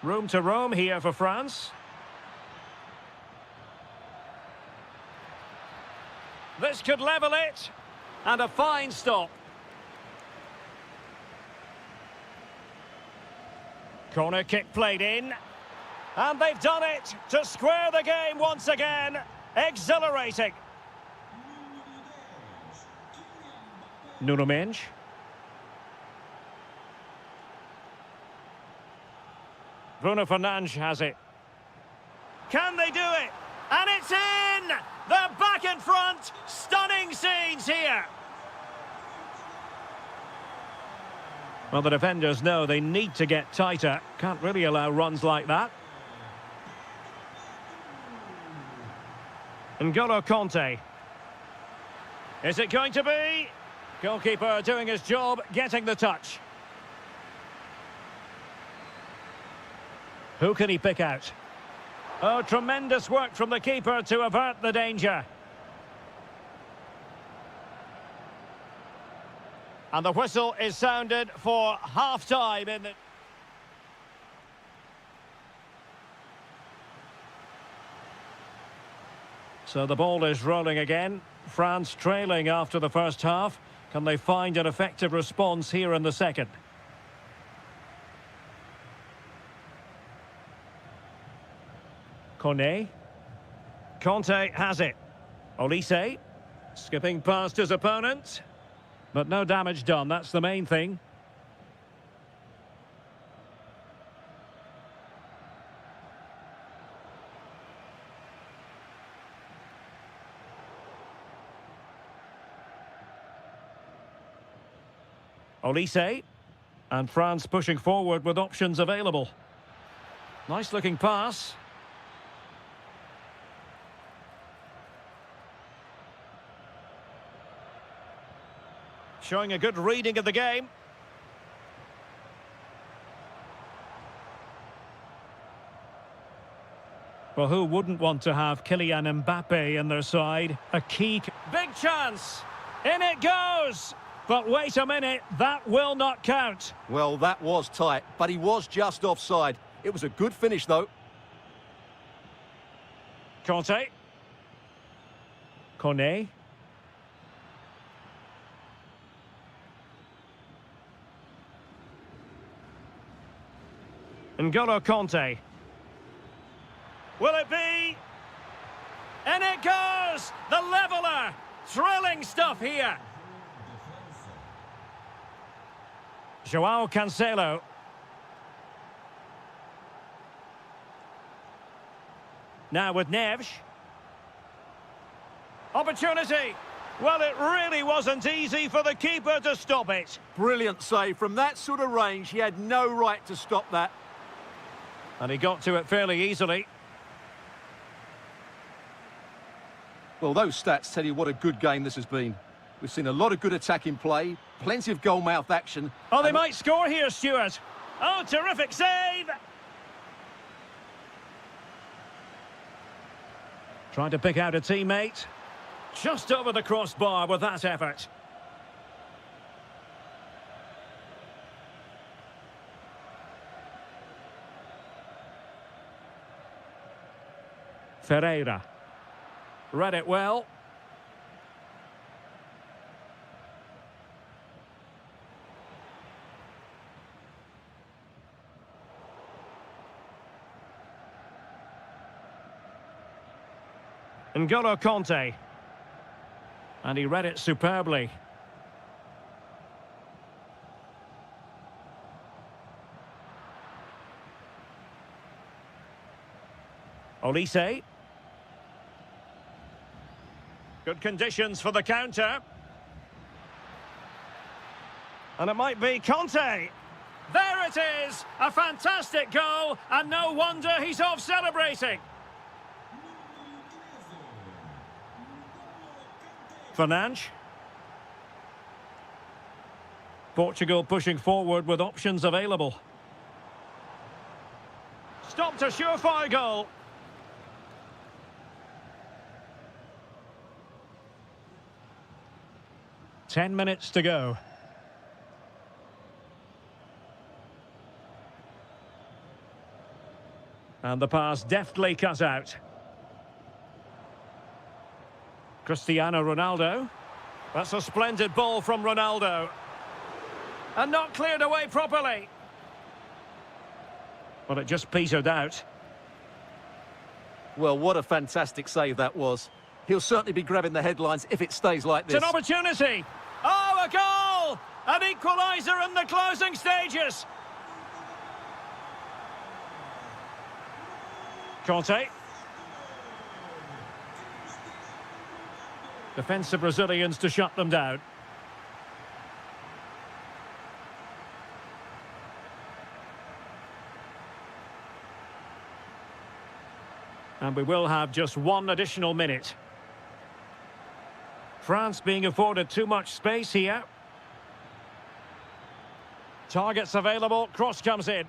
Room to roam here for France. This could level it. And a fine stop. Corner kick played in. And they've done it to square the game once again. Exhilarating. Nuno Mendes. Bruno Fernandes has it. Can they do it? And it's in! They're back in front. Stunning scenes here. Well, the defenders know they need to get tighter. Can't really allow runs like that. N'Golo Kanté. Is it going to be? Goalkeeper doing his job, getting the touch. Who can he pick out? Oh, tremendous work from the keeper to avert the danger. And the whistle is sounded for half-time in the... So the ball is rolling again. France trailing after the first half. Can they find an effective response here in the second? Cornet. Conte has it. Olise. Skipping past his opponent. But no damage done, that's the main thing. Olise. And France pushing forward with options available. Nice looking pass. Showing a good reading of the game. Well, who wouldn't want to have Kylian Mbappe in their side? A key... Big chance! In it goes! But wait a minute, that will not count. Well, that was tight, but he was just offside. It was a good finish, though. Conte. Cornet. N'Golo Conte. Will it be? And it goes! The leveller! Thrilling stuff here. João Cancelo. Now with Neves. Opportunity. Well, it really wasn't easy for the keeper to stop it. Brilliant save. From that sort of range, he had no right to stop that. And he got to it fairly easily. Well, those stats tell you what a good game this has been. We've seen a lot of good attacking play, plenty of goal-mouth action. Oh, they might score here, Stuart. Oh, terrific save! Trying to pick out a teammate. Just over the crossbar with that effort. Ferreira. Read it well. N'Golo Conte. And he read it superbly. Olise. Good conditions for the counter. And it might be Conte. There it is! A fantastic goal, and no wonder he's off celebrating. Fernandes. Portugal pushing forward with options available. Stopped a surefire goal. Ten minutes to go. And the pass deftly cut out. Cristiano Ronaldo. That's a splendid ball from Ronaldo. And not cleared away properly. Well, it just petered out. Well, what a fantastic save that was. He'll certainly be grabbing the headlines if it stays like this. It's an opportunity. Oh, a goal! An equaliser in the closing stages. Conte. Defensive Brazilians to shut them down. And we will have just one additional minute. France being afforded too much space here. Targets available, cross comes in.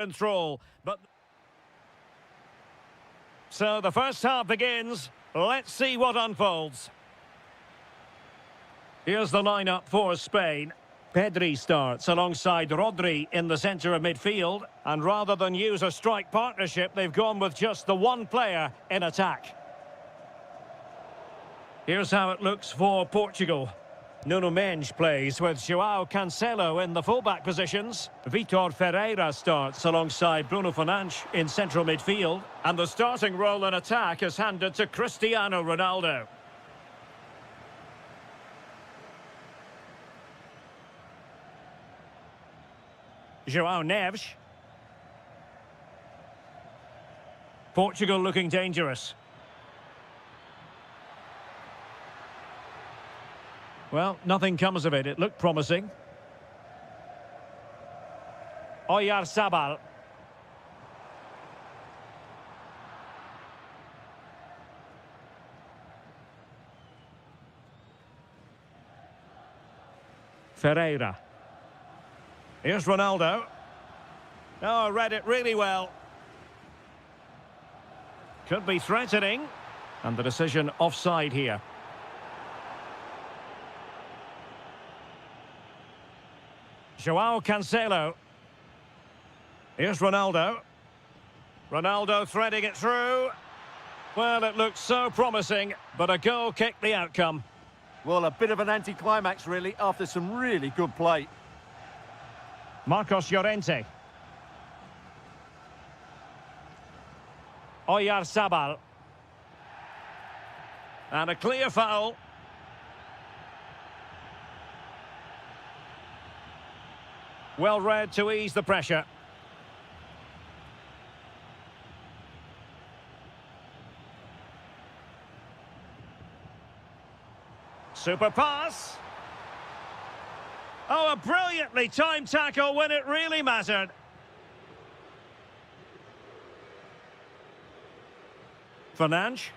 control, but so the first half begins. Let's see what unfolds. Here's the lineup for Spain. Pedri starts alongside Rodri in the centre of midfield, and rather than use a strike partnership, they've gone with just the one player in attack. Here's how it looks for Portugal. Nuno Mendes plays with João Cancelo in the fullback positions. Vitor Ferreira starts alongside Bruno Fernandes in central midfield. And the starting role in attack is handed to Cristiano Ronaldo. João Neves. Portugal looking dangerous. Well, nothing comes of it. It looked promising. Oyarzabal. Ferreira. Here's Ronaldo. Oh, read it really well. Could be threatening. And the decision offside here. João Cancelo. Here's Ronaldo. Ronaldo threading it through. Well, it looked so promising, but a goal kicked the outcome. Well, a bit of an anticlimax, really, after some really good play. Marcos Llorente. Oyarzabal. And a clear foul. Well read to ease the pressure. Super pass. Oh, a brilliantly timed tackle when it really mattered. Fernandes.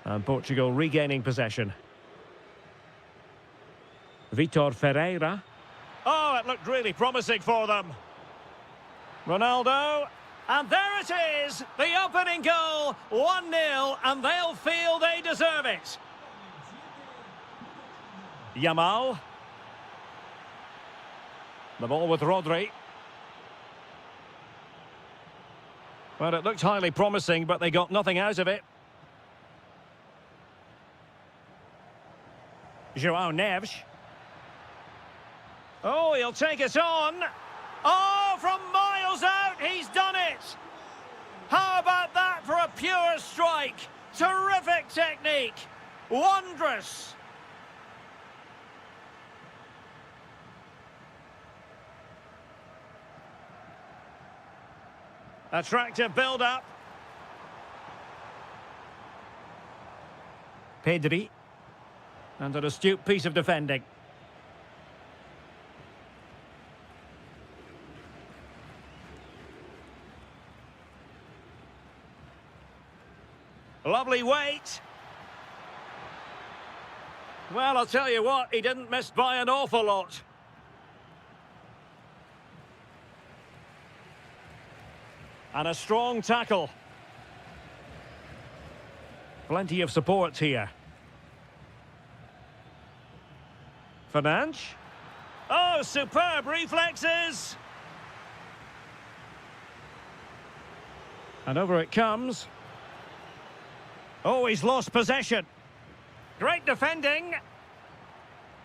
And Portugal regaining possession. Vitor Ferreira. Oh, it looked really promising for them. Ronaldo. And there it is, the opening goal, 1-0, and they'll feel they deserve it. Yamal. The ball with Rodri. Well, it looked highly promising, but they got nothing out of it. João Neves. Oh, he'll take it on. Oh, from miles out, he's done it. How about that for a pure strike? Terrific technique. Wondrous. Attractive build-up. Pedri. And an astute piece of defending. Lovely weight. Well, I'll tell you what, he didn't miss by an awful lot. And a strong tackle. Plenty of support here. Fernandes. Oh, superb reflexes. And over it comes. Oh, he's lost possession. Great defending.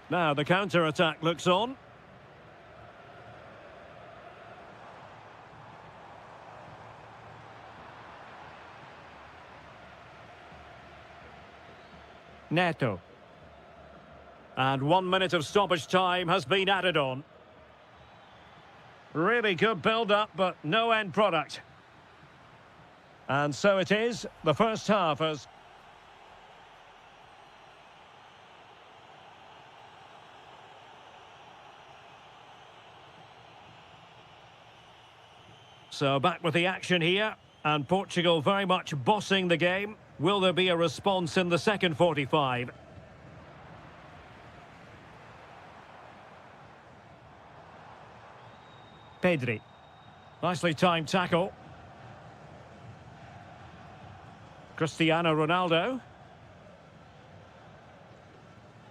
Now the counter-attack looks on. Neto. And 1 minute of stoppage time has been added on. Really good build-up, but no end product. And so it is, the first half has... So back with the action here, and Portugal very much bossing the game. Will there be a response in the second 45? Pedri. Nicely timed tackle. Cristiano Ronaldo.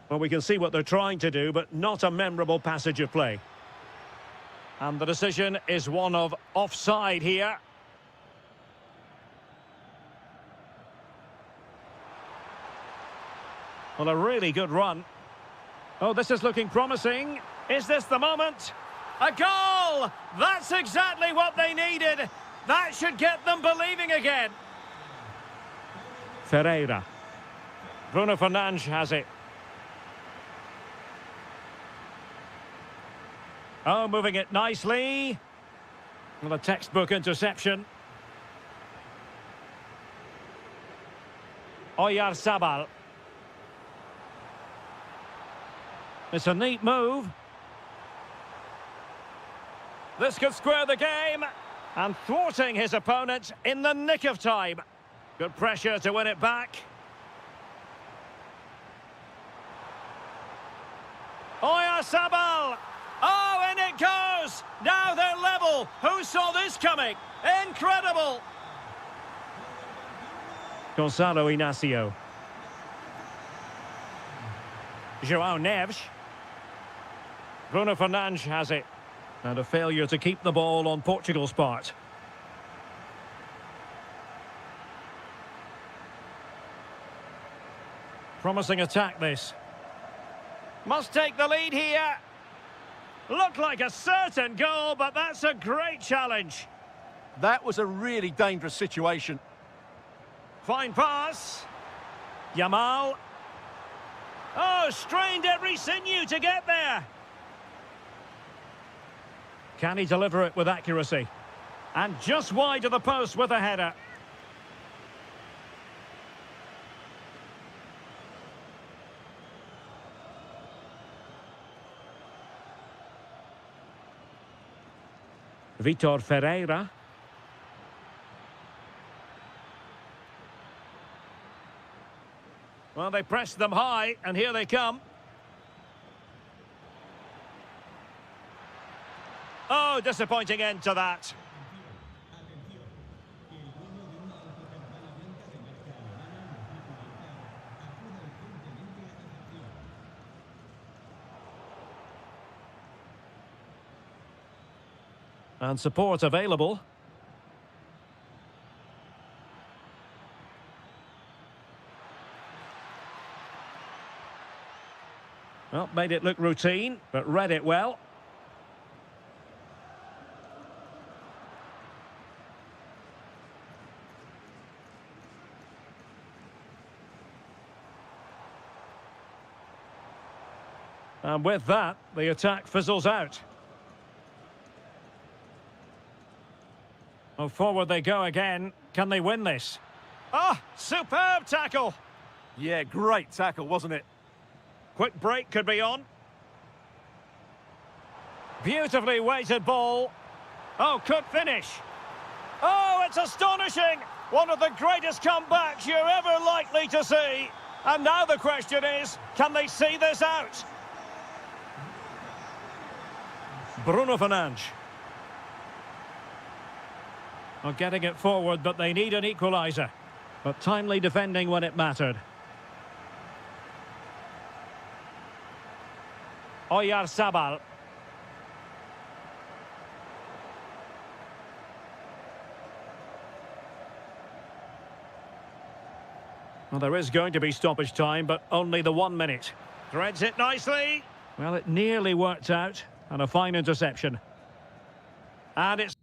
Well, we can see what they're trying to do, but not a memorable passage of play. And the decision is one of offside here. Well, a really good run. Oh, this is looking promising. Is this the moment? A goal! That's exactly what they needed. That should get them believing again. Ferreira. Bruno Fernandes has it. Oh, moving it nicely. Well, a textbook interception. Oyarzabal. It's a neat move. This could square the game. And thwarting his opponent in the nick of time. Good pressure to win it back. Oyarzabal. Oh, and it goes! Now they're level. Who saw this coming? Incredible! Gonzalo Inacio. João Neves. Bruno Fernandes has it. And a failure to keep the ball on Portugal's part. Promising attack, this. Must take the lead here. Looked like a certain goal, but that's a great challenge. That was a really dangerous situation. Fine pass. Yamal. Oh, strained every sinew to get there. Can he deliver it with accuracy? And just wide of the post with a header. Vitor Ferreira. Well, they pressed them high, and here they come. Oh, disappointing end to that. And support available. Well, made it look routine, but read it well. And with that, the attack fizzles out. Oh, forward they go again. Can they win this? Oh, superb tackle! Yeah, great tackle, wasn't it? Quick break could be on. Beautifully weighted ball. Oh, could finish. Oh, it's astonishing! One of the greatest comebacks you're ever likely to see. And now the question is, can they see this out? Bruno Fernandes. Well, getting it forward, but they need an equaliser. But timely defending when it mattered. Oyarzabal. Well, there is going to be stoppage time, but only the 1 minute. Threads it nicely. Well, it nearly worked out. And a fine interception. And it's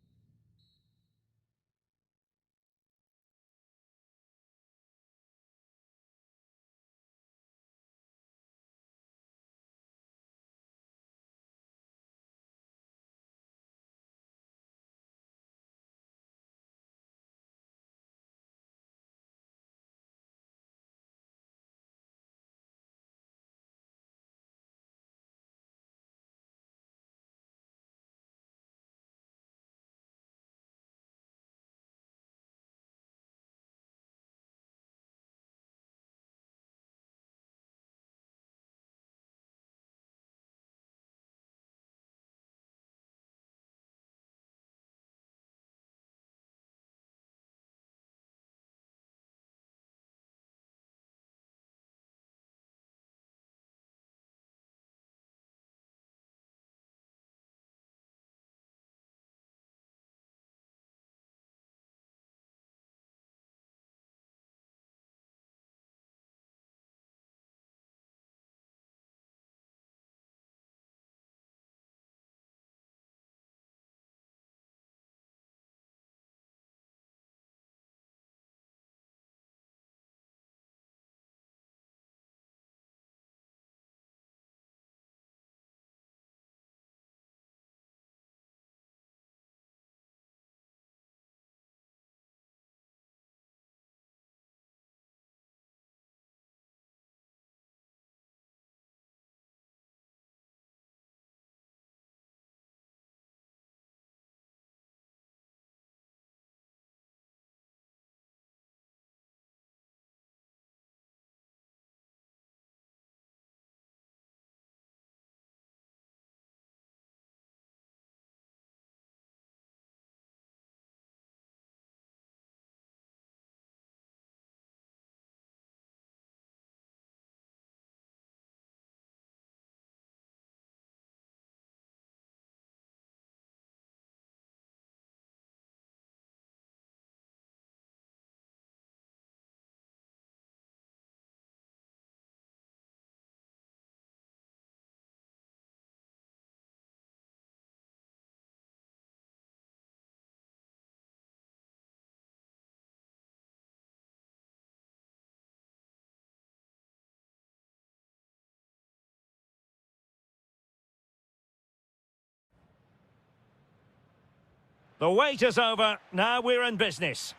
The wait is over. Now we're in business.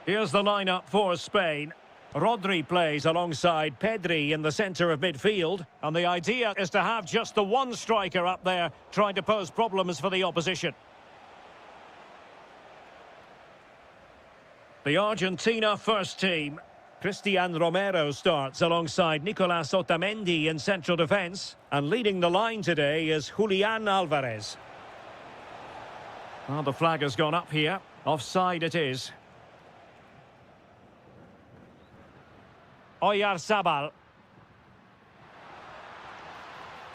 Here's the lineup for Spain. Rodri plays alongside Pedri in the centre of midfield. And the idea is to have just the one striker up there trying to pose problems for the opposition. The Argentina first team. Cristian Romero starts alongside Nicolas Otamendi in central defence. And leading the line today is Julian Alvarez. Well, the flag has gone up here. Offside it is. Oyarzabal.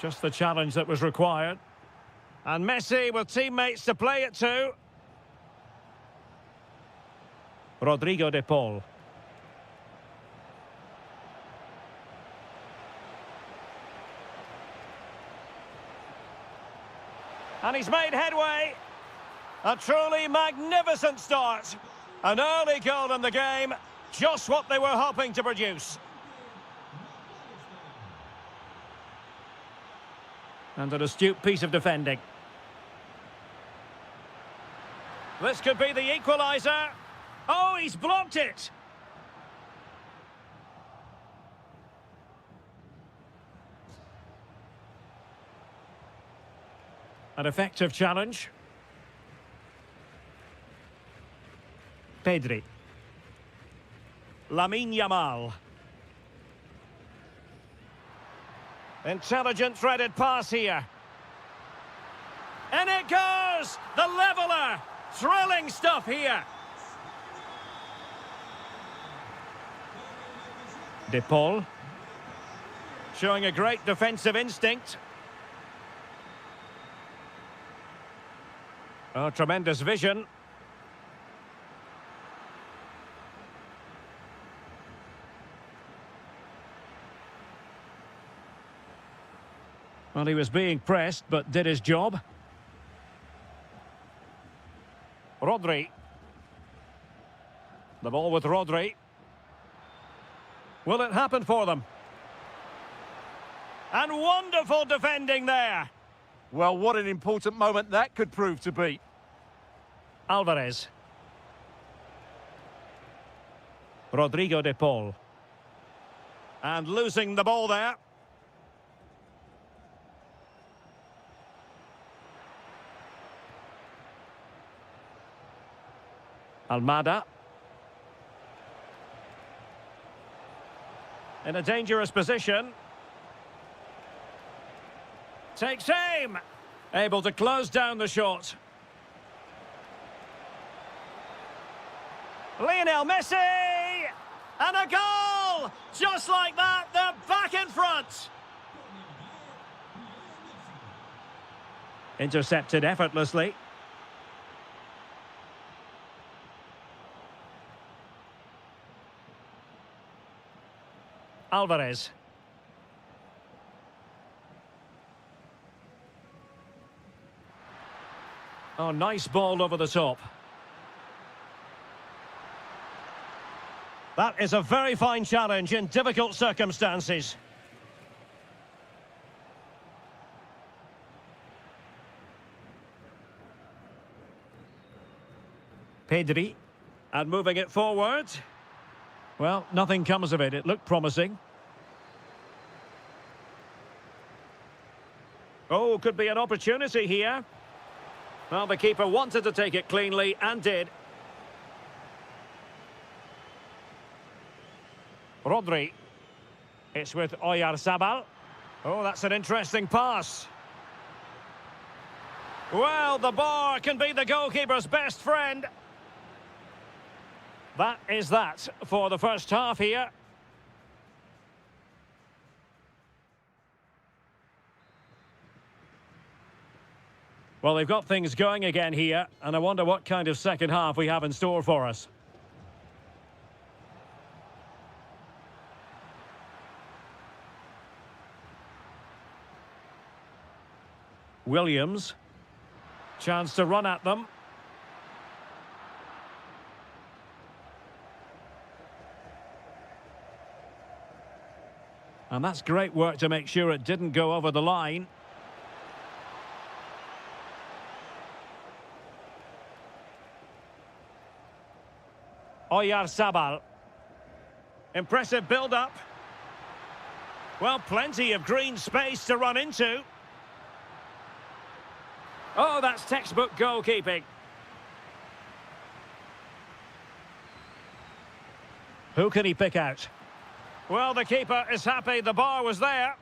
Just the challenge that was required. And Messi with teammates to play it to. Rodrigo de Paul. And he's made headway. A truly magnificent start. An early goal in the game. Just what they were hoping to produce. And an astute piece of defending. This could be the equaliser. Oh, he's blocked it. An effective challenge. Pedri. Lamine Yamal. Intelligent threaded pass here. And it goes! The leveller! Thrilling stuff here. De Paul. Showing a great defensive instinct. Oh, tremendous vision. Well, he was being pressed, but did his job. Rodri. The ball with Rodri. Will it happen for them? And wonderful defending there. Well, what an important moment that could prove to be. Alvarez. Rodrigo de Paul. And losing the ball there. Almada. In a dangerous position. Takes aim. Able to close down the shot. Lionel Messi! And a goal! Just like that, they're back in front. Intercepted effortlessly. Alvarez. Oh, nice ball over the top. That is a very fine challenge in difficult circumstances. Pedri. And moving it forward. Well, nothing comes of it. It looked promising. Oh, could be an opportunity here. Well, the keeper wanted to take it cleanly and did. Rodri. It's with Oyarzabal. Oh, that's an interesting pass. Well, the bar can be the goalkeeper's best friend. That is that for the first half here. Well, they've got things going again here, and I wonder what kind of second half we have in store for us. Williams. Chance to run at them. And that's great work to make sure it didn't go over the line. Oyarzabal. Impressive build-up. Well, plenty of green space to run into. Oh, that's textbook goalkeeping. Who can he pick out? Well, the keeper is happy the bar was there.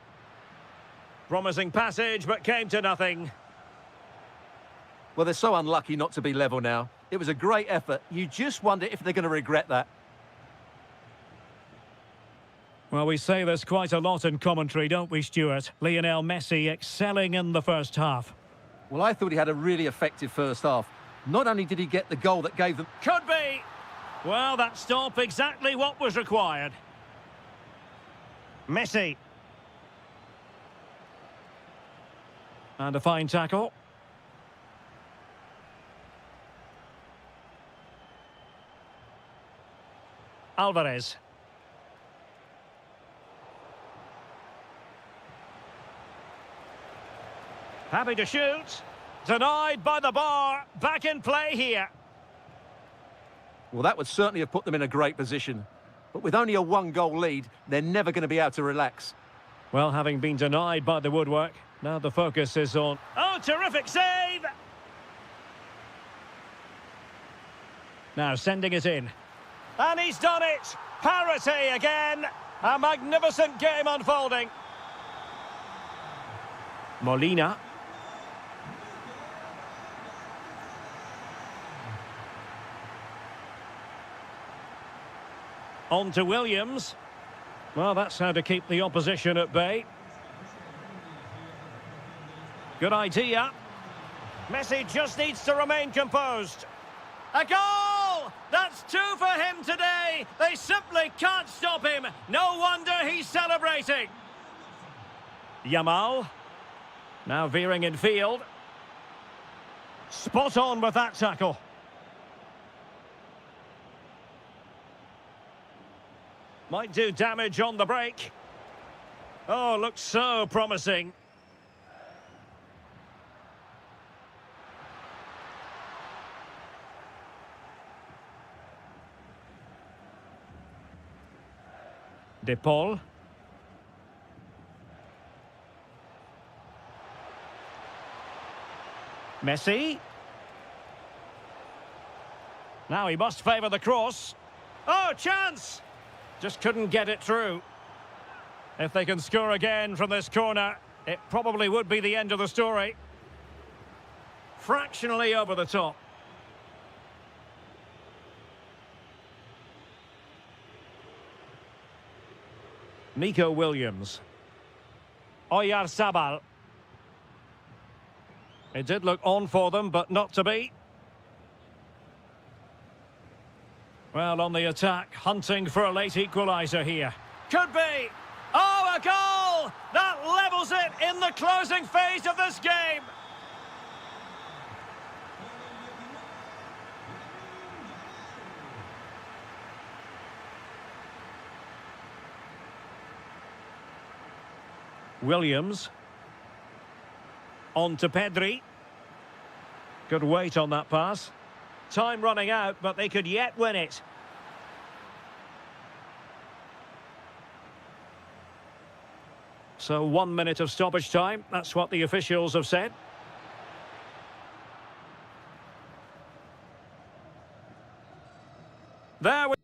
Promising passage, but came to nothing. Well, they're so unlucky not to be level now. It was a great effort. You just wonder if they're going to regret that. Well, we say this quite a lot in commentary, don't we, Stuart? Lionel Messi excelling in the first half. Well, I thought he had a really effective first half. Not only did he get the goal that gave them... Could be! Well, that stop exactly what was required. Messi. And a fine tackle. Alvarez. Happy to shoot. Denied by the bar. Back in play here. Well, that would certainly have put them in a great position. But with only a one-goal lead, they're never going to be able to relax. Well, having been denied by the woodwork, now the focus is on... Oh, terrific save! Now sending it in. And he's done it! Parity again! A magnificent game unfolding. Molina. On to Williams. Well, that's how to keep the opposition at bay. Good idea. Messi just needs to remain composed. A goal! That's two for him today. They simply can't stop him. No wonder he's celebrating. Yamal. Now veering in field. Spot on with that tackle. Might do damage on the break. Oh, looks so promising. De Paul. Messi. Now he must favour the cross. Oh, chance! Just couldn't get it through. If they can score again from this corner, it probably would be the end of the story. Fractionally over the top. Nico Williams. Oyarzabal. It did look on for them, but not to be. Well, on the attack, hunting for a late equaliser here. Could be! Oh, a goal! That levels it in the closing phase of this game! Williams. On to Pedri. Good weight on that pass. Time running out, but they could yet win it. So 1 minute of stoppage time. That's what the officials have said. There we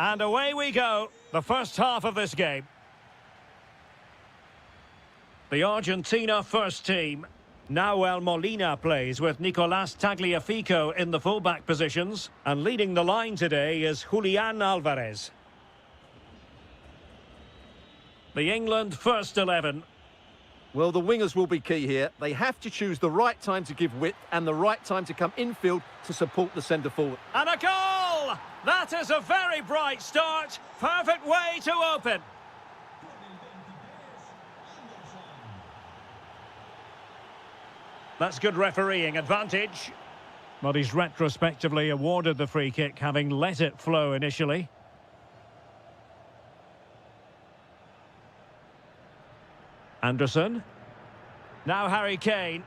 And away we go, the first half of this game. The Argentina first team. Nahuel Molina plays with Nicolás Tagliafico in the fullback positions. And leading the line today is Julián Álvarez. The England first 11. Well, the wingers will be key here. They have to choose the right time to give width and the right time to come infield to support the centre forward. And a goal! That is a very bright start. Perfect way to open. That's good refereeing advantage. But he's retrospectively awarded the free kick, having let it flow initially. Anderson. Now Harry Kane.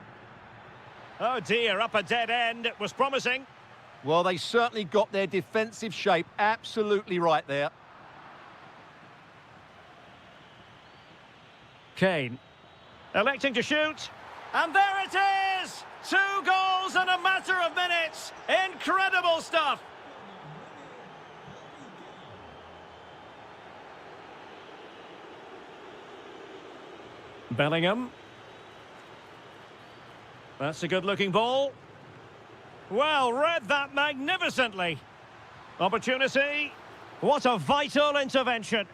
Oh dear, up a dead end. It was promising. Well, they certainly got their defensive shape absolutely right there. Kane. Electing to shoot. And there it is! 2 goals in a matter of minutes. Incredible stuff. Bellingham. That's a good-looking ball. Well, read that magnificently. Opportunity. What a vital intervention.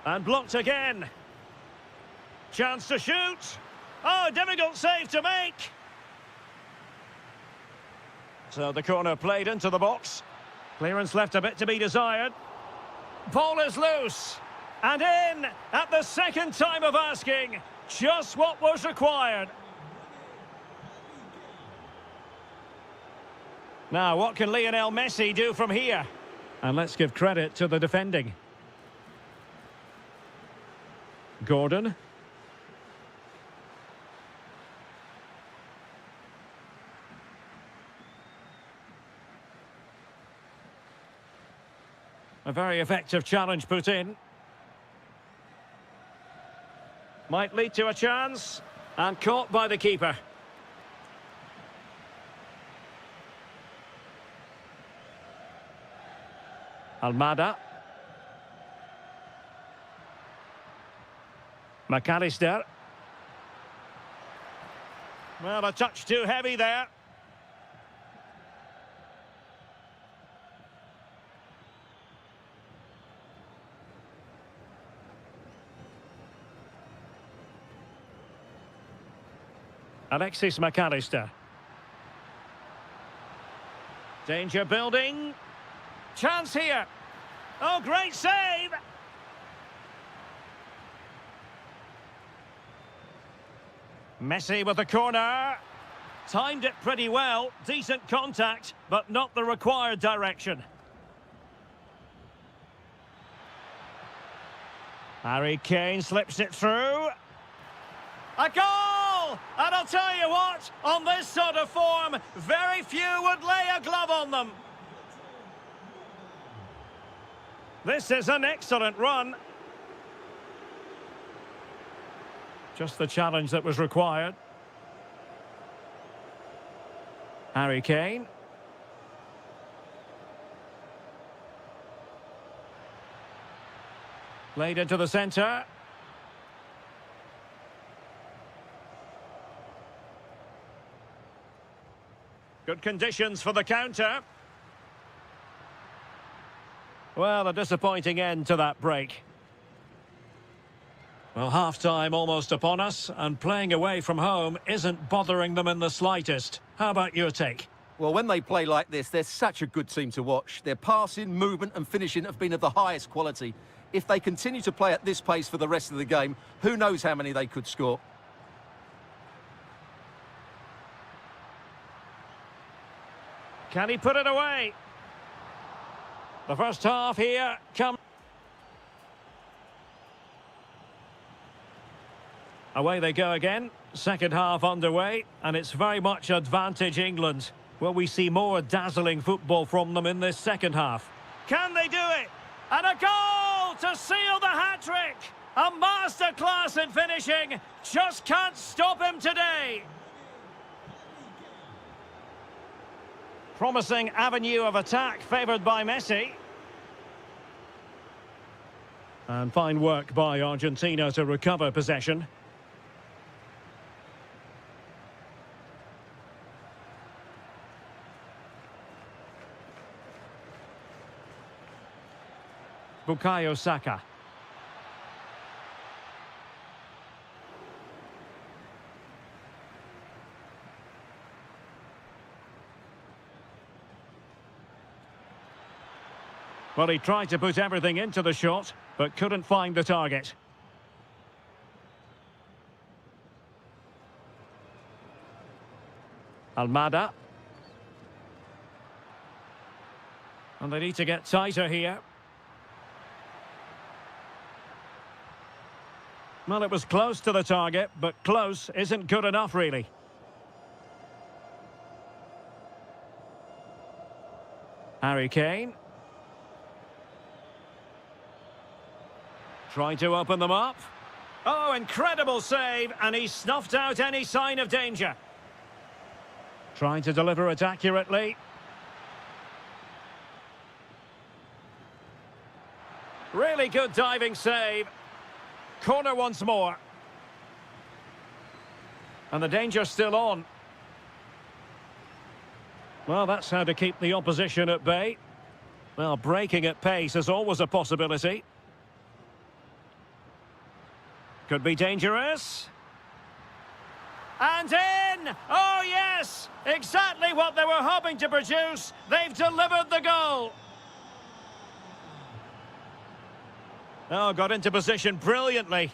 And blocked again. Chance to shoot. Oh, difficult save to make. So the corner played into the box. Clearance left a bit to be desired. Ball is loose. And in at the second time of asking. Just what was required. Now, what can Lionel Messi do from here? And let's give credit to the defending. Gordon. A very effective challenge put in. Might lead to a chance. And caught by the keeper. Almada. McAllister. Well, a touch too heavy there. Alexis McAllister. Danger building. Chance here. Oh, great save. Messi with the corner. Timed it pretty well. Decent contact, but not the required direction. Harry Kane slips it through. A goal! And I'll tell you what, on this sort of form, very few would lay a glove on them. This is an excellent run. Just the challenge that was required. Harry Kane. Played into the centre. Good conditions for the counter. Well, a disappointing end to that break. Well, half-time almost upon us, and playing away from home isn't bothering them in the slightest. How about your take? Well, when they play like this, they're such a good team to watch. Their passing, movement and finishing have been of the highest quality. If they continue to play at this pace for the rest of the game, who knows how many they could score. Can he put it away? The first half here comes. Away they go again. Second half underway, and it's very much advantage England. Will we see more dazzling football from them in this second half? Can they do it? And a goal to seal the hat-trick! A masterclass in finishing. Just can't stop him today. Promising avenue of attack favoured by Messi. And fine work by Argentina to recover possession. Bukayo Saka. Well, he tried to put everything into the shot, but couldn't find the target. Almada. And they need to get tighter here. Well, it was close to the target, but close isn't good enough, really. Harry Kane. Trying to open them up. Oh, incredible save, and he snuffed out any sign of danger. Trying to deliver it accurately. Really good diving save. Corner once more. And the danger's still on. Well, that's how to keep the opposition at bay. Well, breaking at pace is always a possibility. Could be dangerous. And in! Oh, yes! Exactly what they were hoping to produce. They've delivered the goal. Oh, got into position brilliantly.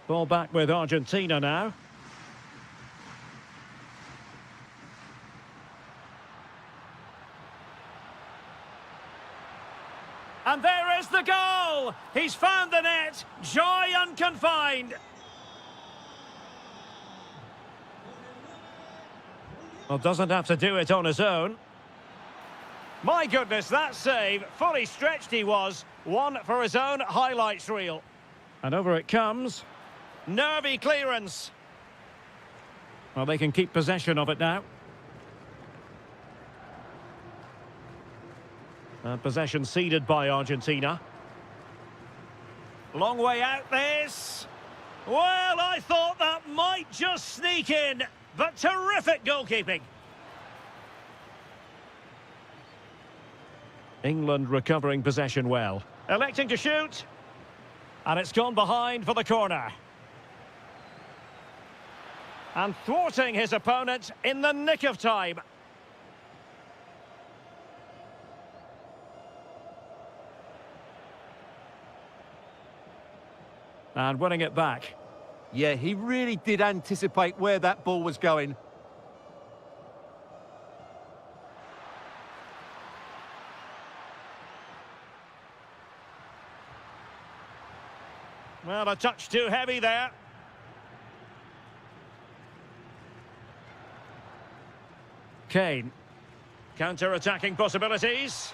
Ball back with Argentina now. And there is the goal! He's found the net. Joy unconfined. Well, doesn't have to do it on his own. My goodness, that save. Fully stretched he was. One for his own highlights reel. And over it comes. Nervy clearance. Well, they can keep possession of it now. Possession ceded by Argentina. Long way out this. Well, I thought that might just sneak in, but terrific goalkeeping. England recovering possession well. Electing to shoot. And it's gone behind for the corner. And thwarting his opponent in the nick of time. And winning it back. Yeah, he really did anticipate where that ball was going. Well, a touch too heavy there. Kane. Counter-attacking possibilities.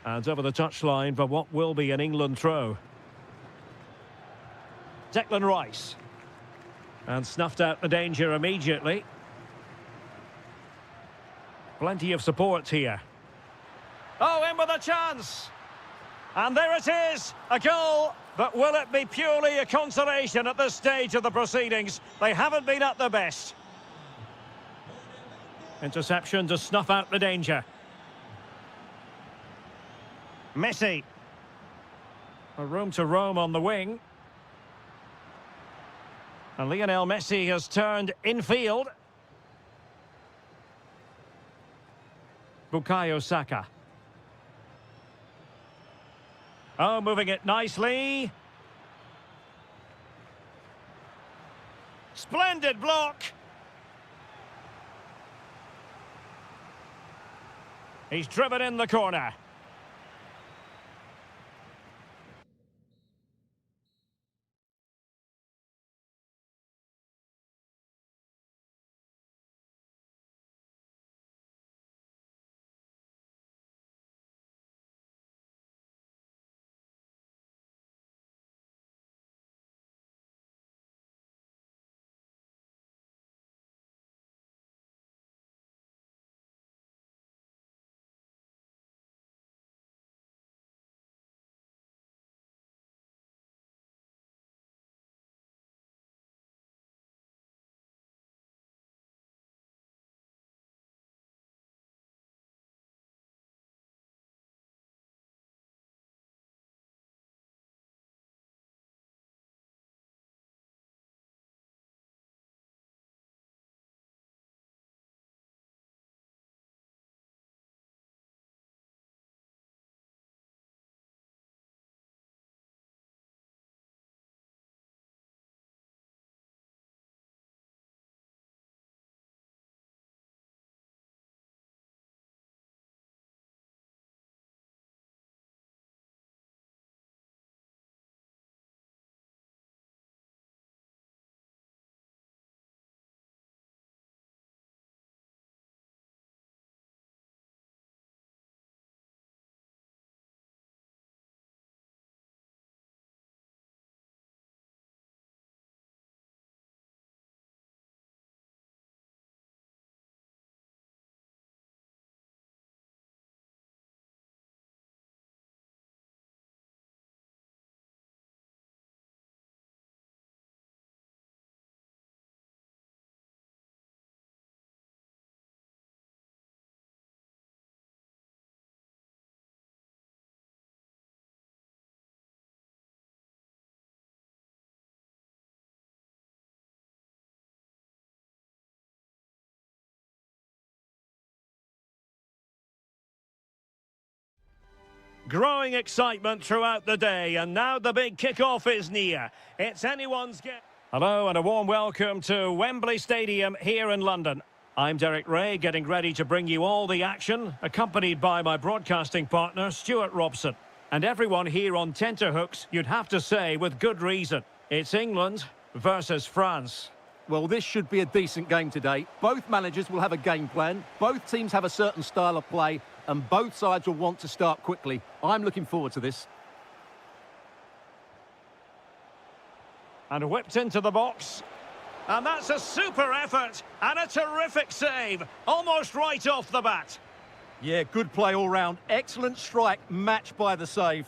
And over the touchline for what will be an England throw. Declan Rice. And snuffed out the danger immediately. Plenty of support here. Oh, in with a chance! And there it is, a goal. But will it be purely a consolation at this stage of the proceedings? They haven't been at their best. Interception to snuff out the danger. Messi. A room to roam on the wing. And Lionel Messi has turned infield. Bukayo Saka. Oh, moving it nicely. Splendid block. He's driven in the corner. Growing excitement throughout the day, and now the big kick-off is near. It's anyone's game. Hello and a warm welcome to Wembley Stadium here in London. I'm Derek Ray, getting ready to bring you all the action, accompanied by my broadcasting partner, Stuart Robson. And everyone here on tenterhooks, you'd have to say with good reason. It's England versus France. Well, this should be a decent game today. Both managers will have a game plan, both teams have a certain style of play, and both sides will want to start quickly. I'm looking forward to this. And whipped into the box. And that's a super effort and a terrific save, almost right off the bat. Yeah, good play all round. Excellent strike, matched by the save.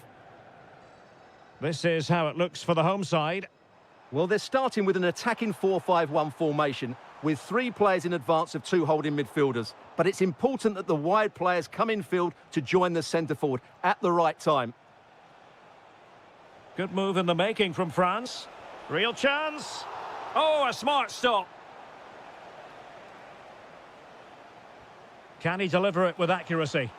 This is how it looks for the home side. Well, they're starting with an attacking 4-5-1 formation with 3 players in advance of 2 holding midfielders. But it's important that the wide players come in field to join the centre forward at the right time. Good move in the making from France. Real chance. Oh, a smart stop. Can he deliver it with accuracy?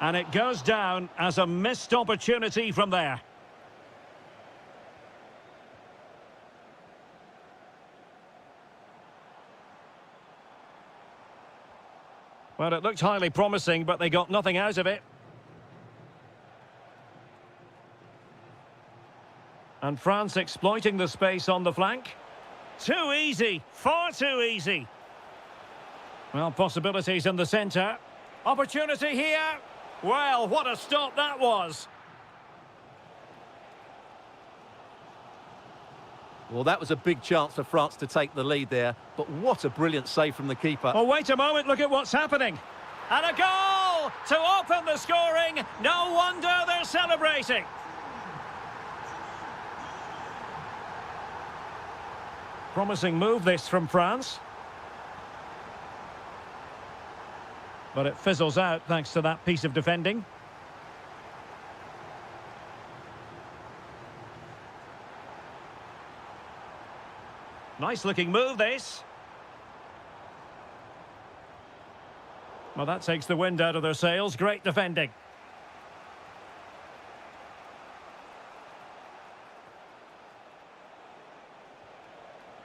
And it goes down as a missed opportunity from there. Well, it looked highly promising, but they got nothing out of it. And France exploiting the space on the flank. Too easy, far too easy. Well, possibilities in the centre. Opportunity here. Well, what a stop that was. Well, that was a big chance for France to take the lead there, but what a brilliant save from the keeper. Oh, wait a moment, look at what's happening. And a goal to open the scoring. No wonder they're celebrating. Promising move this from France. But it fizzles out thanks to that piece of defending. Nice looking move this. Well, that takes the wind out of their sails. Great defending.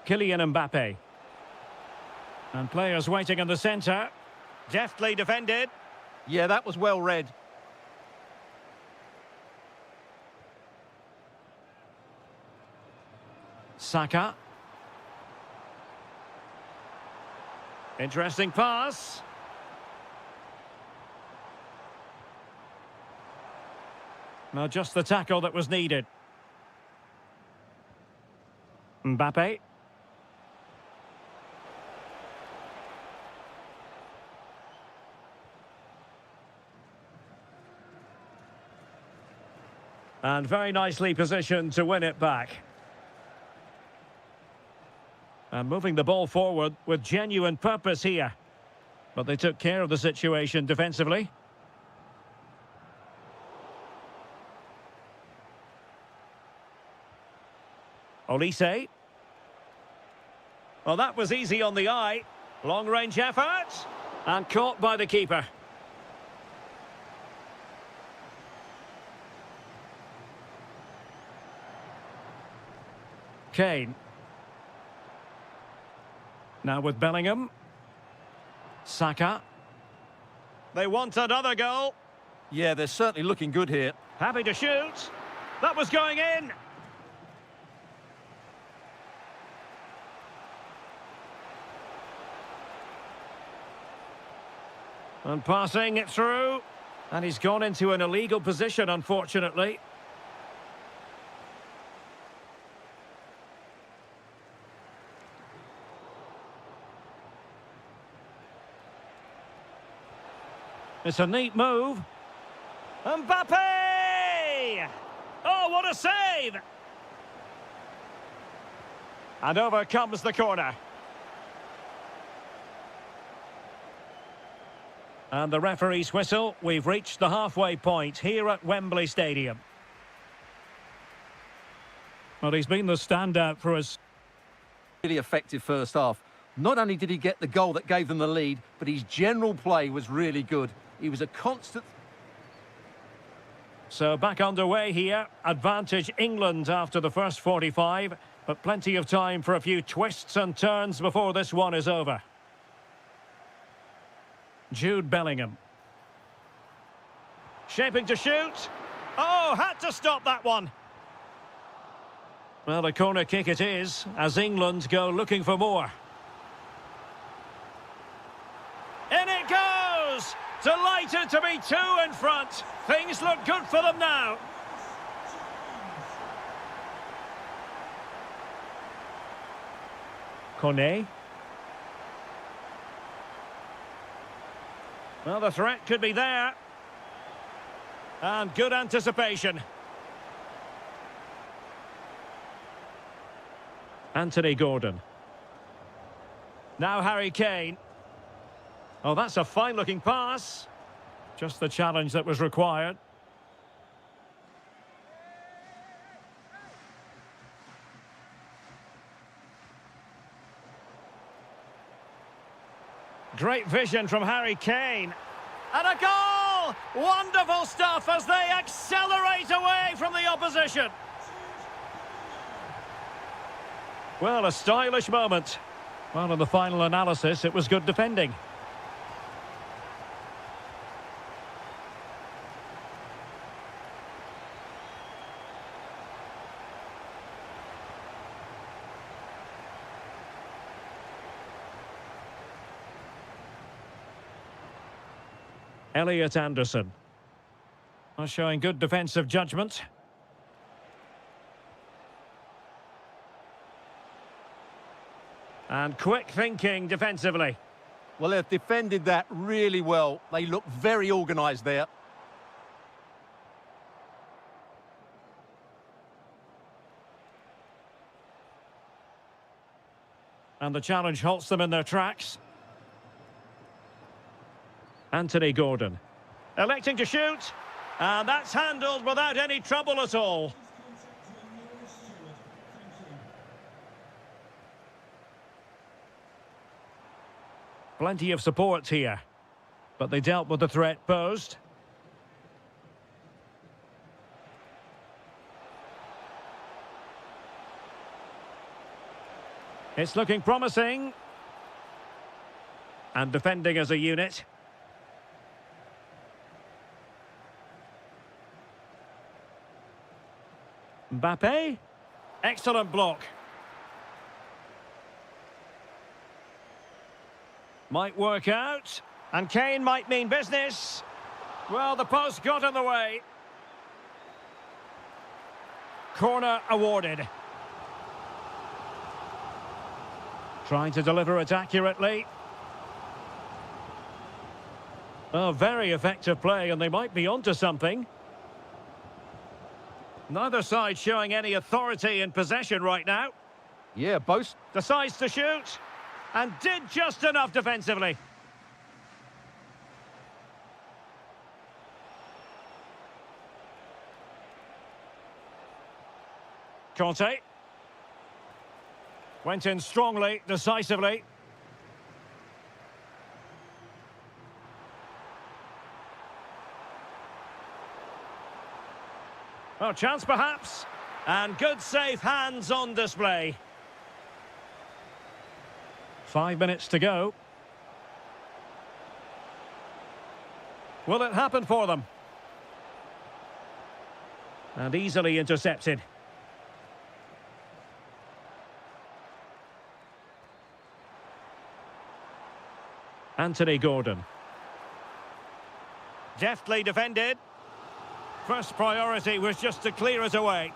Kylian Mbappe. And players waiting in the centre. Deftly defended. Yeah, that was well read. Saka. Interesting pass. Now just the tackle that was needed. Mbappe. And very nicely positioned to win it back. And moving the ball forward with genuine purpose here. But they took care of the situation defensively. Olise. Well, that was easy on the eye. Long-range effort. And caught by the keeper. Kane. Now with Bellingham. Saka. They want another goal. Yeah, they're certainly looking good here. Happy to shoot. That was going in. And passing it through. And he's gone into an illegal position, unfortunately. It's a neat move. Mbappe! Oh, what a save! And over comes the corner. And the referee's whistle. We've reached the halfway point here at Wembley Stadium. Well, he's been the standout for us. Really effective first half. Not only did he get the goal that gave them the lead, but his general play was really good. He was a constant... So back underway here. Advantage England after the first 45, but plenty of time for a few twists and turns before this one is over. Jude Bellingham. Shaping to shoot. Oh, had to stop that one. Well, a corner kick it is, as England go looking for more. In it goes! Delighted to be two in front. Things look good for them now. Kone. Well, the threat could be there. And good anticipation. Anthony Gordon. Now Harry Kane. Oh, that's a fine-looking pass. Just the challenge that was required. Great vision from Harry Kane. And a goal! Wonderful stuff as they accelerate away from the opposition. Well, a stylish moment. Well, in the final analysis, it was good defending. Elliot Anderson. Well, showing good defensive judgment. And quick thinking defensively. Well, they've defended that really well. They look very organised there. And the challenge halts them in their tracks. Anthony Gordon. Electing to shoot. And that's handled without any trouble at all. Plenty of support here. But they dealt with the threat posed. It's looking promising. And defending as a unit. Mbappe. Excellent block. Might work out. And Kane might mean business. Well, the post got in the way. Corner awarded. Trying to deliver it accurately. Oh, very effective play, and they might be onto something. Neither side showing any authority in possession right now. Yeah, both. Decides to shoot. And did just enough defensively. Conte. Went in strongly, decisively. Well, chance perhaps. And good safe hands on display. 5 minutes to go. Will it happen for them? And easily intercepted. Anthony Gordon. Deftly defended. First priority was just to clear it away.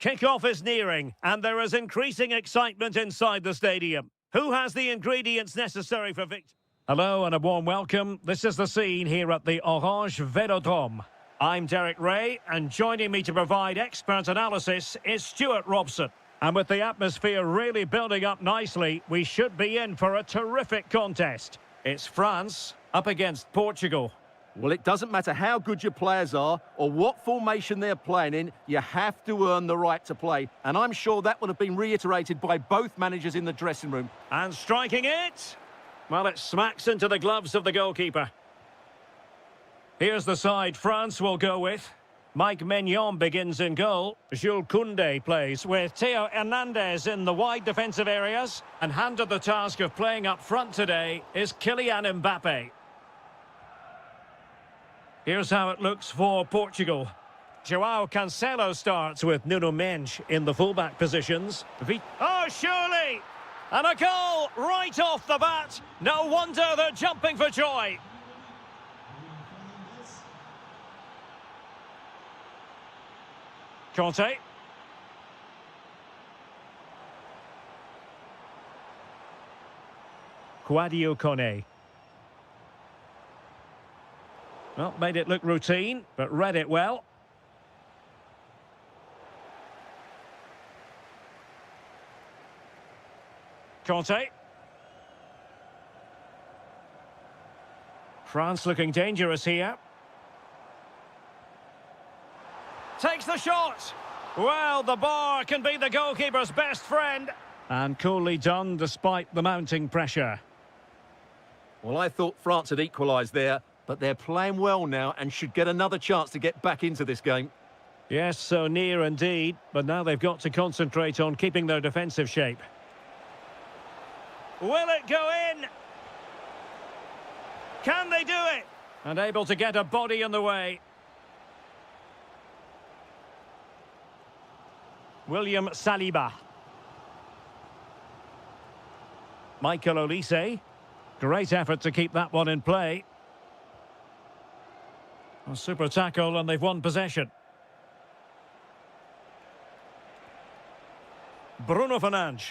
Kick-off is nearing, and there is increasing excitement inside the stadium. Who has the ingredients necessary for victory? Hello and a warm welcome. This is the scene here at the Orange Velodrome. I'm Derek Ray, and joining me to provide expert analysis is Stuart Robson. And with the atmosphere really building up nicely, we should be in for a terrific contest. It's France up against Portugal. Well, it doesn't matter how good your players are or what formation they're playing in, you have to earn the right to play. And I'm sure that would have been reiterated by both managers in the dressing room. And striking it? Well, it smacks into the gloves of the goalkeeper. Here's the side France will go with. Mike Maignan begins in goal. Jules Koundé plays with Theo Hernandez in the wide defensive areas. And handed the task of playing up front today is Kylian Mbappe. Here's how it looks for Portugal. João Cancelo starts with Nuno Mendes in the fullback positions. Oh, surely! And a goal right off the bat. No wonder they're jumping for joy. Conte. Quadio Kone. Well, made it look routine, but read it well. Conte. France looking dangerous here. Takes the shot. Well, the bar can be the goalkeeper's best friend. And coolly done despite the mounting pressure. Well, I thought France had equalised there, but they're playing well now and should get another chance to get back into this game. Yes, so near indeed, but now they've got to concentrate on keeping their defensive shape. Will it go in? Can they do it? And able to get a body in the way. William Saliba. Michael Olise. Great effort to keep that one in play. A super tackle and they've won possession. Bruno Fernandes.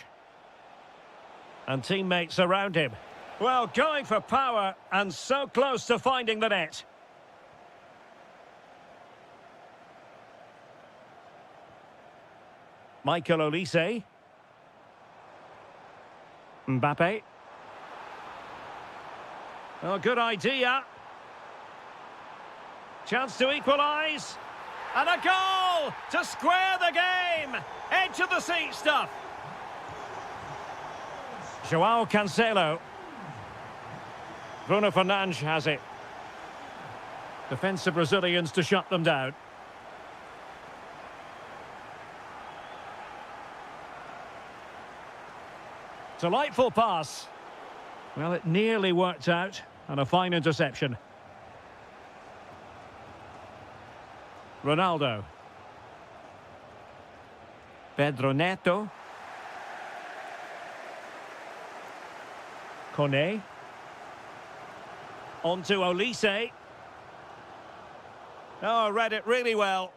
And teammates around him. Well, going for power and so close to finding the net. Michael Olise. Mbappe. Oh, good idea. Chance to equalise. And a goal to square the game. Edge of the seat stuff. João Cancelo. Bruno Fernandes has it. Defensive Brazilians to shut them down. Delightful pass. Well, it nearly worked out. And a fine interception. Ronaldo. Pedro Neto. Kone. On to Olise. Oh, read it really well.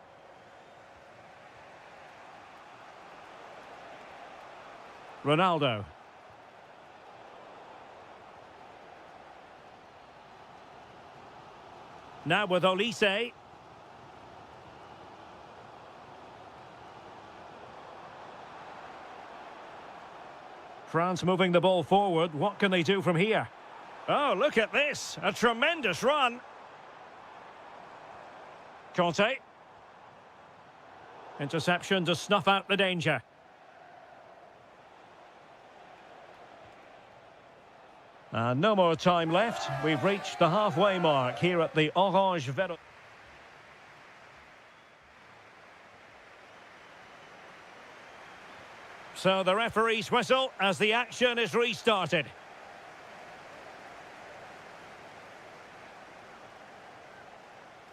Ronaldo. Now with Olise. France moving the ball forward. What can they do from here? Oh, look at this. A tremendous run. Conte. Interception to snuff out the danger. No more time left. We've reached the halfway mark here at the Orange Velodrome. So the referee's whistle as the action is restarted.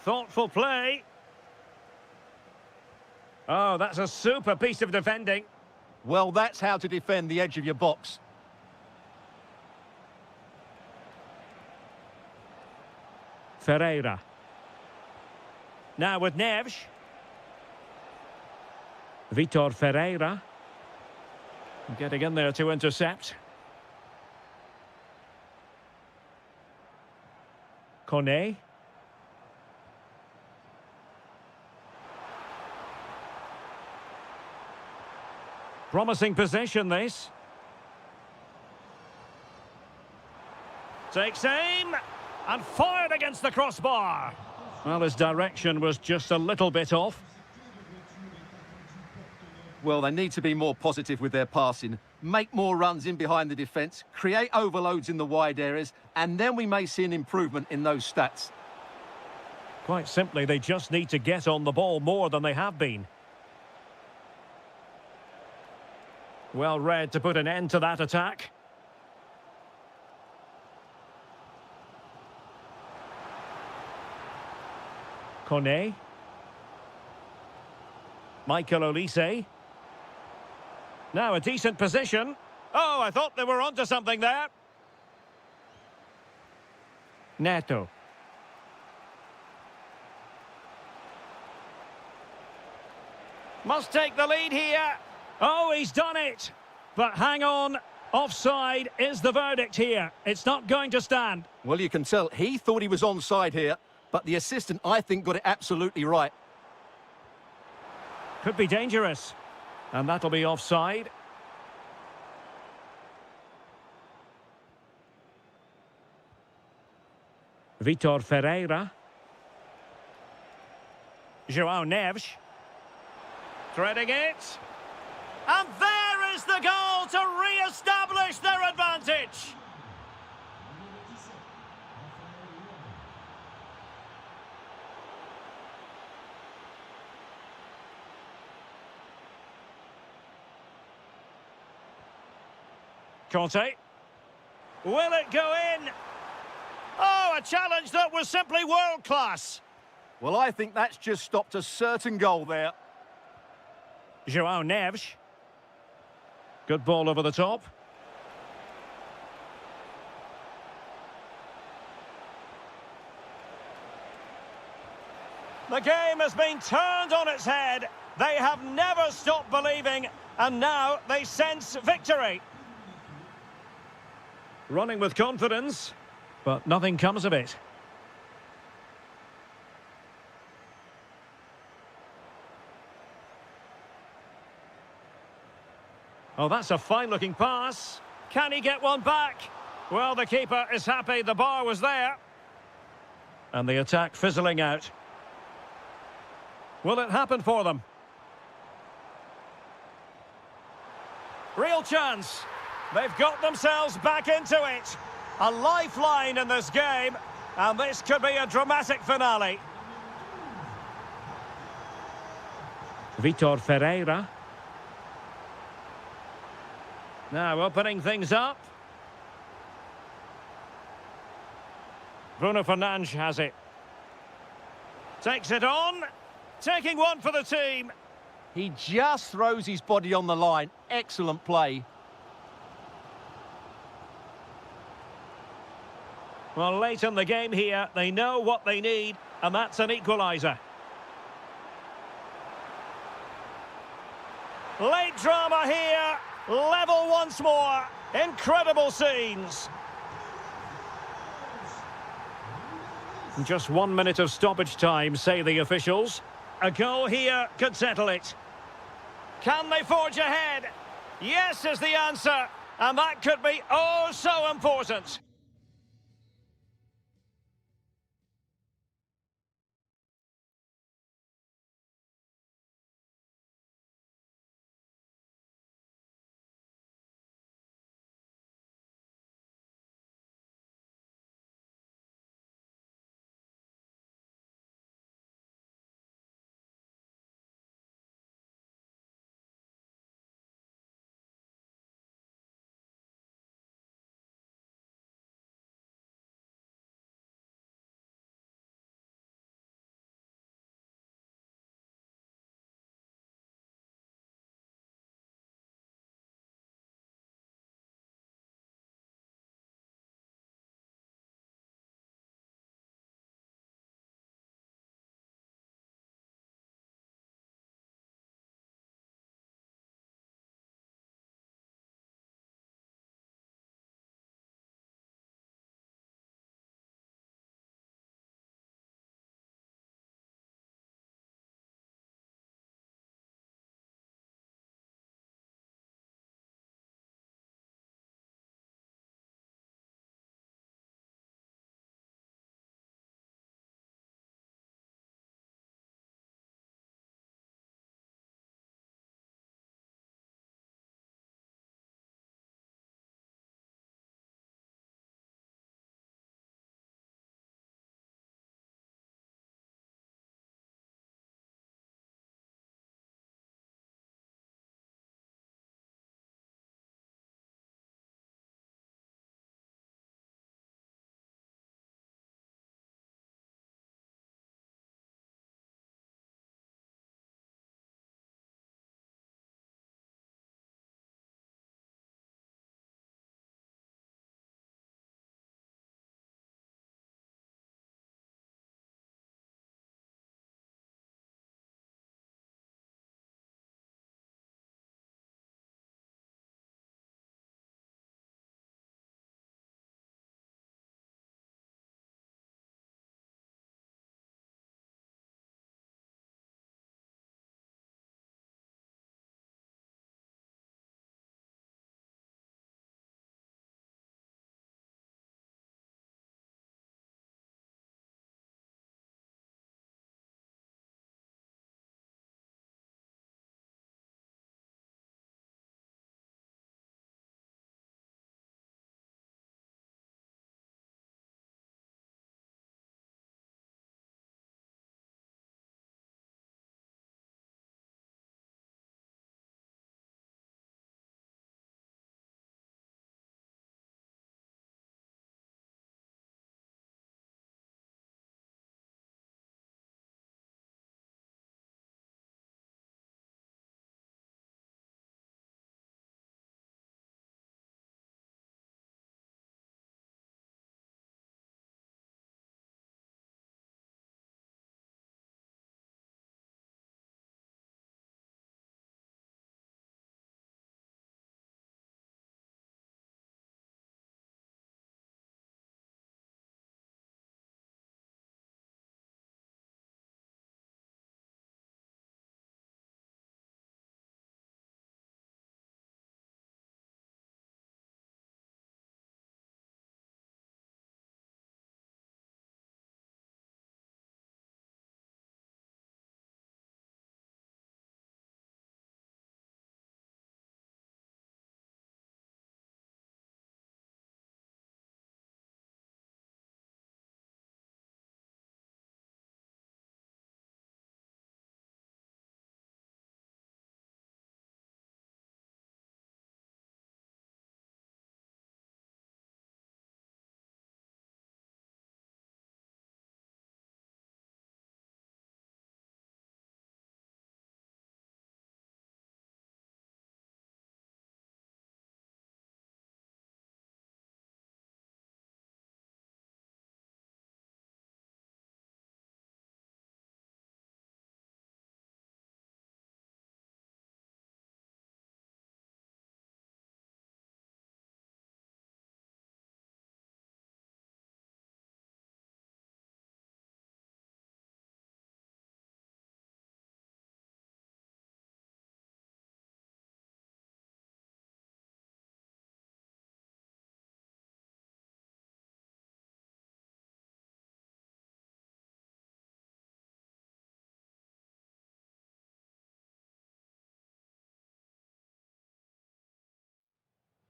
Thoughtful play. Oh, that's a super piece of defending. Well, that's how to defend the edge of your box. Ferreira. Now with Neves. Vitor Ferreira. Getting in there to intercept. Kone. Promising possession, this. Takes aim and fired against the crossbar. Well, his direction was just a little bit off. Well, they need to be more positive with their passing, make more runs in behind the defence, create overloads in the wide areas, and then we may see an improvement in those stats. Quite simply, they just need to get on the ball more than they have been. Well read to put an end to that attack. Kone. Michael Olise. Now a decent position. Oh, I thought they were onto something there. Neto. Must take the lead here. Oh, he's done it. But hang on. Offside is the verdict here. It's not going to stand. Well, you can tell he thought he was onside here, but the assistant, I think, got it absolutely right. Could be dangerous. And that'll be offside. Vitor Ferreira. João Neves. Threading it. And there is the goal to re-establish their advantage. Conte. Will it go in? Oh, a challenge that was simply world-class. Well, I think that's just stopped a certain goal there. João Neves. Good ball over the top. The game has been turned on its head. They have never stopped believing, and now they sense victory. Running with confidence, but nothing comes of it. Oh, that's a fine-looking pass. Can he get one back? Well, the keeper is happy the bar was there. And the attack fizzling out. Will it happen for them? Real chance. They've got themselves back into it. A lifeline in this game, and this could be a dramatic finale. Vitor Ferreira. Now opening things up. Bruno Fernandes has it. Takes it on. Taking one for the team. He just throws his body on the line. Excellent play. Well, late in the game here, they know what they need, and that's an equaliser. Late drama here. Level once more. Incredible scenes. Just 1 minute of stoppage time, say the officials. A goal here could settle it. Can they forge ahead? Yes is the answer. And that could be oh so important.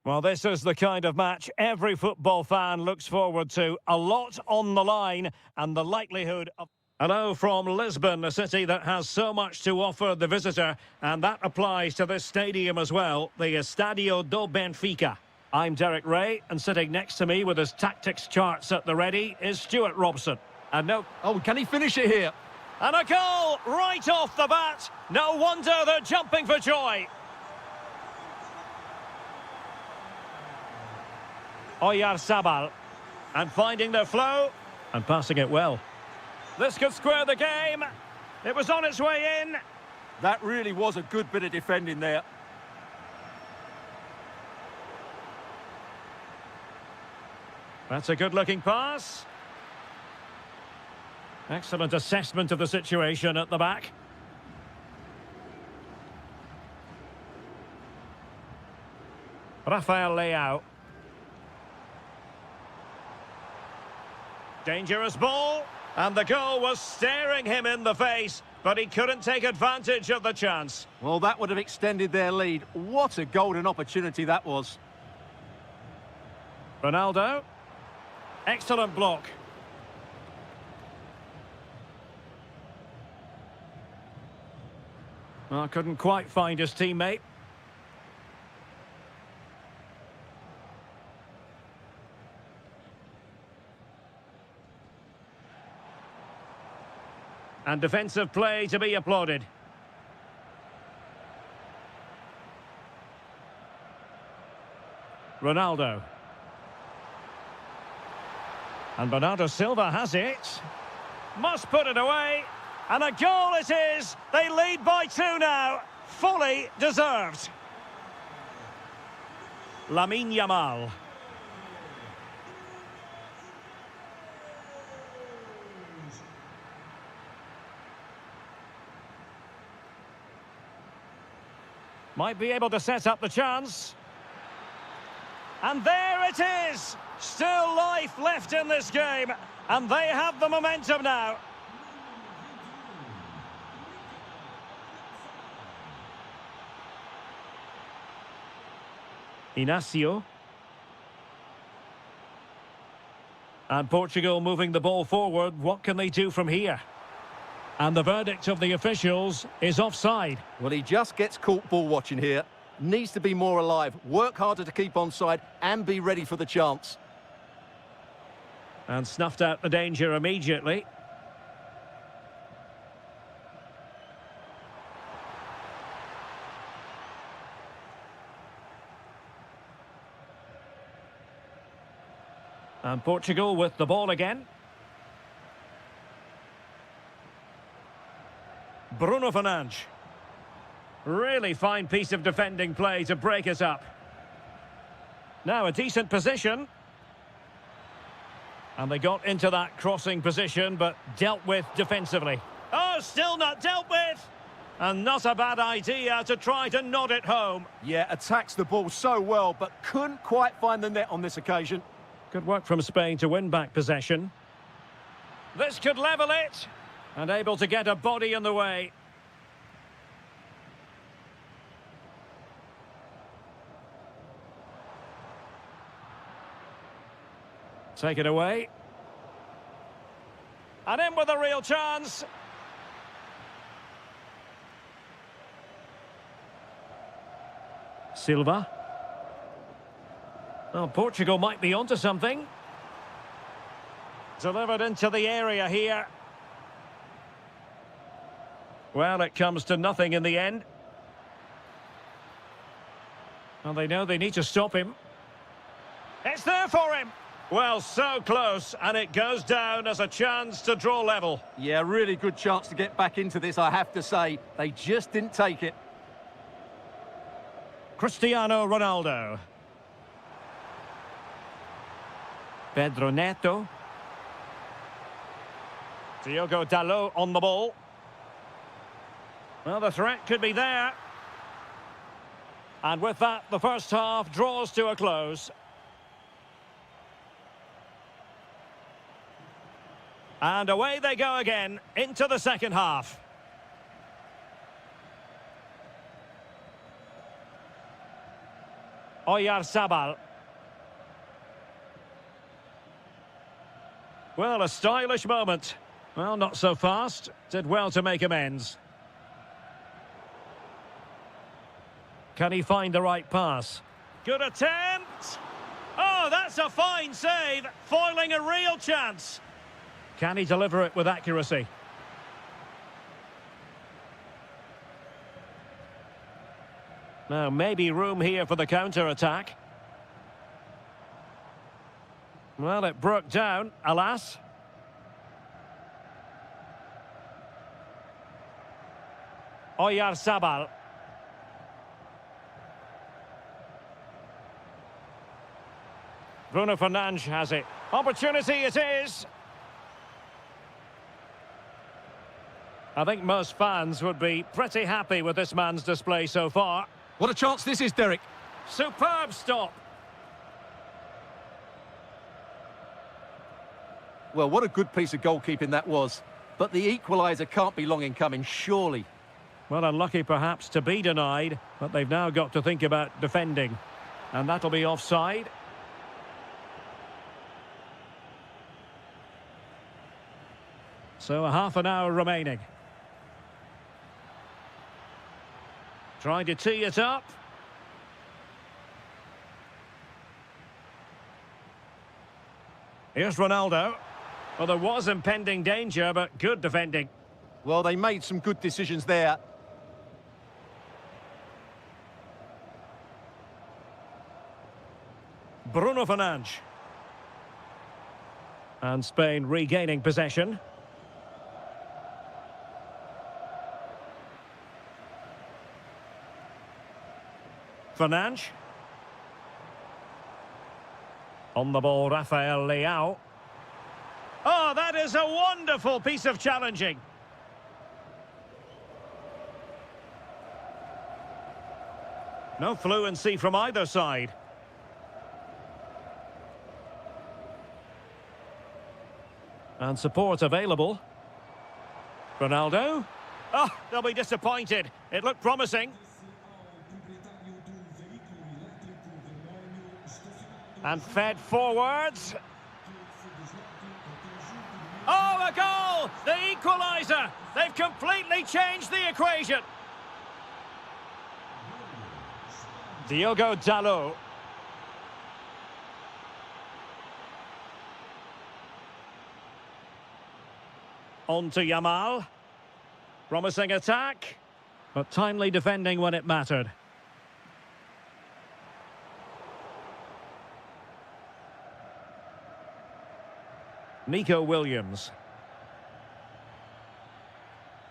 Well, this is the kind of match every football fan looks forward to. A lot on the line and the likelihood of... Hello from Lisbon, a city that has so much to offer the visitor, and that applies to this stadium as well, the Estadio do Benfica. I'm Derek Ray, and sitting next to me with his tactics charts at the ready is Stuart Robson. And no... Oh, can he finish it here? And a goal right off the bat. No wonder they're jumping for joy. Oyarzabal, and finding their flow and passing it well. This could square the game. It was on its way in. That really was a good bit of defending there. That's a good-looking pass. Excellent assessment of the situation at the back. Rafael Leao. Dangerous ball, and the goal was staring him in the face, but he couldn't take advantage of the chance. Well, that would have extended their lead. What a golden opportunity that was. Ronaldo. Excellent block. Well, couldn't quite find his teammate. And defensive play to be applauded. Ronaldo. And Bernardo Silva has it. Must put it away. And a goal it is. They lead by 2 now. Fully deserved. Lamine Yamal. Might be able to set up the chance. And there it is! Still life left in this game. And they have the momentum now. Inacio. And Portugal moving the ball forward. What can they do from here? And the verdict of the officials is offside. Well, he just gets caught ball watching here. Needs to be more alive, work harder to keep onside and be ready for the chance. And snuffed out the danger immediately. And Portugal with the ball again. Bruno Fernandes. Really fine piece of defending play to break it up. Now a decent position. And they got into that crossing position, but dealt with defensively. Oh, still not dealt with! And not a bad idea to try to nod it home. Yeah, attacks the ball so well, but couldn't quite find the net on this occasion. Good work from Spain to win back possession. This could level it. And able to get a body in the way. Take it away. And in with a real chance. Silva. Well, Portugal might be onto something. Delivered into the area here. Well, it comes to nothing in the end. Well, they know they need to stop him. It's there for him. Well, so close, and it goes down as a chance to draw level. Yeah, really good chance to get back into this, I have to say. They just didn't take it. Cristiano Ronaldo. Pedro Neto. Diogo Dalot on the ball. Well, the threat could be there. And with that, the first half draws to a close. And away they go again into the second half. Oyarzabal. Well, a stylish moment. Well, not so fast. Did well to make amends. Can he find the right pass? Good attempt! Oh, that's a fine save, foiling a real chance. Can he deliver it with accuracy? Now, maybe room here for the counter-attack. Well, it broke down, alas. Oyarzabal. Bruno Fernandes has it. Opportunity it is. I think most fans would be pretty happy with this man's display so far. What a chance this is, Derek. Superb stop. Well, what a good piece of goalkeeping that was. But the equaliser can't be long in coming, surely. Well, unlucky perhaps to be denied, but they've now got to think about defending. And that'll be offside. So a half an hour remaining. Trying to tee it up. Here's Ronaldo. Well, there was impending danger, but good defending. Well, they made some good decisions there. Bruno Fernandes. And Spain regaining possession. Fernandes. On the ball, Rafael Leao. Oh, that is a wonderful piece of challenging. No fluency from either side. And support available. Ronaldo. Oh, they'll be disappointed. It looked promising. And fed forwards. Oh, a goal! The equaliser! They've completely changed the equation. Diogo Dalot. On to Yamal. Promising attack, but timely defending when it mattered. Nico Williams.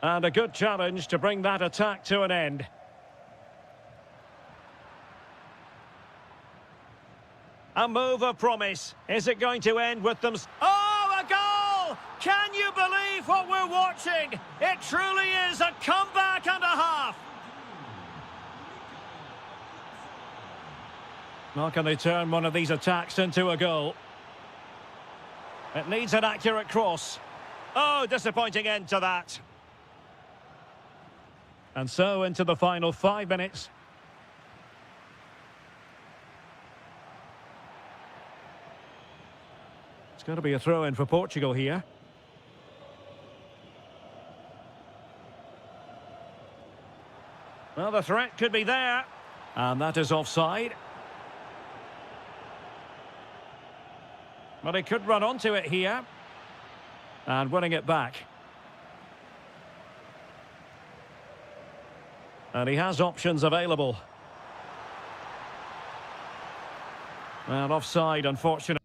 And a good challenge to bring that attack to an end. A move of promise. Is it going to end with them? Oh, a goal! Can you believe what we're watching? It truly is a comeback and a half. Now can they turn one of these attacks into a goal? It needs an accurate cross. Oh, disappointing end to that. And so into the final 5 minutes. It's going to be a throw-in for Portugal here. Well, the threat could be there. And that is offside. But he could run onto it here. And winning it back. And he has options available. And offside, unfortunately.